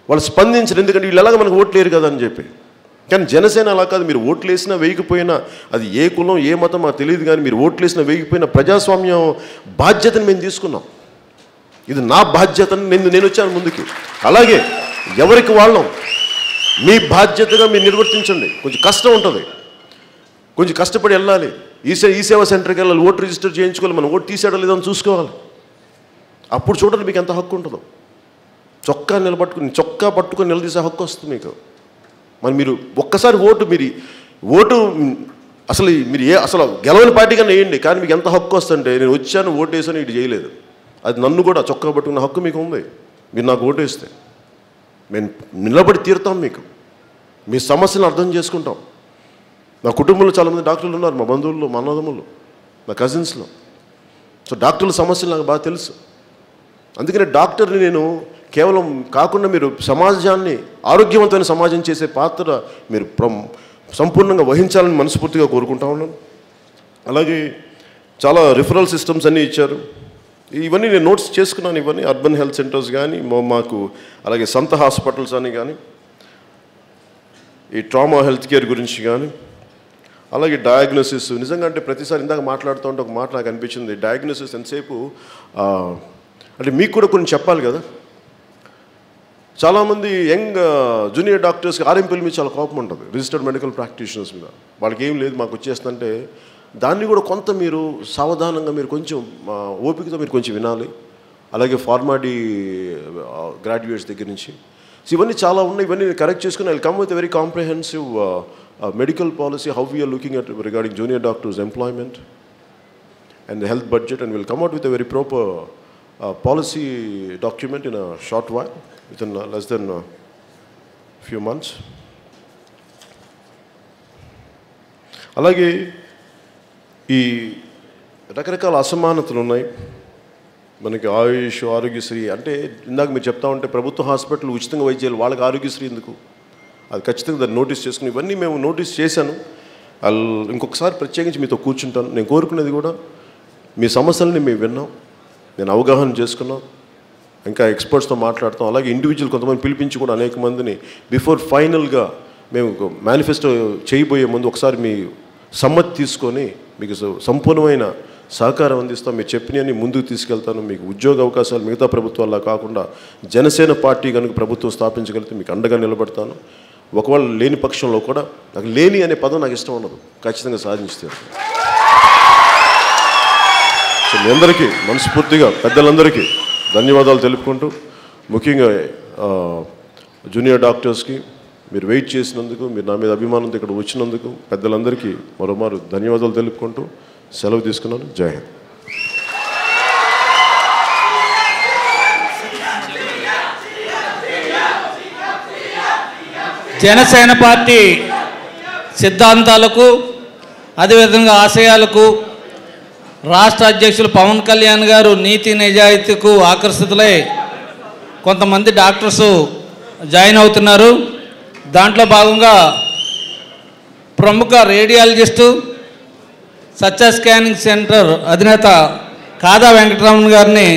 వాళ్ళు స్పందించరు, ఎందుకంటే వీళ్ళు ఎలాగ మనకు ఓట్లు వేయరు కదా అని చెప్పి. కానీ జనసేన అలా కాదు, మీరు ఓట్లు వేసినా వేయకపోయినా, అది ఏ కులం ఏ మతం మాకు తెలియదు, కానీ మీరు ఓట్లు వేసినా వేయకపోయినా ప్రజాస్వామ్యం బాధ్యతను మేము తీసుకున్నాం. ఇది నా బాధ్యతను నేను వచ్చాను ముందుకి. అలాగే ఎవరికి వాళ్ళం మీ బాధ్యతగా మీరు నిర్వర్తించండి. కొంచెం కష్టం ఉంటుంది, కొంచెం కష్టపడి వెళ్ళాలి. ఈ సేవా సెంటర్కి వెళ్ళాలి, ఓటు రిజిస్టర్ చేయించుకోవాలి, మనం ఓటు తీసేయడం లేదని చూసుకోవాలి. అప్పుడు చూడండి మీకు ఎంత హక్కు ఉంటుందో. చొక్కా పట్టుకొని నిలదీసే హక్కు వస్తుంది మీకు. మరి మీరు ఒక్కసారి ఓటు అసలు మీరు అసలు గెలవని పార్టీ కన్నా వేయండి, కానీ మీకు ఎంత హక్కు వస్తుంటే నేను వచ్చాను ఓటు వేసాను ఇటు చేయలేదు, అది నన్ను కూడా చొక్కా పట్టుకున్న హక్కు మీకు ఉంది. మీరు నాకు ఓటు వేస్తే మేము నిలబడి తీరుతాం, మీకు మీ సమస్యలను అర్థం చేసుకుంటాం. నా కుటుంబంలో చాలామంది డాక్టర్లు ఉన్నారు, మా బంధువుల్లో, మా అన్నదమ్ములు, నా కజిన్స్లో. సో డాక్టర్ల సమస్యలు నాకు బాగా తెలుసు. అందుకనే డాక్టర్ని నేను కేవలం కాకుండా మీరు సమాజాన్ని ఆరోగ్యవంతమైన సమాజం చేసే పాత్ర మీరు సంపూర్ణంగా వహించాలని మనస్ఫూర్తిగా కోరుకుంటా ఉన్నాను. అలాగే చాలా రిఫరల్ సిస్టమ్స్ అన్నీ ఇచ్చారు, ఇవన్నీ నేను నోట్స్ చేసుకున్నాను. ఇవన్నీ అర్బన్ హెల్త్ సెంటర్స్ కానీ మాకు, అలాగే సంత హాస్పిటల్స్ అని కానీ, ఈ ట్రామా హెల్త్ కేర్ గురించి కానీ, అలాగే డయాగ్నోసిస్. నిజంగా అంటే ప్రతిసారి ఇందాక మాట్లాడుతూ ఉంటే ఒక మాట నాకు అనిపించింది, డయాగ్నోసిస్ ఎంతసేపు అంటే మీకు కూడా కొన్ని చెప్పాలి కదా. చాలామంది యంగ్ జూనియర్ డాక్టర్స్కి ఆర్ఎంపీల మీద చాలా కోపం ఉంటుంది, రిజిస్టర్డ్ మెడికల్ ప్రాక్టీషనర్స్ మీద. వాళ్ళకి ఏం లేదు మాకు వచ్చేస్తుందంటే, దాన్ని కూడా కొంత మీరు సావధానంగా మీరు కొంచెం ఓపికతో మీరు కొంచెం వినాలి. అలాగే ఫార్మాడీ గ్రాడ్యుయేట్స్ దగ్గర నుంచి ఇవన్నీ చాలా ఉన్నాయి. ఇవన్నీ నేను కరెక్ట్ చేసుకుని I will come with a very comprehensive medical policy, how we are looking at regarding junior doctors employment and the health budget, and will come out with a very proper policy document in a short while, within less than a few months. అలాగే ఈ రకరకాల అసమానతలు ఉన్నాయి మనకి. ఆయుష్, ఆరోగ్యశ్రీ అంటే ఇందాక మీరు చెప్తా ఉంటే ప్రభుత్వ హాస్పిటల్ ఉచితంగా వైద్యాలు, వాళ్ళకి ఆరోగ్యశ్రీ ఎందుకు? అది ఖచ్చితంగా దాన్ని నోటీస్ చేసుకుని ఇవన్నీ మేము నోటీస్ చేశాను. ఇంకొకసారి ప్రత్యేకించి మీతో కూర్చుంటాను. నేను కోరుకునేది కూడా మీ సమస్యలని మేము విన్నాం, నేను అవగాహన చేసుకున్నాం, ఇంకా ఎక్స్పర్ట్స్తో మాట్లాడతాం. అలాగే ఇండివిజువల్ కొంతమంది పిలిపించి కూడా అనేక మందిని బిఫోర్ ఫైనల్గా మేము మేనిఫెస్టో చేయబోయే ముందు ఒకసారి మీ సమ్మతి తీసుకొని మీకు సంపూర్ణమైన సహకారం అందిస్తాం. మీరు చెప్పినవన్నీ ముందుకు తీసుకెళ్తాను. మీకు ఉద్యోగ అవకాశాలు మిగతా ప్రభుత్వాల్లో కాకుండా జనసేన పార్టీ కనుక ప్రభుత్వం స్థాపించగలిగితే మీకు అండగా నిలబడతాను. ఒకవేళ లేని పక్షంలో కూడా, నాకు లేని అనే పదం నాకు ఇష్టం ఉండదు, ఖచ్చితంగా సాధించుతాను. మీ అందరికీ మనస్ఫూర్తిగా పెద్దలందరికీ ధన్యవాదాలు తెలుపుకుంటూ, ముఖ్యంగా జూనియర్ డాక్టర్స్కి మీరు వెయిట్ చేసినందుకు, మీరు నా మీద అభిమానంతో ఇక్కడ వచ్చినందుకు పెద్దలందరికీ మరోమారు ధన్యవాదాలు తెలుపుకుంటూ సెలవు తీసుకున్నాను. జై హింద్. జనసేన పార్టీ సిద్ధాంతాలకు, అదేవిధంగా ఆశయాలకు రాష్ట్ర అధ్యక్షులు పవన్ కళ్యాణ్ గారు నీతి నిజాయితీకు ఆకర్షితులై కొంతమంది డాక్టర్స్ జాయిన్ అవుతున్నారు. దాంట్లో భాగంగా ప్రముఖ రేడియాలజిస్టు సత్య స్కానింగ్ సెంటర్ అధినేత కాదా వెంకటరమణ గారిని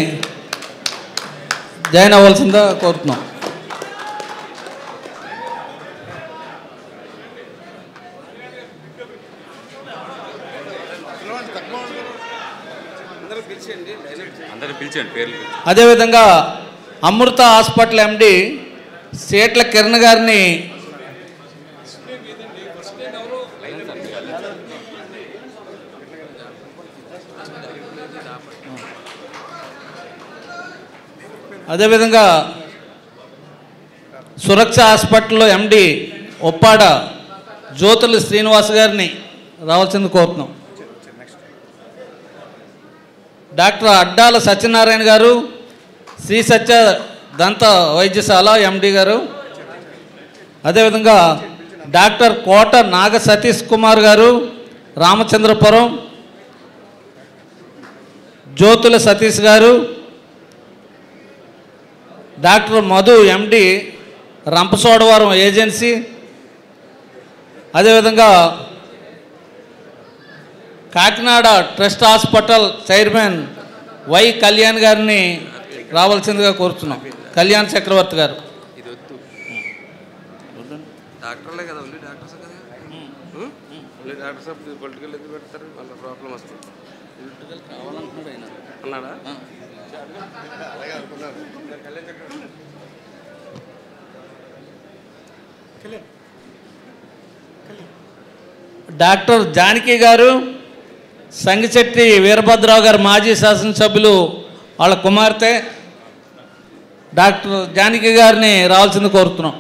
జాయిన్ అవ్వాల్సిందిగా కోరుతున్నాం. అదేవిధంగా అమృత హాస్పిటల్ ఎండి సేట్ల కిరణ్ గారిని అదేవిధంగా సురక్ష హాస్పిటల్లో ఎండి ఒప్పాడ జ్యోతుల శ్రీనివాస్ గారిని రావాల్సింది కోరుతున్నాం. డాక్టర్ అడ్డాల సత్యనారాయణ గారు శ్రీ సత్య దంత వైద్యశాల ఎండి గారు, అదేవిధంగా డాక్టర్ కోట నాగ సతీష్ కుమార్ గారు రామచంద్రపురం, జ్యోతుల సతీష్ గారు, డాక్టర్ మధు ఎండి రంపచోడవరం ఏజెన్సీ, అదేవిధంగా Kakinada trust hospital chairman why Kalyan గారిని రావాల్సిందిగా కోరుతున్నాం. కళ్యాణ్ చక్రవర్తి గారు. డాక్టర్లే కదా, ఓన్లీ డాక్టర్స్ కదా, ఓన్లీ డాక్టర్స్ పొలిటికల్ ఎందుకు పెడతారు? వాళ్ళ ప్రాబ్లం వస్తుంది. పొలిటికల్ కావాలంటున్నాడు ఆయన అన్నాడా? డాక్టర్ జానకి గారు, సంగిశెట్టి వీరభద్రరావు గారు మాజీ శాసనసభ్యులు వాళ్ళ కుమార్తె డాక్టర్ జానకి గారిని రావాల్సింది కోరుతున్నాం.